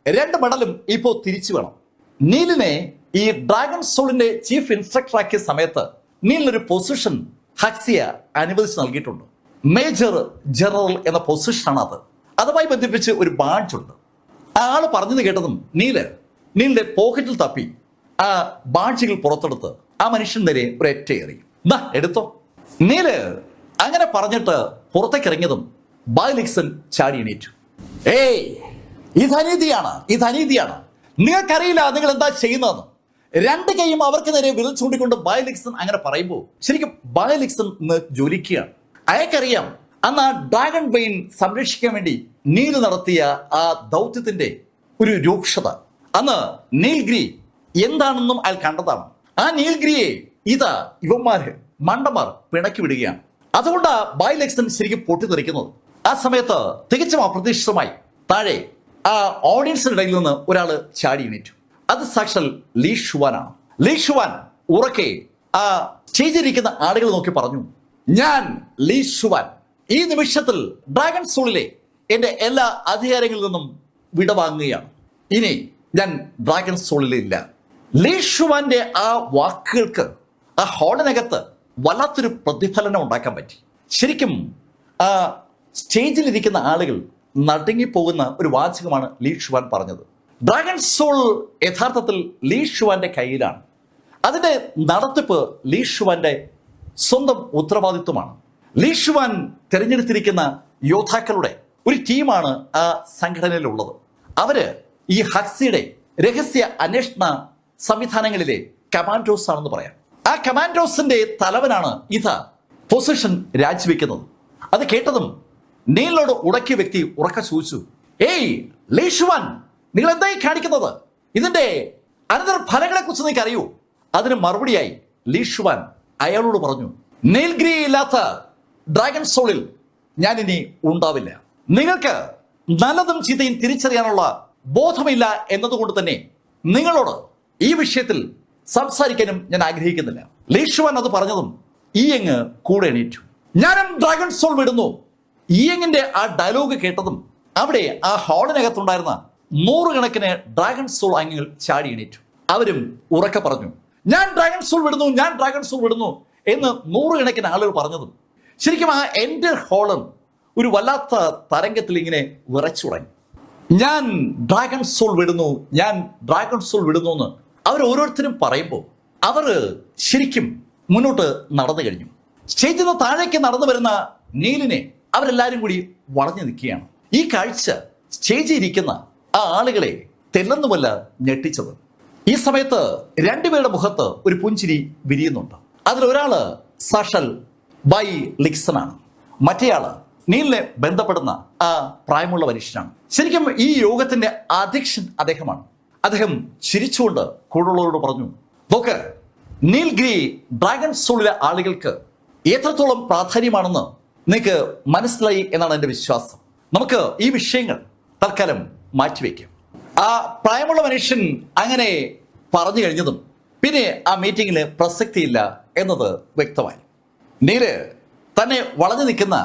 2 മെഡലും ഇപ്പോ തിരിച്ചു വേണം. നീലിനെ ഈ ഡ്രാഗൺ സോളിന്റെ ചീഫ് ഇൻസ്ട്രക്ടർ ആക്കിയ സമയത്ത് നീലിനൊരു പൊസിഷൻ ഹക്സിയ അനുവദിച്ച് നൽകിയിട്ടുണ്ട്. മേജർ ജനറൽ എന്ന പൊസിഷനാണ് അത്. അതുമായി ബന്ധിപ്പിച്ച് ഒരു ബാഡ്ജ് ഉണ്ട്. ആ ആള് പറഞ്ഞത് കേട്ടതും നീലിന്റെ പോക്കറ്റിൽ തപ്പി ആ ബാഡ്ജുകൾ പുറത്തെടുത്ത് ആ മനുഷ്യൻ നേരെ ഒരു ഒറ്റ എറി. എടുത്തോ. നീല് അങ്ങനെ പറഞ്ഞിട്ട് പുറത്തേക്ക് ഇറങ്ങിയതും ബൈലിക്സൺ ചാടി എണീറ്റു. ഇത് അനീതിയാണ്. നിങ്ങൾക്കറിയില്ല നിങ്ങൾ എന്താ ചെയ്യുന്നതെന്ന്. 2 കൈയും അവർക്ക് നേരെ വിരൽ ചൂണ്ടിക്കൊണ്ട് ബൈലിക്സൺ അങ്ങനെ പറയുമ്പോൾ ശരിക്കും ബൈലിക്സൺ ജ്വലിക്കുകയാണ്. അയാൾക്കറിയാം അന്ന് ആ ഡ്രാഗൺ വൈൻ സംരക്ഷിക്കാൻ വേണ്ടി നീല് നടത്തിയ ആ ദൗത്യത്തിന്റെ ഒരു രൂക്ഷത. അന്ന് നീൽഗിരി എന്താണെന്നും അയാൾ കണ്ടതാണ്. ആ നീൽഗിരിയെ ഇവന്മാര് മണ്ടന്മാർ പിണക്കി വിടുകയാണ്. അതുകൊണ്ട് ബൈലിക്സൺ ശരിക്കും പൊട്ടിത്തെറിക്കുന്നത്. ആ സമയത്ത് തികച്ചും അപ്രതീക്ഷിതമായി താഴെ ആ ഓഡിയൻസിനിടയിൽ നിന്ന് ഒരാൾ ചാടി എണീറ്റു. അത് സാക്ഷാൽ ലീ ഷുവാനാണ്. ലീ ഷുവാൻ ഉറക്കെ ആ സ്റ്റേജിലിരിക്കുന്ന ആളുകൾ നോക്കി പറഞ്ഞു, ഞാൻ ലീ ഷുവാൻ ഈ നിമിഷത്തിൽ ഡ്രാഗൺ സോളിലെ എന്റെ എല്ലാ അധികാരങ്ങളിൽ നിന്നും വിടവാങ്ങുകയാണ്. ഇനി ഞാൻ ഡ്രാഗൺ സോളിലില്ല. ലീ ഷുവാന്റെ ആ വാക്കുകൾക്ക് ആ ഹാളിനകത്ത് വല്ലാത്തൊരു പ്രതിഫലനം ഉണ്ടാക്കാൻ പറ്റി. ശരിക്കും ആ സ്റ്റേജിലിരിക്കുന്ന ആളുകൾ നടുങ്ങിപ്പോകുന്ന ഒരു വാചകമാണ് ലീ ഷുവാൻ പറഞ്ഞത്. ഡ്രാഗൺ സോൾ യഥാർത്ഥത്തിൽ ലീ ഷുവാന്റെ കയ്യിലാണ്. അതിന്റെ നടത്തിപ്പ് ലീ ഷുവാന്റെ സ്വന്തം ഉത്തരവാദിത്വമാണ്. ലീ ഷുവാൻ തിരഞ്ഞെടുത്തിരിക്കുന്ന യോദ്ധാക്കളുടെ ഒരു ടീമാണ് ആ സംഘടനയിലുള്ളത്. അവര് ഈ ഹക്സിയുടെ രഹസ്യ അന്വേഷണ സംവിധാനങ്ങളിലെ കമാൻഡോസ് ആണെന്ന് പറയാം. ആ കമാൻഡോസിന്റെ തലവനാണ് ഇത് പൊസിഷൻ രാജിവെക്കുന്നത്. അത് കേട്ടതും നീലിനോട് ഉടക്കിയ വ്യക്തി ഉറക്ക ചോദിച്ചു, ഏയ് ലീ ഷുവാൻ, നിങ്ങൾ എന്തായി കാണിക്കുന്നത്? ഇതിന്റെ അനന്തര ഫലങ്ങളെ കുറിച്ച് നിങ്ങൾക്ക് അറിയൂ? അതിന് മറുപടിയായി ലീ ഷുവാൻ അയാളോട് പറഞ്ഞു, നീൽഗ്രി ഇല്ലാത്ത ഡ്രാഗൺ സോളിൽ ഞാൻ ഇനി ഉണ്ടാവില്ല. നിങ്ങൾക്ക് നല്ലതും ചീത്തയും തിരിച്ചറിയാനുള്ള ബോധമില്ല എന്നതുകൊണ്ട് തന്നെ നിങ്ങളോട് ഈ വിഷയത്തിൽ സംസാരിക്കാനും ഞാൻ ആഗ്രഹിക്കുന്നില്ല. ലീ ഷുവാൻ അത് പറഞ്ഞതും ഈയങ് കൂടെ എണീറ്റു. ഞാനും ഡ്രാഗൺ സോൾ വിടുന്നു. ഈയങ്ങിന്റെ ആ ഡയലോഗ് കേട്ടതും അവിടെ ആ ഹാളിനകത്തുണ്ടായിരുന്ന 100 കണക്കിന് ഡ്രാഗൺ സോൾ അംഗങ്ങൾ ചാടി എണീറ്റു. അവരും ഉറക്കെ പറഞ്ഞു, ഞാൻ ഡ്രാഗൺ സോൾ വിടുന്നു, ഞാൻ ഡ്രാഗൺ സോൾ വിടുന്നു എന്ന് 100 കണക്കിന് ആളുകൾ പറഞ്ഞതും ശരിക്കും ആ എൻ്റെ ഹാളും ഒരു വല്ലാത്ത തരംഗത്തിൽ ഇങ്ങനെ വിറച്ചു തുടങ്ങി. ഞാൻ ഡ്രാഗൺ സോൾ വിടുന്നു, ഞാൻ ഡ്രാഗൺ സോൾ വിടുന്നു എന്ന് അവർ ഓരോരുത്തരും പറയുമ്പോൾ അവർ ശരിക്കും മുന്നോട്ട് നടന്നു കഴിഞ്ഞു. സ്റ്റേജിൽ നിന്ന് താഴേക്ക് നടന്നു വരുന്ന നീലിനെ അവരെല്ലാവരും കൂടി വളഞ്ഞു നിൽക്കുകയാണ്. ഈ കാഴ്ച സ്റ്റേജിൽ ഇരിക്കുന്ന ആ ആളുകളെ തെല്ലെന്നുമല്ല ഞെട്ടിച്ചത്. ഈ സമയത്ത് രണ്ടുപേരുടെ മുഖത്ത് ഒരു പുഞ്ചിരി വിരിയുന്നുണ്ട്. അതിലൊരാള് സാക്ഷാൽ ബൈ ലിക്സൺ ആണ്. മറ്റേയാള് നീലിനെ ബന്ധപ്പെടുന്ന ആ പ്രായമുള്ള മനുഷ്യനാണ്. ശരിക്കും ഈ യോഗത്തിന്റെ അധ്യക്ഷൻ അദ്ദേഹമാണ്. അദ്ദേഹം ചിരിച്ചുകൊണ്ട് കൂടുള്ളവരോട് പറഞ്ഞു, നോക്ക്, നീൽഗ്രി ഡ്രാഗൺ സോളിലെ ആളുകൾക്ക് എത്രത്തോളം പ്രാധാന്യമാണെന്ന് നിങ്ങൾക്ക് മനസ്സിലായി എന്നാണ് എൻ്റെ വിശ്വാസം. നമുക്ക് ഈ വിഷയങ്ങൾ തൽക്കാലം മാറ്റിവെക്കാം. ആ പ്രായമുള്ള മനുഷ്യൻ അങ്ങനെ പറഞ്ഞു കഴിഞ്ഞതും പിന്നെ ആ മീറ്റിങ്ങിൽ പ്രസക്തിയില്ല എന്നത് വ്യക്തമായി. നീല് തന്നെ വളഞ്ഞു നിൽക്കുന്ന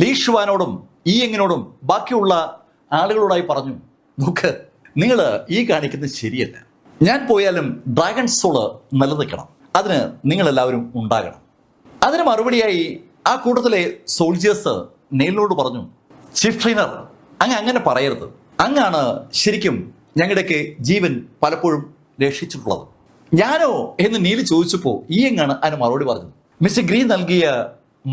ലീ ഷുവാനോടും ഈയങ്ങിനോടും ബാക്കിയുള്ള ആളുകളോടായി പറഞ്ഞു, നോക്ക്, നിങ്ങൾ ഈ കാണിക്കുന്നത് ശരിയല്ല. ഞാൻ പോയാലും ഡ്രാഗൺ സോള് നിലനിൽക്കണം. അതിന് നിങ്ങളെല്ലാവരും ഉണ്ടാകണം. അതിന് മറുപടിയായി ആ കൂട്ടത്തിലെ സോൾജേഴ്സ് നീലിനോട് പറഞ്ഞു, ചീഫ് ട്രെയിനർ, അങ്ങനെ പറയരുത്. അങ്ങാണ് ശരിക്കും ഞങ്ങളുടെയൊക്കെ ജീവൻ പലപ്പോഴും രക്ഷിച്ചിട്ടുള്ളത്. ഞാനോ എന്ന് നീല് ചോദിച്ചപ്പോൾ ഈയങ്ങാണ് അതിന് മറുപടി പറഞ്ഞത്. മിസ്റ്റർ ഗ്രീ നൽകിയ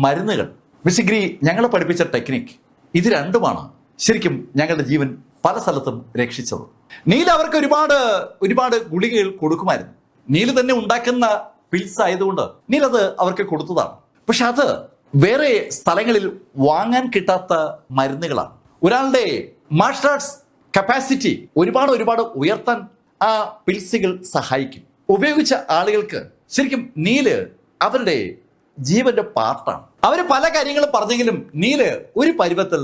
മരുന്നുകൾ, മിസ്റ്റർ ഗ്രീ ഞങ്ങളെ പഠിപ്പിച്ച ടെക്നിക്ക്, ഇത് രണ്ടുമാണ് ശരിക്കും ഞങ്ങളുടെ ജീവൻ പല സ്ഥലത്തും രക്ഷിച്ചത്. നീല് അവർക്ക് ഒരുപാട് ഗുളികകൾ കൊടുക്കുമായിരുന്നു. നീല് തന്നെ ഉണ്ടാക്കുന്ന പിൽസ് ആയതുകൊണ്ട് നീലത് അവർക്ക് കൊടുത്തതാണ്. പക്ഷെ അത് വേറെ സ്ഥലങ്ങളിൽ വാങ്ങാൻ കിട്ടാത്ത മരുന്നുകളാണ്. ഒരാളുടെ മാർഷൽ ആർട്സ് കപ്പാസിറ്റി ഒരുപാട് ഉയർത്താൻ ആ പിൽസുകൾ സഹായിക്കും. ഉപയോഗിച്ച ആളുകൾക്ക് ശരിക്കും നീല് അവരുടെ ജീവന്റെ പാർട്ടാണ്. അവര് പല കാര്യങ്ങളും പറഞ്ഞെങ്കിലും നീല് ഒരു പരുവത്തിൽ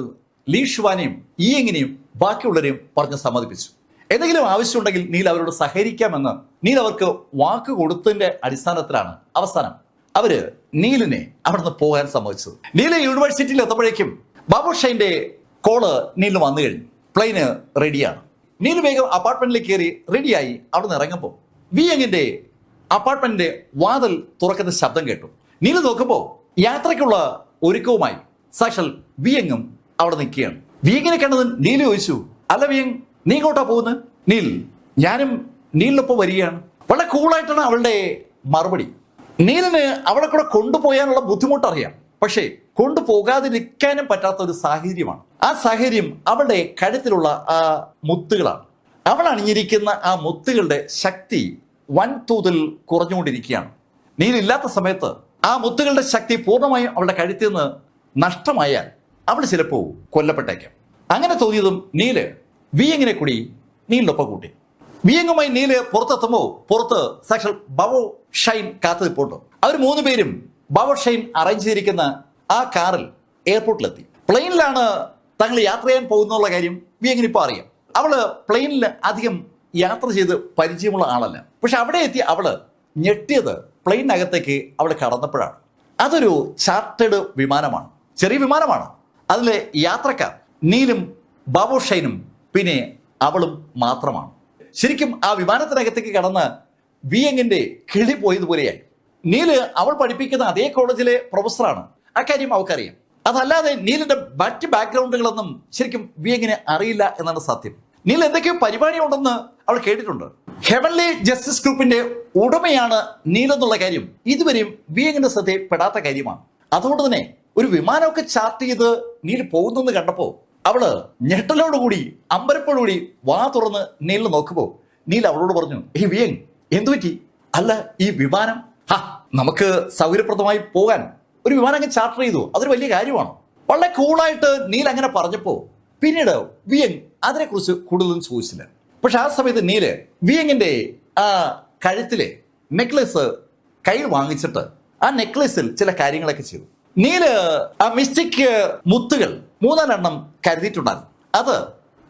ലീ ഷുവാനെയും ഈയങ്ങിനെയും ബാക്കിയുള്ളവരെയും പറഞ്ഞ് സമ്മതിപ്പിച്ചു. എന്തെങ്കിലും ആവശ്യമുണ്ടെങ്കിൽ നീൽ അവരോട് സഹകരിക്കാമെന്ന് നീൽ അവർക്ക് വാക്ക് കൊടുത്തതിന്റെ അടിസ്ഥാനത്തിലാണ് അവസാനം അവര് നീലിനെ അവിടുന്ന് പോകാൻ സമ്മതിച്ചത്. നീല് യൂണിവേഴ്സിറ്റിയിൽ എത്തുമ്പോഴേക്കും ബാബു ഷൈന്റെ കോള് നീലിന് വന്നു കഴിഞ്ഞു. പ്ലെയിന് റെഡിയാണ്. നീല് വേഗം അപ്പാർട്ട്മെന്റിലേക്ക് കയറി റെഡിയായി അവിടുന്ന് ഇറങ്ങുമ്പോൾ വിയങ്ങിന്റെ അപ്പാർട്ട്മെന്റിന്റെ വാതിൽ തുറക്കുന്ന ശബ്ദം കേട്ടു. നീല് നോക്കുമ്പോൾ യാത്രയ്ക്കുള്ള ഒരുക്കവുമായി സാക്ഷാൽ വിയങ്ങും അവിടെ നിൽക്കുകയാണ്. വിയങ്ങിനെ കണ്ടത് നീല് ചോദിച്ചു, അല്ല വിയങ്, നീ ഇങ്ങോട്ടാ പോകുന്നത്? നീൽ, ഞാനും നീലിനൊപ്പം വരികയാണ്. വളരെ കൂളായിട്ടാണ് അവളുടെ മറുപടി. നീലിന് അവളെ കൂടെ കൊണ്ടുപോകാനുള്ള ബുദ്ധിമുട്ടറിയാം, പക്ഷേ കൊണ്ടുപോകാതിരിക്കാനും പറ്റാത്ത ഒരു സാഹചര്യമാണ്. ആ സാഹചര്യം അവളുടെ കഴുത്തിലുള്ള ആ മുത്തുകളാണ്. അവൾ അണിഞ്ഞിരിക്കുന്ന ആ മുത്തുകളുടെ ശക്തി വൻതോതിൽ കുറഞ്ഞുകൊണ്ടിരിക്കുകയാണ്. നീലില്ലാത്ത സമയത്ത് ആ മുത്തുകളുടെ ശക്തി പൂർണ്ണമായും അവളുടെ കഴുത്തിൽ നിന്ന് നഷ്ടമായാൽ അവൾ ചിലപ്പോൾ കൊല്ലപ്പെട്ടേക്കാം. അങ്ങനെ തോന്നിയതും നീല് വിയങ്ങിനെ കൂടി നീലിനൊപ്പം കൂട്ടി. വിയങ്ങുമായി നീല് പുറത്തെത്തുമ്പോൾ പുറത്ത് സാക്ഷാൽ ബാബു ഷൈൻ കാത്തു നിൽപ്പുണ്ട്. അവർ 3 പേരും ബാബു ഷൈൻ അറേഞ്ച് ചെയ്തിരിക്കുന്ന ആ കാറിൽ എയർപോർട്ടിലെത്തി. പ്ലെയിനിലാണ് തങ്ങൾ യാത്ര ചെയ്യാൻ പോകുന്നുള്ള കാര്യം വിയങ്ങിന് ഇപ്പോൾ അറിയാം. അവള് പ്ലെയിനിൽ അധികം യാത്ര ചെയ്ത് പരിചയമുള്ള ആളല്ല. പക്ഷെ അവിടെ എത്തി അവള് ഞെട്ടിയത് പ്ലെയിനകത്തേക്ക് അവൾ കടന്നപ്പോഴാണ്. അതൊരു ചാർട്ടേഡ് വിമാനമാണ്, ചെറിയ വിമാനമാണ്. അതിലെ യാത്രക്കാർ നീലും ബാബു ഷൈനും പിന്നെ അവളും മാത്രമാണ്. ശരിക്കും ആ വിമാനത്തിനകത്തേക്ക് കടന്ന് വിയങ്ങിന്റെ കിളി പോയതുപോലെയായി. നീല് അവൾ പഠിപ്പിക്കുന്ന അതേ കോളേജിലെ പ്രൊഫസറാണ്, അക്കാര്യം അവൾക്കറിയാം. അതല്ലാതെ നീലിന്റെ മറ്റ് ബാക്ക്ഗ്രൗണ്ടുകളൊന്നും ശരിക്കും വിയങ്ങിന് അറിയില്ല എന്നാണ് സത്യം. നീൽ എന്തൊക്കെയോ പരിപാടി ഉണ്ടെന്ന് അവൾ കേട്ടിട്ടുണ്ട്. ഹെവൻലി ജസ്റ്റിസ് ഗ്രൂപ്പിന്റെ ഉടമയാണ് നീൽ എന്നുള്ള കാര്യം ഇതുവരെയും വിയങ്ങിന്റെ ശ്രദ്ധയിൽപ്പെടാത്ത കാര്യമാണ്. അതുകൊണ്ട് തന്നെ ഒരു വിമാനമൊക്കെ ചാർട്ട് ചെയ്ത് നീൽ പോകുന്നെന്ന് കണ്ടപ്പോ അവള് ഞെട്ടലോടുകൂടി അമ്പരപ്പോടുകൂടി വാ തുറന്ന് നീലിന് നോക്കുമ്പോ നീൽ അവളോട് പറഞ്ഞു, വിയങ് എന്തുപറ്റി? അല്ല, ഈ വിമാനം നമുക്ക് സൗകര്യപ്രദമായി പോകാൻ ഒരു വിമാനം അങ്ങ് ചാർട്ടർ ചെയ്തു, അതൊരു വലിയ കാര്യമാണ്. വളരെ കൂളായിട്ട് നീൽ അങ്ങനെ പറഞ്ഞപ്പോ പിന്നീട് വിയങ് അതിനെക്കുറിച്ച് കൂടുതലൊന്നും ചോദിച്ചില്ല. പക്ഷെ ആ സമയത്ത് നീല് വിയങ്ങിന്റെ ആ കഴുത്തിലെ നെക്ലേസ് കയ്യിൽ വാങ്ങിച്ചിട്ട് ആ നെക്ലേസിൽ ചില കാര്യങ്ങളൊക്കെ ചെയ്തു. നീല് ആ മിസ്റ്റിക് മുത്തുകൾ 3 കരുതിയിട്ടുണ്ടായിരുന്നു. അത്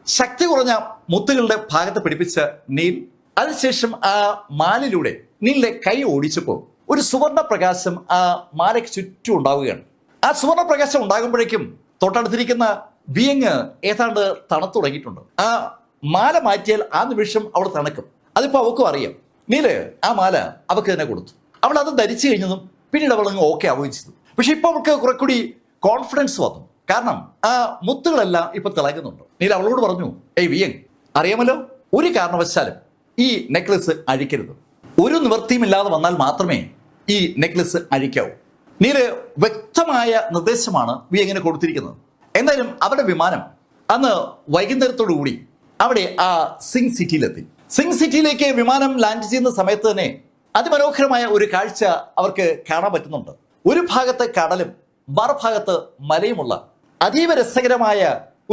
ശക്തി കുറഞ്ഞ മുത്തുകളുടെ ഭാഗത്ത് പിടിപ്പിച്ച നീൽ അതിനുശേഷം ആ മാലയിലൂടെ നീലിന്റെ കൈ ഓടിച്ചപ്പോൾ ഒരു സുവർണ പ്രകാശം ആ മാലയ്ക്ക് ചുറ്റും ഉണ്ടാവുകയാണ്. ആ സുവർണ പ്രകാശം ഉണ്ടാകുമ്പോഴേക്കും തൊട്ടടുത്തിരിക്കുന്ന വിയങ് ഏതാണ്ട് തണുത്തു തുടങ്ങിയിട്ടുണ്ട്. ആ മാല മാറ്റിയാൽ ആ നിമിഷം അവൾ തണുക്കും. അതിപ്പോ അവൾക്കും അറിയാം. നീല് ആ മാല അവൾക്ക് തന്നെ കൊടുത്തു. അവൾ അത് ധരിച്ചു കഴിഞ്ഞതും പിന്നീട് അവൾ അങ്ങ് ഓക്കെ ആവുകയും ചെയ്തു. പക്ഷെ ഇപ്പൊ അവൾക്ക് കുറെ കൂടി കോൺഫിഡൻസ് വന്നു. കാരണം ആ മുത്തുകളെല്ലാം ഇപ്പൊ തിളങ്ങുന്നുണ്ട്. നീല അവളോട് പറഞ്ഞു, വിയങ് അറിയാമല്ലോ, ഒരു കാരണവശാലും ഈ നെക്ലസ് അഴിക്കരുത്. ഒരു നിവൃത്തിയുമില്ലാതെ വന്നാൽ മാത്രമേ ഈ നെക്ലസ് അഴിക്കാവൂ. നീല് വ്യക്തമായ നിർദ്ദേശമാണ് വിയങ്ങിന് കൊടുത്തിരിക്കുന്നത്. എന്തായാലും അവരുടെ വിമാനം അന്ന് വൈകുന്നേരത്തോടു കൂടി അവിടെ ആ സിംഗ് സിറ്റിയിലെത്തി. സിംഗ് സിറ്റിയിലേക്ക് വിമാനം ലാൻഡ് ചെയ്യുന്ന സമയത്ത് തന്നെ അതിമനോഹരമായ ഒരു കാഴ്ച അവർക്ക് കാണാൻ പറ്റുന്നുണ്ട്. ഒരു ഭാഗത്ത് കടലും മറുഭാഗത്ത് മലയുമുള്ള അതീവ രസകരമായ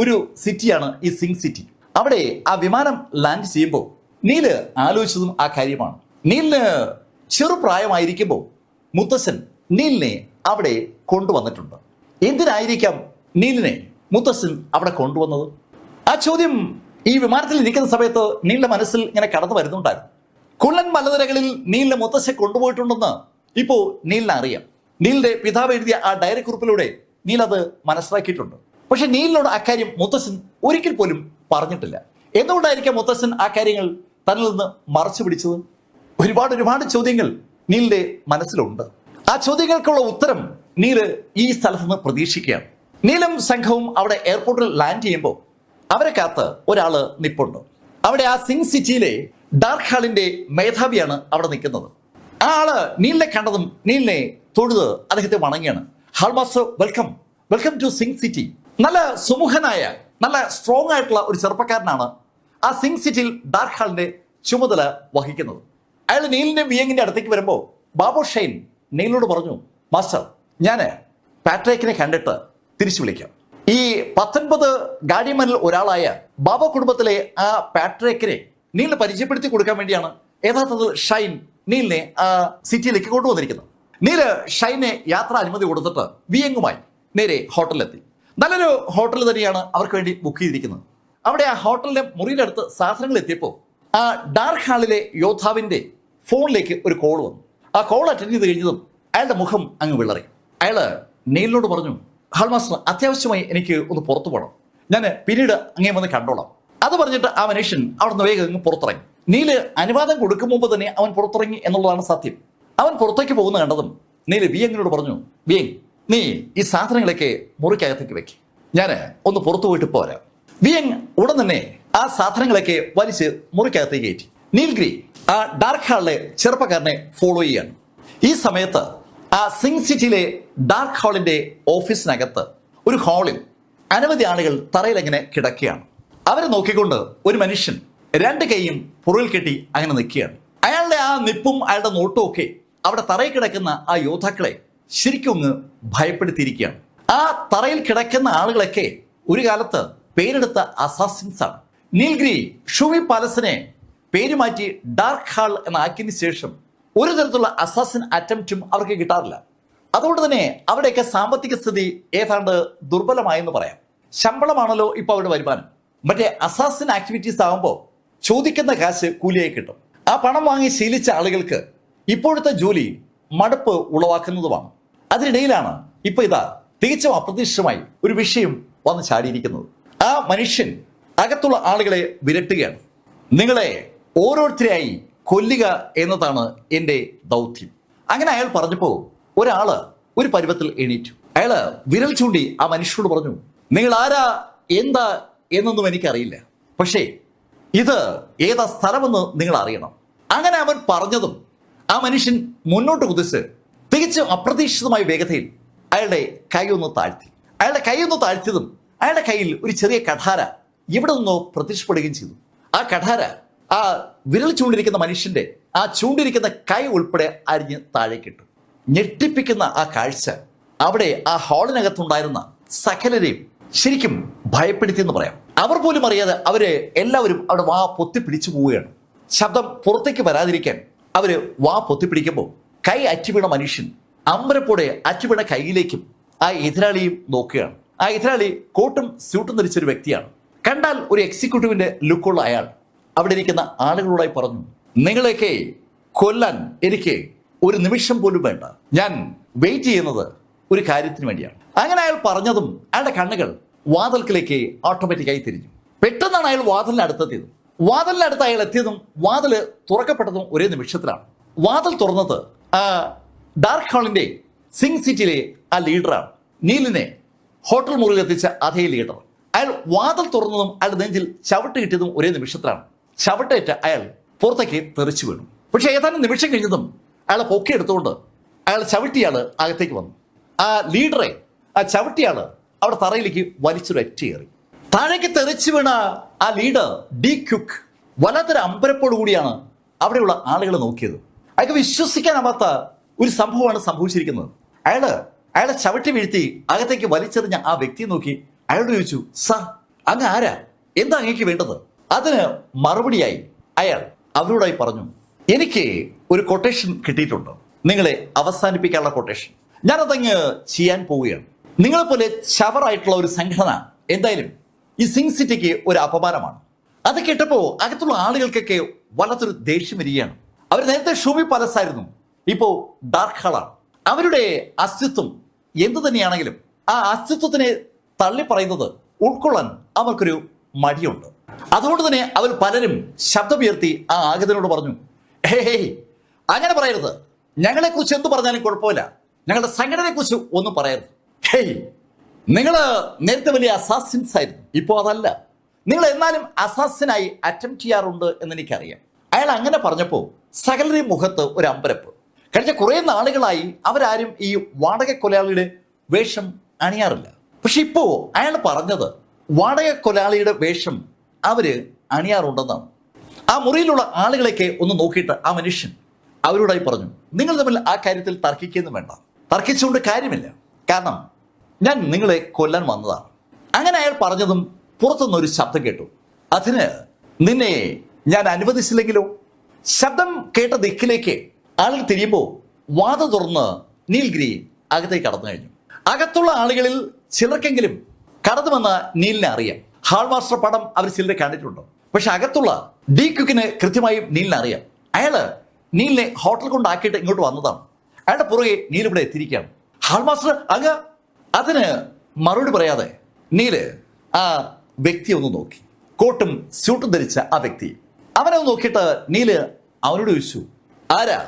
ഒരു സിറ്റിയാണ് ഈ സിംഗ് സിറ്റി. അവിടെ ആ വിമാനം ലാൻഡ് ചെയ്യുമ്പോൾ നീല് ആലോചിച്ചതും ആ കാര്യമാണ്. നീലിന് ചെറുപ്രായമായിരിക്കുമ്പോൾ മുത്തശ്ശൻ നീലിനെ അവിടെ കൊണ്ടുവന്നിട്ടുണ്ട്. എന്തിനായിരിക്കാം നീലിനെ മുത്തശ്ശൻ അവിടെ കൊണ്ടുവന്നത്? ആ ചോദ്യം ഈ വിമാനത്തിൽ ഇരിക്കുന്ന സമയത്ത് നീലിന്റെ മനസ്സിൽ ഇങ്ങനെ കടന്നു വരുന്നുണ്ടായിരുന്നു. കുള്ളൻ മലനിരകളിൽ നീലിനെ മുത്തശ്ശൻ കൊണ്ടുപോയിട്ടുണ്ടെന്ന് ഇപ്പോ നീലിനെ അറിയാം. നീലിന്റെ പിതാവ് എഴുതിയ ആ ഡയറി കുറിപ്പിലൂടെ നീൽ അത് മനസ്സിലാക്കിയിട്ടുണ്ട്. പക്ഷെ നീലിനോട് അക്കാര്യം മുത്തശ്ശൻ ഒരിക്കൽ പോലും പറഞ്ഞിട്ടില്ല. എന്തുകൊണ്ടായിരിക്കാം മുത്തശ്ശൻ ആ കാര്യങ്ങൾ തന്നിൽ നിന്ന് മറച്ചു പിടിച്ചത്? ഒരുപാട് ചോദ്യങ്ങൾ നീലിന്റെ മനസ്സിലുണ്ട്. ആ ചോദ്യങ്ങൾക്കുള്ള ഉത്തരം നീല് ഈ സ്ഥലത്ത് നിന്ന് പ്രതീക്ഷിക്കുകയാണ്. നീലും സംഘവും അവിടെ എയർപോർട്ടിൽ ലാൻഡ് ചെയ്യുമ്പോൾ അവരെ കാത്ത് ഒരാള് നിപ്പുണ്ട്. അവിടെ ആ സിംഗ് സിറ്റിയിലെ ഡാർക്ക് ഹാളിന്റെ മേധാവിയാണ് അവിടെ നിൽക്കുന്നത്. ആ ആള് നീലിനെ കണ്ടതും നീലിനെ തൊഴുത് അദ്ദേഹത്തെ വണങ്ങിയാണ്. Hall master, welcome to Sing City. നല്ല സുമുഖനായ നല്ല സ്ട്രോങ് ആയിട്ടുള്ള ഒരു ചെറുപ്പക്കാരനാണ് ആ സിംഗ് സിറ്റിയിൽ ഡാർക്ക് ഹാളിന്റെ ചുമതല വഹിക്കുന്നത്. അയാൾ നീലിന്റെ വിയങ്ങിന്റെ അടുത്തേക്ക് വരുമ്പോൾ ബാബു ഷൈൻ നീലിനോട് പറഞ്ഞു, മാസ്റ്റർ, ഞാൻ പാട്രിക്കിനെ കണ്ടിട്ട് തിരിച്ചു വിളിക്കാം. ഈ 19 ഗാഡിയന്മാരിൽ ഒരാളായ ബാബ കുടുംബത്തിലെ ആ പാട്രിക്കിനെ നീലിന് പരിചയപ്പെടുത്തി കൊടുക്കാൻ വേണ്ടിയാണ് യഥാർത്ഥത്തിൽ ഷൈൻ നീലിനെ ആ സിറ്റിയിലേക്ക് കൊണ്ടുവന്നിരിക്കുന്നത്. നീല് ഷൈനെ യാത്രാ അനുമതി കൊടുത്തിട്ട് വിയങ്ങുമായി നേരെ ഹോട്ടലിലെത്തി. നല്ലൊരു ഹോട്ടൽ തന്നെയാണ് അവർക്ക് വേണ്ടി ബുക്ക് ചെയ്തിരിക്കുന്നത്. അവിടെ ആ ഹോട്ടലിന്റെ മുറിയുടെ അടുത്ത് സാധനങ്ങൾ എത്തിയപ്പോൾ ആ ഡാർക്ക് ഹാളിലെ യോദ്ധാവിന്റെ ഫോണിലേക്ക് ഒരു കോൾ വന്നു. ആ കോൾ അറ്റൻഡ് ചെയ്ത് കഴിഞ്ഞതും അയാളുടെ മുഖം അങ്ങ് വിളറി. അയാള് നീലിനോട് പറഞ്ഞു, ഹാൾ മാസ്റ്റർ, അത്യാവശ്യമായി എനിക്ക് ഒന്ന് പുറത്തു പോകണം, ഞാൻ പിന്നീട് അങ്ങേ വന്ന് കണ്ടോളാം. അത് പറഞ്ഞിട്ട് ആ മനുഷ്യൻ അവിടെ നിന്ന് വേഗം അങ്ങ് പുറത്തിറങ്ങി. നീല് അനുവാദം കൊടുക്കും മുമ്പ് തന്നെ അവൻ പുറത്തിറങ്ങി എന്നുള്ളതാണ് സത്യം. അവൻ പുറത്തേക്ക് പോകുന്ന കണ്ടതും നീല് വിയങ്ങിനോട് പറഞ്ഞു, വിയങ്, നീ ഈ സാധനങ്ങളൊക്കെ മുറിക്കകത്തേക്ക് വെക്ക്, ഞാൻ ഒന്ന് പുറത്തു പോയിട്ട് പോരാം. വിയങ് ഉടൻ തന്നെ ആ സാധനങ്ങളൊക്കെ വലിച്ച് മുറിക്കകത്തേക്ക് കയറ്റി. നീൽഗിരി ആ ഡാർക്ക് ഹാളിലെ ചെറുപ്പക്കാരനെ ഫോളോ ചെയ്യാണ്. ഈ സമയത്ത് ആ സിംഗ് സിറ്റിയിലെ ഡാർക്ക് ഹാളിന്റെ ഓഫീസിനകത്ത് ഒരു ഹാളിൽ അനവധി ആളുകൾ തറയിലെങ്ങനെ കിടക്കുകയാണ്. അവരെ നോക്കിക്കൊണ്ട് ഒരു മനുഷ്യൻ 2 കൈയും പുറകിൽ കെട്ടി അങ്ങനെ നിൽക്കുകയാണ്. അയാളുടെ ആ നിപ്പും അയാളുടെ നോട്ടും ഒക്കെ അവിടെ തറയിൽ കിടക്കുന്ന ആ യോദ്ധാക്കളെ ശരിക്കും ഒന്ന് ഭയപ്പെടുത്തിയിരിക്കുകയാണ്. ആ തറയിൽ കിടക്കുന്ന ആളുകളൊക്കെ ഒരു കാലത്ത് പേരെടുത്ത അസാസിൻസ് ആണ്. നീൽഗിരി ഷൂവി പാലസിനെ പേര് മാറ്റി ഡാർക്ക് ഹാൾ എന്നാക്കിയതിനു ശേഷം ഒരു തരത്തിലുള്ള അസാസിൻ അറ്റംപ്റ്റും അവർക്ക് കിട്ടാറില്ല. അതുകൊണ്ട് തന്നെ അവിടെയൊക്കെ സാമ്പത്തിക സ്ഥിതി ഏതാണ്ട് ദുർബലമായെന്ന് പറയാം. ശമ്പളമാണല്ലോ ഇപ്പോൾ അവരുടെ വരുമാനം. മറ്റേ അസാസിൻ ആക്ടിവിറ്റീസ് ആകുമ്പോൾ ചോദിക്കുന്ന കാശ് കൂലിയായി കിട്ടും. ആ പണം വാങ്ങി ശീലിച്ച ആളുകൾക്ക് ഇപ്പോഴത്തെ ജോലി മടുപ്പ് ഉളവാക്കുന്നതുമാണ്. അതിനിടയിലാണ് ഇപ്പൊ ഇതാ തികച്ചും അപ്രതീക്ഷിതമായി ഒരു വിഷയം വന്ന് ചാടിയിരിക്കുന്നത്. ആ മനുഷ്യൻ അകത്തുള്ള ആളുകളെ വിരട്ടുകയാണ്. നിങ്ങളെ ഓരോരുത്തരെയായി കൊല്ലുക എന്നതാണ് എൻ്റെ ദൗത്യം. അങ്ങനെ അയാൾ പറഞ്ഞപ്പോ ഒരാള് ഒരു പരുവത്തിൽ എണീറ്റു. അയാള് വിരൽ ചൂണ്ടി ആ മനുഷ്യനോട് പറഞ്ഞു, നിങ്ങൾ ആരാ എന്താ എന്നൊന്നും എനിക്കറിയില്ല, പക്ഷേ ഇത് ഏതാ സ്ഥലമെന്ന് നിങ്ങൾ അറിയണം. അങ്ങനെ അവൻ പറഞ്ഞതും ആ മനുഷ്യൻ മുന്നോട്ട് കുതിച്ച് തികച്ചും അപ്രതീക്ഷിതമായ വേഗതയിൽ അയാളുടെ കൈ ഒന്ന് താഴ്ത്തി. അയാളുടെ കൈ ഒന്ന് താഴ്ത്തിയതും അയാളുടെ കയ്യിൽ ഒരു ചെറിയ കഠാര ഇവിടെ നിന്നോ പ്രത്യക്ഷപ്പെടുകയും ചെയ്തു. ആ കഠാര ആ വിരൽ ചൂണ്ടിരിക്കുന്ന മനുഷ്യന്റെ ആ ചൂണ്ടിരിക്കുന്ന കൈ ഉൾപ്പെടെ അരിഞ്ഞ് താഴേക്കിട്ടു. ഞെട്ടിപ്പിക്കുന്ന ആ കാഴ്ച അവിടെ ആ ഹാളിനകത്തുണ്ടായിരുന്ന സകലരെയും ശരിക്കും ഭയപ്പെടുത്തിയെന്ന് പറയാം. അവർ പോലും അറിയാതെ അവര് എല്ലാവരും അവിടെ വാ പൊത്തിപ്പിടിച്ചു പോവുകയാണ്. ശബ്ദം പുറത്തേക്ക് വരാതിരിക്കാൻ അവര് വാ പൊത്തിപ്പിടിക്കുമ്പോൾ കൈ അറ്റുവീണ മനുഷ്യൻ അമ്പരപ്പോടെ അറ്റുവീണ കൈയിലേക്കും ആ എതിരാളിയും നോക്കുകയാണ്. ആ എതിരാളി കോട്ടും സ്യൂട്ടും ധരിച്ചൊരു വ്യക്തിയാണ്. കണ്ടാൽ ഒരു എക്സിക്യൂട്ടീവിന്റെ ലുക്കുള്ള അയാൾ അവിടെ ഇരിക്കുന്ന ആളുകളോടായി പറഞ്ഞു, നിങ്ങളെയൊക്കെ കൊല്ലാൻ എനിക്ക് ഒരു നിമിഷം പോലും വേണ്ട. ഞാൻ വെയിറ്റ് ചെയ്യുന്നത് ഒരു കാര്യത്തിന് വേണ്ടിയാണ്. അങ്ങനെ അയാൾ പറഞ്ഞതും അയാളുടെ കണ്ണുകൾ വാതിൽക്കിലേക്ക് ഓട്ടോമാറ്റിക്കായി തിരിഞ്ഞു. പെട്ടെന്നാണ് അയാൾ വാതിലിനടുത്തെത്തിയത്. വാതിലിനടുത്ത് അയാൾ എത്തിയതും വാതില് തുറക്കപ്പെട്ടതും ഒരേ നിമിഷത്തിലാണ്. വാതിൽ തുറന്നത് ആ ഡാർക്ക് ഹാളിന്റെ സിംഗ് സിറ്റിയിലെ ആ ലീഡറാണ്. നീലിനെ ഹോട്ടൽ മുറിയിൽ എത്തിച്ച അതേ ലീഡർ. അയാൾ വാതിൽ തുറന്നതും അയാൾ നെഞ്ചിൽ ചവിട്ട് കിട്ടിയതും ഒരേ നിമിഷത്തിലാണ്. ചവിട്ടേറ്റ് അയാൾ പുറത്തേക്ക് തെറിച്ചു വീണു. പക്ഷെ ഏതാനും നിമിഷം കഴിഞ്ഞതും അയാളെ പൊക്കിയെടുത്തുകൊണ്ട് അയാൾ ചവിട്ടിയാള് അകത്തേക്ക് വന്നു. ആ ലീഡറെ ആ ചവിട്ടിയാള് അവിടെ തറയിലേക്ക് വലിച്ചൊരൊറ്റയേറി. താഴേക്ക് തെറിച്ചു വീണ ആ ലീഡർ ഡി ക്യുക്ക് വല്ലാത്തൊരു അമ്പരപ്പോടു കൂടിയാണ് അവിടെയുള്ള ആളുകൾ നോക്കിയത്. അയാൾക്ക് വിശ്വസിക്കാനാവാത്ത ഒരു സംഭവമാണ് സംഭവിച്ചിരിക്കുന്നത്. അയാളെ ചവിട്ടി വീഴ്ത്തി അകത്തേക്ക് വലിച്ചെറിഞ്ഞ ആ വ്യക്തിയെ നോക്കി അയാളോട് ചോദിച്ചു, സാർ അങ്ങ് ആരാ, എന്താ അങ്ങേക്ക് വേണ്ടത്? അതിന് മറുപടിയായി അയാൾ അവരോടായി പറഞ്ഞു, എനിക്ക് ഒരു കൊട്ടേഷൻ കിട്ടിയിട്ടുണ്ട്, നിങ്ങളെ അവസാനിപ്പിക്കാനുള്ള കൊട്ടേഷൻ. ഞാനതങ്ങ് ചെയ്യാൻ പോവുകയാണ്. നിങ്ങളെപ്പോലെ ചവറായിട്ടുള്ള ഒരു സംഘടന എന്തായാലും ഈ സിംഗ് സിറ്റിക്ക് ഒരു അപമാനമാണ്. അത് കേട്ടപ്പോൾ അകത്തുള്ള ആളുകൾക്കൊക്കെ വല്ലാത്തൊരു ദേഷ്യം വരികയാണ്. അവർ നേരത്തെ ഷൂമി പാലസ് ആയിരുന്നു, ഇപ്പോ ഡാർക്ക് ഹാളാണ്. അവരുടെ അസ്തിത്വം എന്തു തന്നെയാണെങ്കിലും ആ അസ്തിത്വത്തിനെ തള്ളി പറയുന്നത് ഉൾക്കൊള്ളാൻ അവർക്കൊരു മടിയുണ്ട്. അതുകൊണ്ട് തന്നെ അവർ പലരും ശബ്ദമുയർത്തി ആ ആഗതനോട് പറഞ്ഞു, ഹേയ് അങ്ങനെ പറയരുത്, ഞങ്ങളെ കുറിച്ച് എന്ത് പറഞ്ഞാലും കുഴപ്പമില്ല, ഞങ്ങളുടെ സംഘടനയെ കുറിച്ച് ഒന്നും പറയരുത്. ഹേയ് നിങ്ങൾ നേരത്തെ വലിയ അസാസിൻസ് ആയിരുന്നു, ഇപ്പോൾ അതല്ല, നിങ്ങൾ എന്നാലും അസാസിനായി അറ്റംപ്റ്റ് ചെയ്യാറുണ്ട് എന്ന് എനിക്കറിയാം. അയാൾ അങ്ങനെ പറഞ്ഞപ്പോൾ സകലരുടെ മുഖത്ത് ഒരു അമ്പരപ്പ്. കഴിഞ്ഞ കുറെ നാളുകളായി അവരാരും ഈ വാടക കൊലയാളിയുടെ വേഷം അണിയാറില്ല. പക്ഷെ ഇപ്പോ അയാൾ പറഞ്ഞത് വാടക കൊലയാളിയുടെ വേഷം അവര് അണിയാറുണ്ടെന്നാണ്. ആ മുറിയിലുള്ള ആളുകളെയൊക്കെ ഒന്ന് നോക്കിയിട്ട് ആ മനുഷ്യൻ അവരോടായി പറഞ്ഞു, നിങ്ങൾ തമ്മിൽ ആ കാര്യത്തിൽ തർക്കിക്കുന്നു വേണ്ട, തർക്കിച്ചുകൊണ്ട് കാര്യമില്ല, കാരണം ഞാൻ നിങ്ങളെ കൊല്ലാൻ വന്നതാണ്. അങ്ങനെ അയാൾ പറഞ്ഞതും പുറത്തുനിന്നൊരു ശബ്ദം കേട്ടു, അതിന് നിന്നെ ഞാൻ അനുവദിച്ചില്ലെങ്കിലോ? ശബ്ദം കേട്ട ദിക്കിലേക്ക് ആളുകൾ തിരിയുമ്പോൾ വാത തുറന്ന് നീൽഗിരി അകത്തേക്ക് കടന്നു കഴിഞ്ഞു. അകത്തുള്ള ആളുകളിൽ ചിലർക്കെങ്കിലും കടന്നുവന്ന നീലിനെ അറിയാം. ഹാൾ മാസ്റ്റർ പടം അവർ ചിലരെ കണ്ടിട്ടുണ്ട്. പക്ഷെ അകത്തുള്ള ഡി ക്യുക്കിന് കൃത്യമായും നീലിനെ അറിയാം. അയാള് നീലിനെ ഹോട്ടൽ കൊണ്ടാക്കിയിട്ട് ഇങ്ങോട്ട് വന്നതാണ്. അയാളുടെ പുറകെ നീൽ ഇവിടെ എത്തിയിരിക്കുകയാണ്. ഹാൾ മാസ്റ്റർ അങ്ങ്. അതിന് മറുപടി പറയാതെ നീല് ആ വ്യക്തിയെ ഒന്ന് നോക്കി, കോട്ടും സ്യൂട്ടും ധരിച്ച ആ വ്യക്തി. അവനെ ഒന്ന് നോക്കിയിട്ട് നീല് അവനോട് ചോദിച്ചു, ആരാ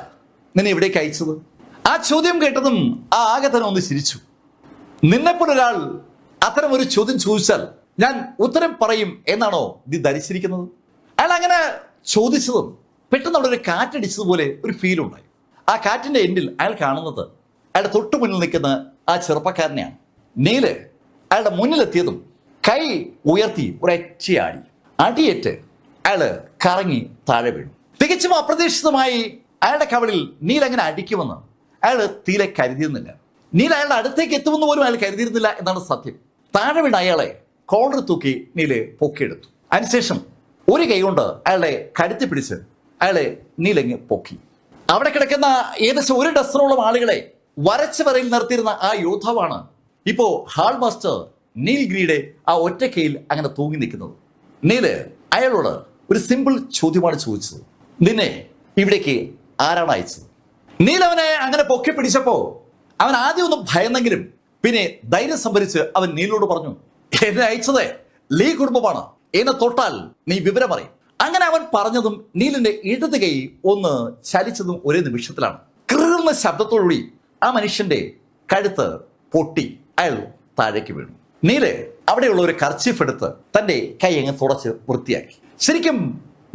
നിന്നെ ഇവിടേക്ക് അയച്ചത്? ആ ചോദ്യം കേട്ടതും ആ ആഗതൻ ഒന്ന് ചിരിച്ചു. നിന്നെപ്പോലൊരാൾ അത്തരം ഒരു ചോദ്യം ചോദിച്ചാൽ ഞാൻ ഉത്തരം പറയും എന്നാണോ നീ ധരിച്ചിരിക്കുന്നത്? അയാൾ അങ്ങനെ ചോദിച്ചതും പെട്ടെന്ന് അവിടെ ഒരു കാറ്റടിച്ചതുപോലെ ഒരു ഫീൽ ഉണ്ടായി. ആ കാറ്റിന്റെ എൻഡിൽ അയാൾ കാണുന്നത് അയാളുടെ തൊട്ടു മുന്നിൽ നിൽക്കുന്ന ആ ചെറുപ്പക്കാരനെയാണ്. നീല് അയാളുടെ മുന്നിലെത്തിയതും കൈ ഉയർത്തി ഒരൊറ്റയാടി. അടിയേറ്റ് അയാള് കറങ്ങി താഴെ വീണു. തികച്ചും അപ്രതീക്ഷിതമായി അയാളുടെ കവളിൽ നീൽ അങ്ങനെ അടിക്കുമെന്ന് അയാൾ തീരെ കരുതിയിരുന്നില്ല. നീൽ അയാളുടെ അടുത്തേക്ക് എത്തുമെന്ന് പോലും അയാൾ കരുതിയിരുന്നില്ല എന്നാണ് സത്യം. താഴെ വീണ അയാളെ കോളർ തൂക്കി നീല് പൊക്കിയെടുത്തു. അതിനുശേഷം ഒരു കൈ കൊണ്ട് അയാളെ കഴുത്തി പിടിച്ച് അയാളെ നീലങ്ങ് പൊക്കി. അവിടെ കിടക്കുന്ന ഏകദേശം ഒരു ഡസനോളം ആളുകളെ വരച്ച വരയിൽ നിർത്തിയിരുന്ന ആ യോദ്ധാവാണ് ഇപ്പോ ഹാൾ മാസ്റ്റർ നീൽഗിരിയുടെ ആ ഒറ്റക്കയിൽ അങ്ങനെ തൂങ്ങി നിൽക്കുന്നത്. നീല് അയാളോട് ഒരു സിമ്പിൾ ചോദ്യമാണ് ചോദിച്ചത്. നിന്നെ ഇവിടേക്ക് ആരാണ് അയച്ചത്? നീൽ അവനെ അങ്ങനെ പൊക്കി പിടിച്ചപ്പോ അവൻ ആദ്യം ഒന്ന് ഭയന്നെങ്കിലും പിന്നെ ധൈര്യം സംഭരിച്ച് അവൻ നീലിനോട് പറഞ്ഞു, എന്നെ അയച്ചത് ലീ കുടുംബമാണ്, എന്നെ തൊട്ടാൽ നീ വിവരം അറിയും. അങ്ങനെ അവൻ പറഞ്ഞതും നീലിന്റെ ഇടത് കൈ ഒന്ന് ചലിച്ചതും ഒരേ നിമിഷത്തിലാണ് കീറുന്ന ശബ്ദത്തോടുകൂടി ആ മനുഷ്യന്റെ കഴുത്ത് പൊട്ടി അയാൾ താഴേക്ക് വീണു. നീല് അവിടെയുള്ള ഒരു കർച്ചീഫ് എടുത്ത് തന്റെ കൈ അങ്ങ് തുടച്ച് വൃത്തിയാക്കി. ശരിക്കും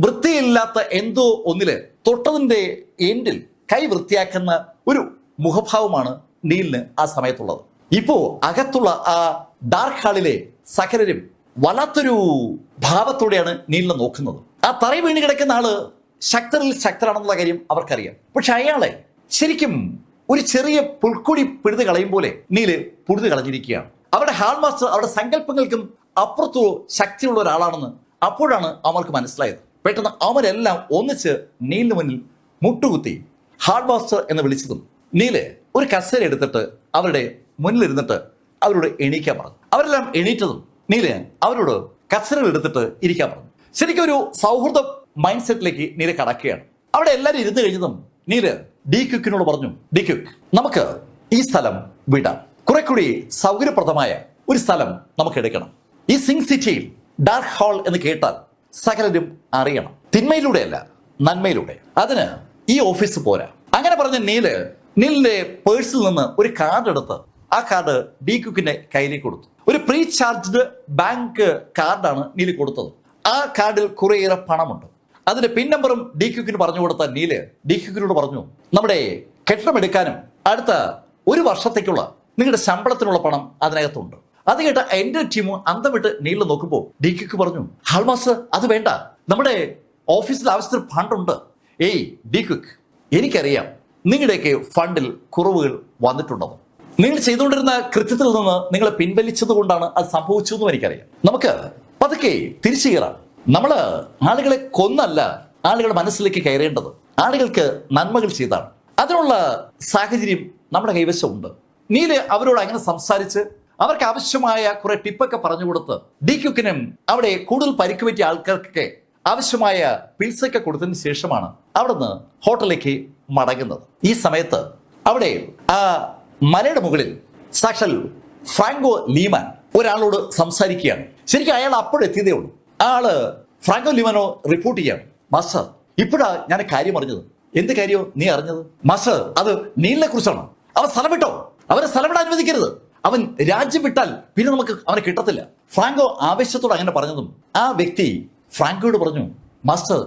വൃത്തിയില്ലാത്ത എന്തോ ഒന്നില് തൊട്ടതിന്റെ എൻഡിൽ കൈ വൃത്തിയാക്കുന്ന ഒരു മുഖഭാവമാണ് നീലിന് ആ സമയത്തുള്ളത്. ഇപ്പോ അകത്തുള്ള ആ ഡാർക്ക് ഹാളിലെ സകലരും വല്ലാത്തൊരു ഭാവത്തോടെയാണ് നീലിനെ നോക്കുന്നത്. ആ തറയിൽ വീണ് കിടക്കുന്ന ആള് ശക്തരിൽ ശക്തരാണെന്നുള്ള കാര്യം അവർക്കറിയാം. പക്ഷെ അയാളെ ശരിക്കും ഒരു ചെറിയ പുൽക്കുടി പിഴുത് കളയും പോലെ നീല് പുഴുത് കളഞ്ഞിരിക്കുകയാണ്. അവരുടെ ഹാൾ മാസ്റ്റർ അവരുടെ സങ്കല്പങ്ങൾക്കും അപ്പുറത്തോ ശക്തിയുള്ള ഒരാളാണെന്ന് അപ്പോഴാണ് അവർക്ക് മനസ്സിലായത്. പെട്ടെന്ന് അവരെല്ലാം ഒന്നിച്ച് നീലിന് മുന്നിൽ മുട്ടുകുത്തി ഹാൾ മാസ്റ്റർ എന്ന് വിളിച്ചതും നീല് ഒരു കസേര എടുത്തിട്ട് അവരുടെ മുന്നിലിരുന്നിട്ട് അവരോട് എണീക്കാൻ പറഞ്ഞു. അവരെല്ലാം എണീറ്റതും നീല് അവരോട് കസേരകൾ എടുത്തിട്ട് ഇരിക്കാൻ പറഞ്ഞു. ശരിക്കും ഒരു സൗഹൃദ മൈൻഡ് സെറ്റിലേക്ക് നീല് കടക്കുകയാണ്. അവിടെ എല്ലാവരും ഇരുന്ന് കഴിഞ്ഞതും നീല് ഡി ക്യുക്കിനോട് പറഞ്ഞു, ഡി ക്യുക്ക്, നമുക്ക് ഈ സ്ഥലം വിടാം. കുറെ കൂടി സൗകര്യപ്രദമായ ഒരു സ്ഥലം നമുക്ക് എടുക്കണം. ഈ സിംഗ് സിറ്റിയിൽ ഡാർക്ക് ഹാൾ എന്ന് കേട്ടാൽ സകലരും അറിയണം. തിന്മയിലൂടെയല്ല, നന്മയിലൂടെ. അതിന് ഈ ഓഫീസ് പോരാ. അങ്ങനെ പറഞ്ഞ നീലിന്റെ പേഴ്സിൽ നിന്ന് ഒരു കാർഡ് എടുത്ത് ആ കാർഡ് ഡി ക്യുക്കിന്റെ കയ്യിലേക്ക് കൊടുത്തു. ഒരു പ്രീ ചാർജ്ഡ് ബാങ്ക് കാർഡാണ് നീല് കൊടുത്തത്. ആ കാർഡിൽ കുറേയേറെ പണമുണ്ട്. അതിന്റെ പിൻ നമ്പറും ഡി ക്യുക്കിന് പറഞ്ഞു കൊടുത്ത നീല് ഡി ക്യുക്കിനോട് പറഞ്ഞു, നമ്മുടെ കെട്ടിടം എടുക്കാനും അടുത്ത ഒരു വർഷത്തേക്കുള്ള നിങ്ങളുടെ ശമ്പളത്തിനുള്ള പണം അതിനകത്തുണ്ട്. അത് കേട്ട എന്റെ ടീം അന്തം വിട്ട് നീലിൽ നോക്കുമ്പോൾ ഡി ക്യുക്ക് പറഞ്ഞു, ഹാൾ മാസ്റ്റർ അത് വേണ്ട, നമ്മുടെ ഓഫീസിൽ ആവശ്യത്തിന് ഫണ്ടുണ്ട്. ഏയ് ഡി ക്യുക്ക്, എനിക്കറിയാം നിങ്ങളുടെയൊക്കെ ഫണ്ടിൽ കുറവുകൾ വന്നിട്ടുണ്ടെന്ന്. നിങ്ങൾ ചെയ്തുകൊണ്ടിരുന്ന കൃത്യത്തിൽ നിന്ന് നിങ്ങളെ പിൻവലിച്ചത് കൊണ്ടാണ് അത് സംഭവിച്ചതെന്നും എനിക്കറിയാം. നമുക്ക് പതുക്കെ തിരിച്ചു കയറാം. നമ്മള് ആളുകളെ കൊന്നല്ല ആളുകളുടെ മനസ്സിലേക്ക് കയറേണ്ടത്, ആളുകൾക്ക് നന്മകൾ ചെയ്താണ്. അതിനുള്ള സാഹചര്യം നമ്മുടെ കൈവശമുണ്ട്. നീല് അവരോട് അങ്ങനെ സംസാരിച്ച് അവർക്ക് ആവശ്യമായ കുറെ ടിപ്പൊക്കെ പറഞ്ഞു കൊടുത്ത് ഡി ക്യുക്കിനും അവിടെ കൂടുതൽ പരിക്ക് പറ്റിയ ആൾക്കാർക്കൊക്കെ ആവശ്യമായ പിൽസൊക്കെ കൊടുത്തതിന് ശേഷമാണ് അവിടുന്ന് ഹോട്ടലിലേക്ക് മടങ്ങുന്നത്. ഈ സമയത്ത് അവിടെ ആ മലയുടെ മുകളിൽ സാക്ഷാൽ ഫ്രാങ്കോ ലീമാൻ ഒരാളോട് സംസാരിക്കുകയാണ്. ശരിക്കും അയാൾ അപ്പോഴെത്തിയതേ ഉള്ളൂ. ആള് ഫ്രാങ്കോ ലീമാനോ റിപ്പോർട്ട് ചെയ്യാണ്, മാസ്റ്റർ ഇപ്പോഴാ ഞാൻ കാര്യം അറിഞ്ഞത്. എന്ത് കാര്യമോ നീ അറിഞ്ഞത്? മാസ്റ്റർ അത് നീലിനെ കുറിച്ചാണ്. അവൻ സ്ഥലം വിട്ടോ, അവരെ സ്ഥലം വിടാൻ അനുവദിക്കരുത്. അവൻ രാജ്യം വിട്ടാൽ പിന്നെ നമുക്ക് അവനെ കിട്ടത്തില്ല. ഫ്രാങ്കോ ആവേശത്തോടെ അങ്ങനെ പറഞ്ഞതും ആ വ്യക്തി ഫ്രാങ്കോയോട് പറഞ്ഞു, മാസ്റ്റർ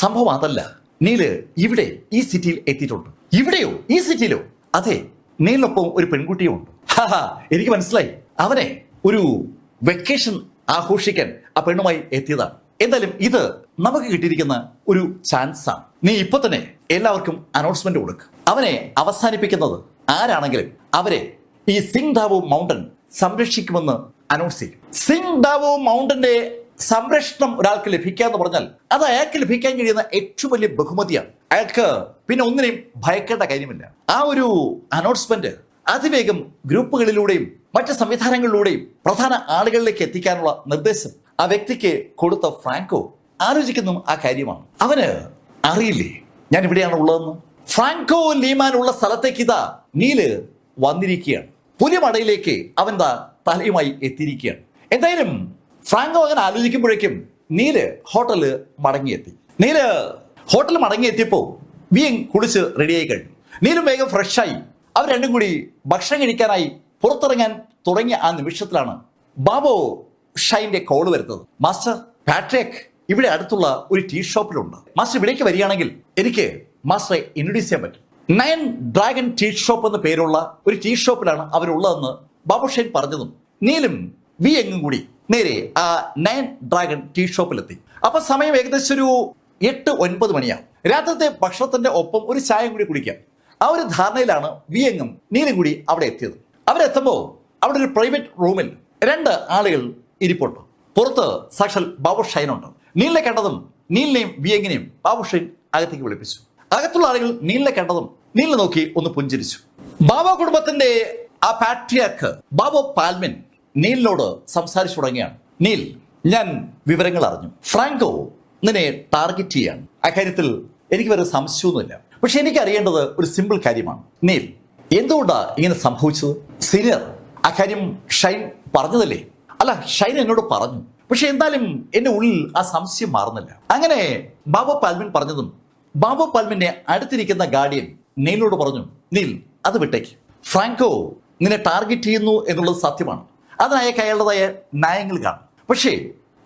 സംഭവം അതല്ല, നീല് ഇവിടെ ഈ സിറ്റിയിൽ എത്തിയിട്ടുണ്ട്. ഇവിടെയോ? ഈ സിറ്റിയിലോ? അതെ, നീലിനൊപ്പം ഒരു പെൺകുട്ടിയും ഉണ്ട്. എനിക്ക് മനസ്സിലായി, അവനെ ഒരു വെക്കേഷൻ ആഘോഷിക്കാൻ ആ പെണ്ണുമായി എത്തിയതാണ്. എന്തായാലും ഇത് നമുക്ക് കിട്ടിയിരിക്കുന്ന ഒരു ചാൻസ് ആണ്. നീ ഇപ്പൊ തന്നെ എല്ലാവർക്കും അനൗൺസ്മെന്റ് കൊടുക്കുക. അവനെ അവസാനിപ്പിക്കുന്നത് ആരാണെങ്കിലും അവരെ ഈ സിംഗ് ഡാവോ മൗണ്ടൻ സംരക്ഷിക്കുമെന്ന് അനൗൺസ് ചെയ്യും. സിംഗ് ഡാവോ മൗണ്ടന്റെ സംരക്ഷണം ഒരാൾക്ക് ലഭിക്കുക എന്ന് പറഞ്ഞാൽ അത് അയാൾക്ക് ലഭിക്കാൻ കഴിയുന്ന ഏറ്റവും വലിയ ബഹുമതിയാണ്. അയാൾക്ക് പിന്നെ ഒന്നിനെയും ഭയക്കേണ്ട കാര്യമില്ല. ആ ഒരു അനൗൺസ്മെന്റ് അതിവേഗം ഗ്രൂപ്പുകളിലൂടെയും മറ്റ് സംവിധാനങ്ങളിലൂടെയും പ്രധാന ആളുകളിലേക്ക് എത്തിക്കാനുള്ള നിർദ്ദേശം ആ വ്യക്തിക്ക് കൊടുത്ത ഫ്രാങ്കോ ആലോചിക്കുന്നു ആ കാര്യമാണ്. അവന് അറിയില്ലേ ഞാൻ ഇവിടെയാണ് ഉള്ളതെന്ന്. ഫ്രാങ്കോ ലീമാൻ ഉള്ള സ്ഥലത്തേക്ക് ഇതാ നീല് വന്നിരിക്കുകയാണ്. പുലിമടയിലേക്ക് അവൻ തലയുമായി എത്തിയിരിക്കുകയാണ്. എന്തായാലും ഫ്രാങ്കോ അങ്ങനെ ആലോചിക്കുമ്പോഴേക്കും നീല് ഹോട്ടല് മടങ്ങിയെത്തി. നീല് ഹോട്ടൽ മടങ്ങിയെത്തിയപ്പോ വിയങ് കുളിച്ച് റെഡിയായി കഴിഞ്ഞു. നീലും വേഗം ഫ്രഷായി അവർ രണ്ടും കൂടി ഭക്ഷണം കഴിക്കാനായി പുറത്തിറങ്ങാൻ തുടങ്ങിയ ആ നിമിഷത്തിലാണ് ബാബോ ഷൈന്റെ കോള് വരുന്നത്. മാസ്റ്റർ പാട്രിക് ഇവിടെ അടുത്തുള്ള ഒരു ടീ ഷോപ്പിലുണ്ട്. മാസ്റ്റർ ഇവിടേക്ക് വരികയാണെങ്കിൽ എനിക്ക് മാസ്റ്ററെ ഇൻട്രൊഡ്യൂസ് ചെയ്യാൻ പറ്റും. 9 ഡ്രാഗൺ ടീ ഷോപ്പ് എന്ന പേരുള്ള ഒരു ടീ ഷോപ്പിലാണ് അവരുള്ളതെന്ന് ബാബു ഷൈൻ പറഞ്ഞതും നീലും വിയങ്ങും കൂടി നേരെ ആ 9 ഡ്രാഗൺ ടീ ഷോപ്പിലെത്തി. അപ്പൊ സമയം ഏകദേശം ഒരു 8-9 മണിയാവും. രാത്രിത്തെ ഭക്ഷണത്തിന്റെ ഒപ്പം ഒരു ചായയും കൂടി കുടിക്കാം. ആ ഒരു ധാരണയിലാണ് വിയങ്ങും നീലും കൂടി അവിടെ എത്തിയത്. അവരെത്തുമ്പോൾ അവിടെ ഒരു പ്രൈവറ്റ് റൂമിൽ 2 ആളുകൾ ഇരിപ്പുണ്ട്. പുറത്ത് സാക്ഷാൽ ബാബു ഷൈനുണ്ട്. നീലിനെ കണ്ടതും നീലിനെയും വിയങ്ങിനെയും ബാബു ഷൈൻ അകത്തേക്ക് വിളിപ്പിച്ചു. അകത്തുള്ള ആളുകൾ നീലിനെ കണ്ടതും നീലിനെ നോക്കി ഒന്ന് പുഞ്ചിരിച്ചു. ബാബോ കുടുംബത്തിന്റെ ആ പാട്രിയാർക്ക് ബാബോ പാൽമിൻ നീലിനോട് സംസാരിച്ചു തുടങ്ങിയാണ്. നീൽ, ഞാൻ വിവരങ്ങൾ അറിഞ്ഞു. ഫ്രാങ്കോ നിന്നെ ടാർഗറ്റ് ചെയ്യാണ്. അക്കാര്യത്തിൽ എനിക്ക് വേറെ സംശയമൊന്നുമില്ല. പക്ഷെ എനിക്ക് അറിയേണ്ടത് ഒരു സിമ്പിൾ കാര്യമാണ്. നീൽ, എന്തുകൊണ്ടാണ് ഇങ്ങനെ സംഭവിച്ചത്? സീനിയർ, ആ കാര്യം ഷൈൻ പറഞ്ഞതല്ലേ? അല്ല, ഷൈൻ എന്നോട് പറഞ്ഞു. പക്ഷെ എന്തായാലും എന്റെ ഉള്ളിൽ ആ സംശയം മാറുന്നില്ല. അങ്ങനെ ബാബ പാൽവിൻ പറഞ്ഞതും ബാബ പാൽവിന്റെ അടുത്തിരിക്കുന്ന ഗാർഡിയൻ നീലിനോട് പറഞ്ഞു, നീൽ അത് വിട്ടേക്ക്. ഫ്രാങ്കോ നിന്നെ ടാർഗറ്റ് ചെയ്യുന്നു എന്നുള്ളത് സത്യമാണ്. അതിനയക്ക് അയാളുടേതായ ന്യായങ്ങൾ കാണും. പക്ഷേ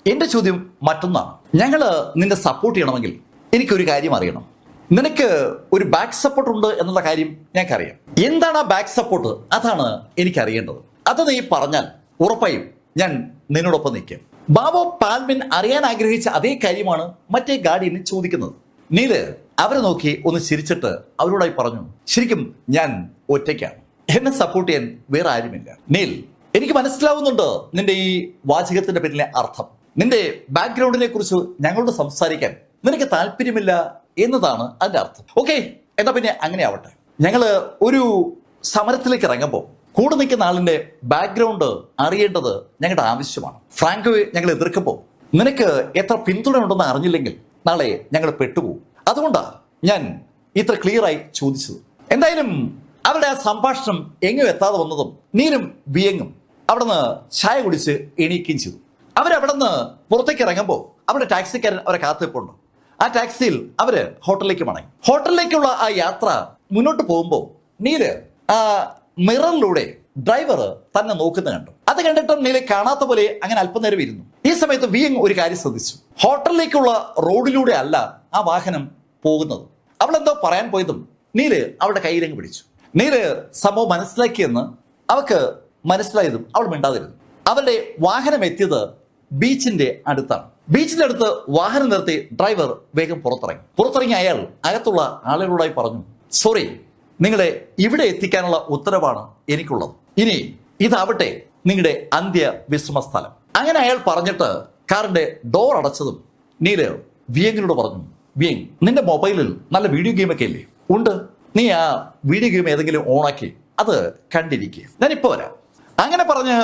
എന്റെ ചോദ്യം മറ്റൊന്നാണ്. ഞങ്ങള് നിന്നെ സപ്പോർട്ട് ചെയ്യണമെങ്കിൽ എനിക്കൊരു കാര്യം അറിയണം. നിനക്ക് ഒരു ബാക്ക് സപ്പോർട്ട് ഉണ്ട് എന്നുള്ള കാര്യം ഞങ്ങൾക്കറിയാം. എന്താണ് ആ ബാക്ക് സപ്പോർട്ട്? അതാണ് എനിക്കറിയേണ്ടത്. അത് നീ പറഞ്ഞാൽ ഉറപ്പായും ഞാൻ നിന്നോടൊപ്പം നിൽക്കും. ബാബു പാൽവിൻ അറിയാൻ ആഗ്രഹിച്ച അതേ കാര്യമാണ് മറ്റേ ഗാർഡിയന് ചോദിക്കുന്നത്. നീല് അവരെ നോക്കി ഒന്ന് ചിരിച്ചിട്ട് അവരോടായി പറഞ്ഞു, ശരിക്കും ഞാൻ ഒറ്റയ്ക്കാണ്, എന്നെ സപ്പോർട്ട് ചെയ്യാൻ വേറെ ആരുമില്ല. നീൽ, എനിക്ക് മനസ്സിലാവുന്നുണ്ട് നിന്റെ ഈ വാചകത്തിന്റെ പിന്നിലെ അർത്ഥം. നിന്റെ ബാക്ക്ഗ്രൗണ്ടിനെ കുറിച്ച് ഞങ്ങളോട് സംസാരിക്കാൻ നിനക്ക് താല്പര്യമില്ല എന്നതാണ് അതിന്റെ അർത്ഥം. ഓക്കെ, എന്നാ പിന്നെ അങ്ങനെ ആവട്ടെ. ഞങ്ങള് ഒരു സമരത്തിലേക്ക് ഇറങ്ങുമ്പോൾ കൂടെ നിൽക്കുന്ന ആളിന്റെ ബാക്ക്ഗ്രൗണ്ട് അറിയേണ്ടത് ഞങ്ങളുടെ ആവശ്യമാണ്. ഫ്രാങ്കോയെ ഞങ്ങൾ എതിർക്കുമ്പോൾ നിനക്ക് എത്ര പിന്തുണ ഉണ്ടെന്ന് അറിഞ്ഞില്ലെങ്കിൽ നാളെ ഞങ്ങൾ പെട്ടുപോകും. അതുകൊണ്ടാണ് ഞാൻ ഇത്ര ക്ലിയറായി ചോദിച്ചത്. എന്തായാലും അവരുടെ ആ സംഭാഷണം എങ്ങും എത്താതെ വന്നതും നീലും വിയങ്ങും അവിടെ നിന്ന് ചായ കുടിച്ച് എണീക്കുകയും ചെയ്തു. അവരവിടെ നിന്ന് പുറത്തേക്ക് ഇറങ്ങുമ്പോൾ അവിടെ ടാക്സിക്കാരൻ അവരെ കാത്തിരിപ്പുണ്ട്. ആ ടാക്സിയിൽ അവര് ഹോട്ടലിലേക്ക് മടങ്ങി. ഹോട്ടലിലേക്കുള്ള ആ യാത്ര മുന്നോട്ട് പോകുമ്പോൾ നീല് ആ മിററിലൂടെ ഡ്രൈവർ തന്നെ നോക്കുന്ന കണ്ടു. അത് കണ്ടിട്ട് നീലെ കാണാത്ത പോലെ അങ്ങനെ അല്പനേരം ഇരുന്നു. ഈ സമയത്ത് വിയങ് ഒരു കാര്യം ശ്രദ്ധിച്ചു. ഹോട്ടലിലേക്കുള്ള റോഡിലൂടെ അല്ല ആ വാഹനം പോകുന്നത്. അവളെന്തോ പറയാൻ പോയതും നീല് അവളുടെ കയ്യിലങ്ങ് പിടിച്ചു. നീല് സംഭവം മനസ്സിലാക്കിയെന്ന് അവൾക്ക് മനസ്സിലായതും അവൾ മിണ്ടാതിരുന്നു. അവരുടെ വാഹനം എത്തിയത് ബീച്ചിന്റെ അടുത്താണ്. ബീച്ചിന്റെ അടുത്ത് വാഹനം നിർത്തി ഡ്രൈവർ വേഗം പുറത്തിറങ്ങി അയാൾ അകത്തുള്ള ആളുകളോടായി പറഞ്ഞു, സോറി, നിങ്ങളെ ഇവിടെ എത്തിക്കാനുള്ള ഉത്തരവാണ് എനിക്കുള്ളത്. ഇനി ഇതാവട്ടെ നിങ്ങളുടെ അന്ത്യ വിശ്രമ സ്ഥലം. അങ്ങനെ അയാൾ പറഞ്ഞിട്ട് കാറിന്റെ ഡോർ അടച്ചതും നീല് വിയങ്ങിനോട് പറഞ്ഞു, വിയങ്, നിന്റെ മൊബൈലിൽ നല്ല വീഡിയോ ഗെയിമൊക്കെ ഇല്ലേ? ഉണ്ട്. നീ ആ വീഡിയോ ഗെയിം ഏതെങ്കിലും ഓണാക്കി അത് കണ്ടിരിക്കുക, ഞാനിപ്പോ വരാം. അങ്ങനെ പറഞ്ഞ്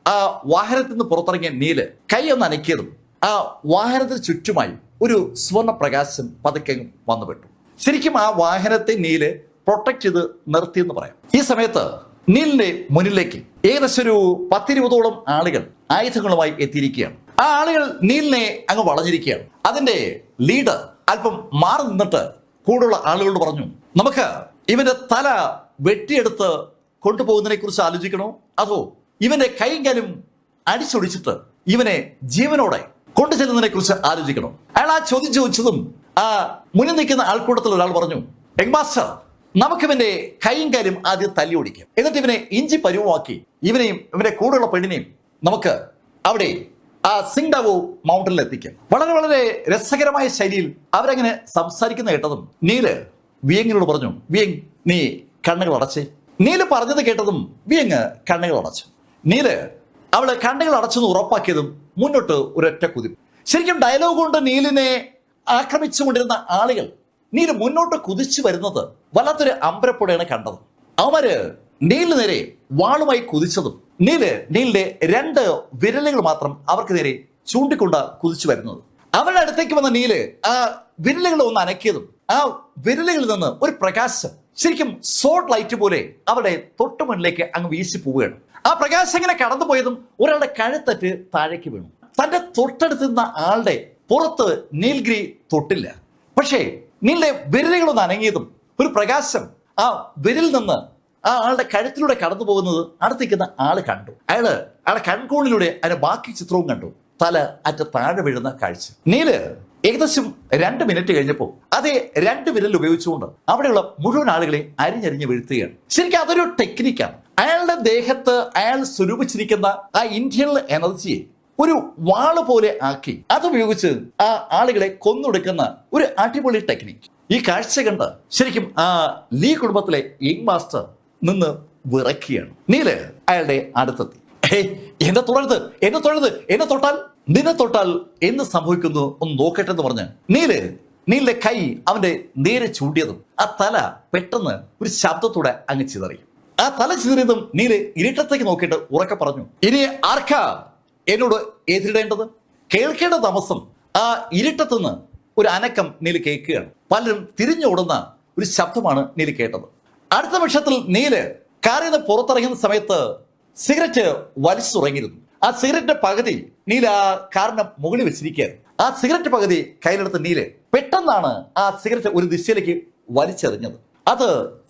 ആ വാഹനത്തിൽ നിന്ന് പുറത്തിറങ്ങിയ നീല് കൈ ഒന്ന് അനക്കിയതും ആ വാഹനത്തിന് ചുറ്റുമായി ഒരു സുവർണ പ്രകാശം പതുക്കെ വന്നുപെട്ടു. ശരിക്കും ആ വാഹനത്തെ നീല് പ്രൊട്ടക്ട് ചെയ്ത് നിർത്തിയെന്ന് പറയാം. ഈ സമയത്ത് നീലിന്റെ മുന്നിലേക്ക് ഏകദേശം ഒരു 10-20ഓളം ആളുകൾ ആയുധങ്ങളുമായി എത്തിയിരിക്കുകയാണ്. ആ ആളുകൾ നീലിനെ അങ്ങ് വളഞ്ഞിരിക്കുകയാണ്. അതിന്റെ ലീഡർ അല്പം മാറി നിന്നിട്ട് കൂടെയുള്ള ആളുകളോട് പറഞ്ഞു, നമുക്ക് ഇവന്റെ തല വെട്ടിയെടുത്ത് കൊണ്ടുപോകുന്നതിനെ കുറിച്ച് ആലോചിക്കണോ, അതോ ഇവന്റെ കൈയും കാലും അടിച്ചൊടിച്ചിട്ട് ഇവനെ ജീവനോടെ കൊണ്ടുചെല്ലുന്നതിനെ കുറിച്ച് ആലോചിക്കണോ? അയാൾ ആ ചോദ്യം ചോദിച്ചതും ആ മുന്നിൽ നിൽക്കുന്ന ആൾക്കൂട്ടത്തിൽ ഒരാൾ പറഞ്ഞു, യങ് മാസ്റ്റർ, നമുക്കിവന്റെ കൈയും കാലും ആദ്യം തല്ലി ഓടിക്കാം, എന്നിട്ട് ഇവനെ ഇഞ്ചി പരുവമാക്കി ഇവനെയും ഇവന്റെ കൂടെയുള്ള പെണ്ണിനെയും നമുക്ക് അവിടെ ആ സിംഗ്ഡാവോ മൗണ്ടനിൽ എത്തിക്കാം. വളരെ വളരെ രസകരമായ ശൈലിയിൽ അവരങ്ങനെ സംസാരിക്കുന്ന കേട്ടതും നീല് വിയങ്ങിനോട് പറഞ്ഞു, വിയങ്, നീ കണ്ണുകൾ അടച്ചേ. നീല് പറഞ്ഞത് കേട്ടതും വിയങ് കണ്ണുകൾ അടച്ചു. നീല് അവള് കണ്ണുകൾ അടച്ചെന്ന് ഉറപ്പാക്കിയതും മുന്നോട്ട് ഒരൊറ്റ കുതിപ്പ്. ശരിക്കും ഡയലോഗ് കൊണ്ട് നീലിനെ ആക്രമിച്ചുകൊണ്ടിരുന്ന ആളുകൾ നീല് മുന്നോട്ട് കുതിച്ചു വരുന്നത് വല്ലാത്തൊരു അമ്പരപ്പോടെയാണ് കണ്ടത്. അവര് നീലിന് നേരെ വാളുമായി കുതിച്ചതും നീലിന്റെ 2 വിരലുകൾ മാത്രം അവർക്ക് നേരെ ചൂണ്ടിക്കൊണ്ട് കുതിച്ചു വരുന്നത്. അവരുടെ അടുത്തേക്ക് വന്ന നീല് ആ വിരലുകൾ ഒന്ന് അനക്കിയതും ആ വിരലുകളിൽ നിന്ന് ഒരു പ്രകാശം ശരിക്കും സോട്ട് ലൈറ്റ് പോലെ അവരുടെ തൊട്ടു മുന്നിലേക്ക് അങ്ങ് വീശി പോവുകയാണ്. ആ പ്രകാശം ഇങ്ങനെ കടന്നുപോയതും ഒരാളുടെ കഴുത്തറ്റ് താഴേക്ക് വീണു. തന്റെ തൊട്ടടുത്തുന്ന ആളുടെ പുറത്ത് നീൽഗിരി തൊട്ടില്ല. പക്ഷേ നീലിന്റെ വിരലുകളൊന്ന് അനങ്ങിയതും ഒരു പ്രകാശം ആ വിരലിൽ നിന്ന് ആ ആളുടെ കഴുത്തിലൂടെ കടന്നു പോകുന്നത് അടുത്തേക്കുന്ന ആള് കണ്ടു. അയാളുടെ കൺകോണിലൂടെ അതിന്റെ ബാക്കി ചിത്രവും കണ്ടു. തല അറ്റ താഴെ വീഴുന്ന കാഴ്ച. നീല് ഏകദേശം 2 മിനിറ്റ് കഴിഞ്ഞപ്പോൾ അതേ 2 വിരൽ ഉപയോഗിച്ചുകൊണ്ട് അവിടെയുള്ള മുഴുവൻ ആളുകളെ അരിഞ്ഞരിഞ്ഞ് വീഴ്ത്തുകയാണ്. ശരിക്കും അതൊരു ടെക്നിക്കാണ്. അയാളുടെ ദേഹത്ത് അയാൾ സ്വരൂപിച്ചിരിക്കുന്ന ആ ഇന്റേണൽ എനർജിയെ ഒരു വാള് പോലെ ആക്കി അതുപയോഗിച്ച് ആ ആളുകളെ കൊന്നൊടുക്കുന്ന ഒരു അടിപൊളി ടെക്നിക്ക്. ഈ കാഴ്ച കണ്ട് ശരിക്കും ആ ലീ കുടുംബത്തിലെ യങ് മാസ്റ്റർ നിന്ന് വിറയ്ക്കുകയാണ്. നീല് അയാളുടെ അടുത്തെത്തി. എന്നെ തൊഴരുത്, എന്നെ തൊട്ടാൽ നിന്നെ തൊട്ടാൽ എന്ത് സംഭവിക്കുന്നു ഒന്ന് നോക്കട്ടെ എന്ന് പറഞ്ഞ് നീലിന്റെ കൈ അവന്റെ നേരെ ചൂണ്ടിയതും ആ തല പെട്ടെന്ന് ഒരു ശബ്ദത്തോടെ അങ്ങ് ചിതറി. ആ തല ചിതറിയതും നീല് ഇരുട്ടത്തേക്ക് നോക്കിയിട്ട് ഉറക്കെ പറഞ്ഞു, ഇനി ആർക്കാ എന്നോട് എതിരിടേണ്ടത്? കേൾക്കേണ്ട താമസം ആ ഇരുട്ടത്തുനിന്ന് ഒരു അനക്കം നീല് കേൾക്കുകയാണ്. പലരും തിരിഞ്ഞോടുന്ന ഒരു ശബ്ദമാണ് നീല് കേട്ടത്. അടുത്ത നിമിഷത്തിൽ നീല് കാറിൽ നിന്ന് പുറത്തിറങ്ങുന്ന സമയത്ത് സിഗരറ്റ് വലിച്ചു തുടങ്ങിയിരുന്നു. ആ സിഗരറ്റിന്റെ പകുതി നീല് ആ കാറിന്റെ മുകളിൽ വെച്ചിരിക്കുകയായിരുന്നു. ആ സിഗരറ്റ് പകുതി കയ്യിലെടുത്ത് നീല് പെട്ടെന്നാണ് ആ സിഗരറ്റ് ഒരു ദിശയിലേക്ക് വലിച്ചെറിഞ്ഞത്. അത്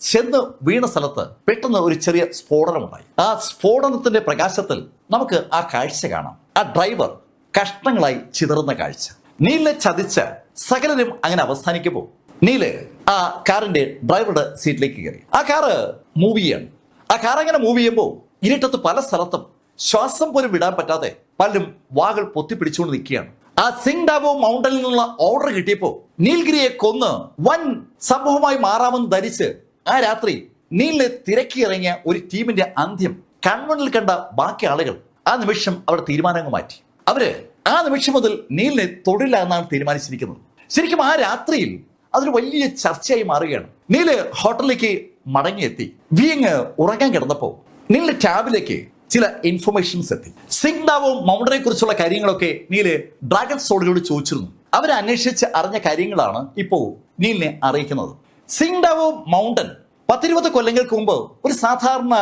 ചെന്ന് വീണ സ്ഥലത്ത് പെട്ടെന്ന് ഒരു ചെറിയ സ്ഫോടനമുണ്ടായി. ആ സ്ഫോടനത്തിന്റെ പ്രകാശത്തിൽ നമുക്ക് ആ കാഴ്ച കാണാം. ആ ഡ്രൈവർ കഷ്ണങ്ങളായി ചിതറുന്ന കാഴ്ച. നീലിനെ ചതിച്ച സകലരും അങ്ങനെ അവസാനിക്കുമ്പോൾ നീല് ആ കാറിന്റെ ഡ്രൈവറുടെ സീറ്റിലേക്ക് കയറി. ആ കാറ് മൂവ് ചെയ്യാണ്. ആ കാർ അങ്ങനെ മൂവ് ചെയ്യുമ്പോൾ ഇരുട്ടത്ത് പല സ്ഥലത്തും ശ്വാസം പോലും വിടാൻ പറ്റാതെ പലരും വാകൾ പൊത്തിപ്പിടിച്ചുകൊണ്ട് നിൽക്കുകയാണ്. ആ സിംഗ്ഡാവോ മൗണ്ടനിൽ നിന്നുള്ള ഓർഡർ കിട്ടിയപ്പോൾ നീൽഗിരിയെ കൊന്ന് വൻ സംഭവമായി മാറാമെന്ന് ധരിച്ച് ആ രാത്രി നീലിനെ തിരക്കിയിറങ്ങിയ ഒരു ടീമിന്റെ അന്ത്യം കൺമുന്നിൽ കണ്ട ബാക്കി ആളുകൾ ആ നിമിഷം അവിടെ തീരുമാനങ്ങൾ മാറ്റി. അവര് ആ നിമിഷം മുതൽ നീലിനെ തൊഴില്ല എന്നാണ് തീരുമാനിച്ചിരിക്കുന്നത്. ശരിക്കും ആ രാത്രിയിൽ അതൊരു വലിയ ചർച്ചയായി മാറുകയാണ്. നീല് ഹോട്ടലിലേക്ക് മടങ്ങിയെത്തി. വിയങ് ഉറങ്ങാൻ കിടന്നപ്പോൾ നീലിന്റെ ടാബിലേക്ക് ചില ഇൻഫർമേഷൻസ് എത്തി. സിംഗ്ഡാവോ മൗണ്ടനെ കുറിച്ചുള്ള കാര്യങ്ങളൊക്കെ നീല് ഡ്രാഗൺ സോഡിനോട് ചോദിച്ചിരുന്നു. അവരെ അന്വേഷിച്ച് അറിഞ്ഞ കാര്യങ്ങളാണ് ഇപ്പോ നീലിനെ അറിയിക്കുന്നത്. സിംഗ്ഡാവോ മൗണ്ടൻ 10-20 കൊല്ലങ്ങൾക്ക് മുമ്പ് ഒരു സാധാരണ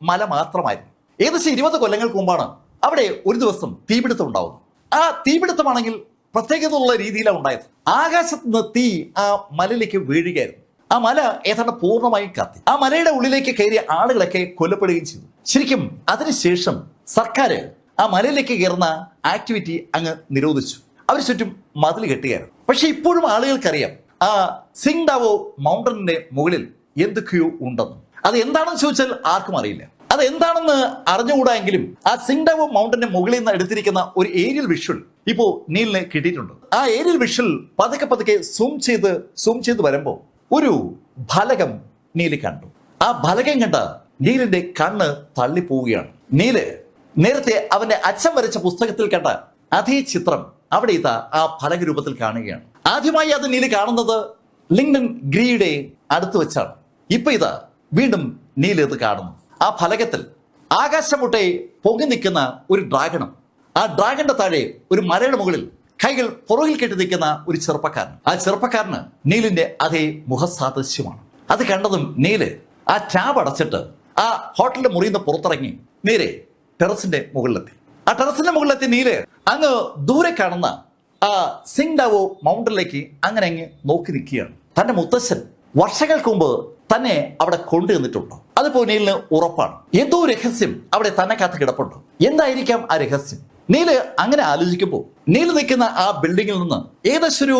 മല മാത്രമായിരുന്നു. ഏകദേശം 20 കൊല്ലങ്ങൾക്ക് മുമ്പാണ് അവിടെ ഒരു ദിവസം തീപിടുത്തം ഉണ്ടാവുന്നത്. ആ തീപിടുത്തമാണെങ്കിൽ പ്രത്യേകതയുള്ള രീതിയിലാണ് ഉണ്ടായത്. ആകാശത്ത് നിന്ന് തീ ആ മലയിലേക്ക് വീഴുകയായിരുന്നു. ആ മല ഏതാണ്ട് പൂർണ്ണമായും കത്തി. ആ മലയുടെ ഉള്ളിലേക്ക് കയറിയ ആളുകളൊക്കെ കൊല്ലപ്പെടുകയും ചെയ്തു. ശരിക്കും അതിനുശേഷം സർക്കാർ ആ മലയിലേക്ക് കയറുന്ന ആക്ടിവിറ്റി അങ്ങ് നിരോധിച്ചു. അവർ ചുറ്റും മതിൽ കെട്ടുകയായിരുന്നു. പക്ഷെ ഇപ്പോഴും ആളുകൾക്കറിയാം ആ സിംഗ്ഡാവോ മൗണ്ടനിന്റെ മുകളിൽ എന്തൊക്കെയോ ഉണ്ടെന്ന്. അത് എന്താണെന്ന് ചോദിച്ചാൽ ആർക്കും അറിയില്ല. അത് എന്താണെന്ന് അറിഞ്ഞുകൂടായെങ്കിലും ആ സിംഗ്ഡാവോ മൗണ്ടന്റെ മുകളിൽ നിന്ന് എടുത്തിരിക്കുന്ന ഒരു ഏരിയൽ വിഷ്വൽ ഇപ്പോ നീലിനെ കിട്ടിയിട്ടുണ്ട്. ആ ഏരിയൽ വിഷ്വൽ പതുക്കെ പതുക്കെ സൂം ചെയ്ത് വരുമ്പോൾ ഒരു ഫലകം നീല് കണ്ടു. ആ ഫലകം കണ്ട നീലിന്റെ കണ്ണ് തള്ളിപ്പോവുകയാണ്. നീല് നേരത്തെ അവന്റെ അച്ഛൻ വരച്ച പുസ്തകത്തിൽ കണ്ട അതേ ചിത്രം അവിടെ ഇതാ ആ ഫലക രൂപത്തിൽ കാണുകയാണ്. ആദ്യമായി അത് നീല് കാണുന്നത് ലിങ്ഡൻ ഗ്രീയുടെ അടുത്ത് വെച്ചാണ്. ഇപ്പൊ ഇതാ വീണ്ടും നീല് ഇത് കാണുന്നു. ആ ഫലകത്തിൽ ആകാശമുട്ടെ പൊങ്ങി നിൽക്കുന്ന ഒരു ഡ്രാഗണും ആ ഡ്രാഗന്റെ താഴെ ഒരു മലയുടെ മുകളിൽ കൈകൾ പുറകിൽ കെട്ടി നിൽക്കുന്ന ഒരു ചെറുപ്പക്കാരൻ. ആ ചെറുപ്പക്കാരന് നീലിന്റെ അതേ മുഖസാദൃശ്യമാണ്. അത് കണ്ടതും നീല് ആ ടാബ് അടച്ചിട്ട് ആ ഹോട്ടലിന്റെ മുറിയിൽ നിന്ന് പുറത്തിറങ്ങി നേരെ ടെറസിന്റെ മുകളിലെത്തി. ആ ടെറസിന്റെ മുകളിലെത്തി നീല് അങ്ങ് ദൂരെ കാണുന്ന ആ സിംഗ്ഡാവോ മൗണ്ടനിലേക്ക് അങ്ങനെ നോക്കി നിൽക്കുകയാണ്. തന്റെ മുത്തശ്ശൻ വർഷങ്ങൾക്ക് മുമ്പ് തന്നെ അവിടെ കൊണ്ടുവന്നിട്ടുണ്ടോ? അതിപ്പോ നീലിന് ഉറപ്പാണ്. എന്തോ രഹസ്യം അവിടെ തന്നെ കാത്ത് കിടപ്പുണ്ട്. എന്തായിരിക്കാം ആ രഹസ്യം? നീല് അങ്ങനെ ആലോചിക്കുമ്പോൾ നീല് നിൽക്കുന്ന ആ ബിൽഡിങ്ങിൽ നിന്ന് ഏകദേശം ഒരു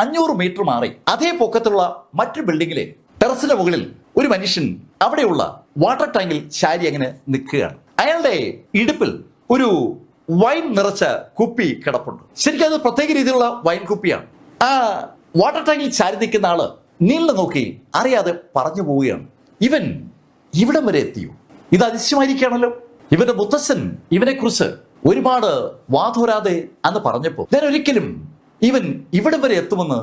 500 മീറ്റർ മാറി അതേ പൊക്കത്തുള്ള മറ്റു ബിൽഡിങ്ങിലെ ടെറസിന്റെ മുകളിൽ ഒരു മനുഷ്യൻ അവിടെയുള്ള വാട്ടർ ടാങ്കിൽ ചാരി അങ്ങനെ നിൽക്കുകയാണ്. അയാളുടെ ഇടുപ്പിൽ ഒരു വൈൻ നിറച്ച കുപ്പി കിടപ്പുണ്ട്. ശരിക്കും അത് പ്രത്യേക രീതിയിലുള്ള വൈൻ കുപ്പിയാണ്. ആ വാട്ടർ ടാങ്കിൽ ചാരി നിൽക്കുന്ന ആള് നീലിനെ നോക്കി അറിയാതെ പറഞ്ഞു പോവുകയാണ്, ഇവൻ ഇവിടം വരെ എത്തിയോ? ഇത് അതിശയമായിരിക്കുകയാണല്ലോ. ഇവന്റെ മുത്തശ്ശൻ ഇവനെ കുറിച്ച് ഒരുപാട് വാതോരാതെ അന്ന് പറഞ്ഞപ്പോ ഞാൻ ഒരിക്കലും ഇവൻ ഇവിടം വരെ എത്തുമെന്ന്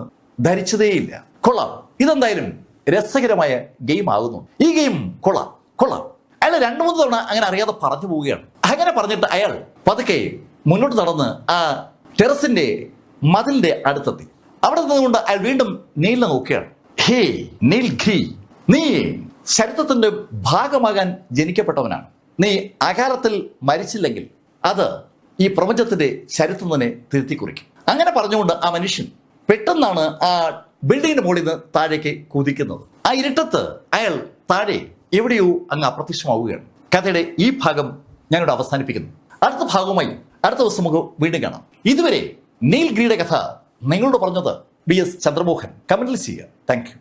ധരിച്ചതേയില്ല. കൊള്ളാം, ഇതെന്തായാലും രസകരമായ ഗെയിം ആകുന്നു. ഈ ഗെയിം കൊള്ളാം. അയാൾ 2-3 തവണ അങ്ങനെ അറിയാതെ പറഞ്ഞു പോവുകയാണ്. അങ്ങനെ പറഞ്ഞിട്ട് അയാൾ പതുക്കെ മുന്നോട്ട് നടന്ന് ആ ടെറസിന്റെ മതിലിന്റെ അടുത്തെത്തി. അവിടെ നിന്നുകൊണ്ട് അയാൾ വീണ്ടും നീലിനെ നോക്കുകയാണ്. ഹേ നീൽഘി, നീ ചരിത്രത്തിന്റെ ഭാഗമാകാൻ ജനിക്കപ്പെട്ടവനാണ്. നീ അകാലത്തിൽ മരിച്ചില്ലെങ്കിൽ അത് ഈ പ്രപഞ്ചത്തിന്റെ ചരിത്രം തന്നെ തിരുത്തി കുറിക്കും. അങ്ങനെ പറഞ്ഞുകൊണ്ട് ആ മനുഷ്യൻ പെട്ടെന്നാണ് ആ ബിൽഡിങ്ങിന്റെ മുകളിൽ നിന്ന് താഴേക്ക് കുതിക്കുന്നത്. ആ ഇരുട്ടത്ത് അയാൾ താഴെ എവിടെയോ അങ്ങ് അപ്രത്യക്ഷമാവുകയാണ്. കഥയുടെ ഈ ഭാഗം ഞാനിവിടെ അവസാനിപ്പിക്കുന്നു. അടുത്ത ഭാഗവുമായി അടുത്ത ദിവസം നമുക്ക് വീണ്ടും കാണാം. ഇതുവരെ നീൽഗിരിയുടെ കഥ നിങ്ങളോട് പറഞ്ഞത് BS ചന്ദ്രമോഹൻ. കമന്റിൽ ചെയ്യുക. Thank you.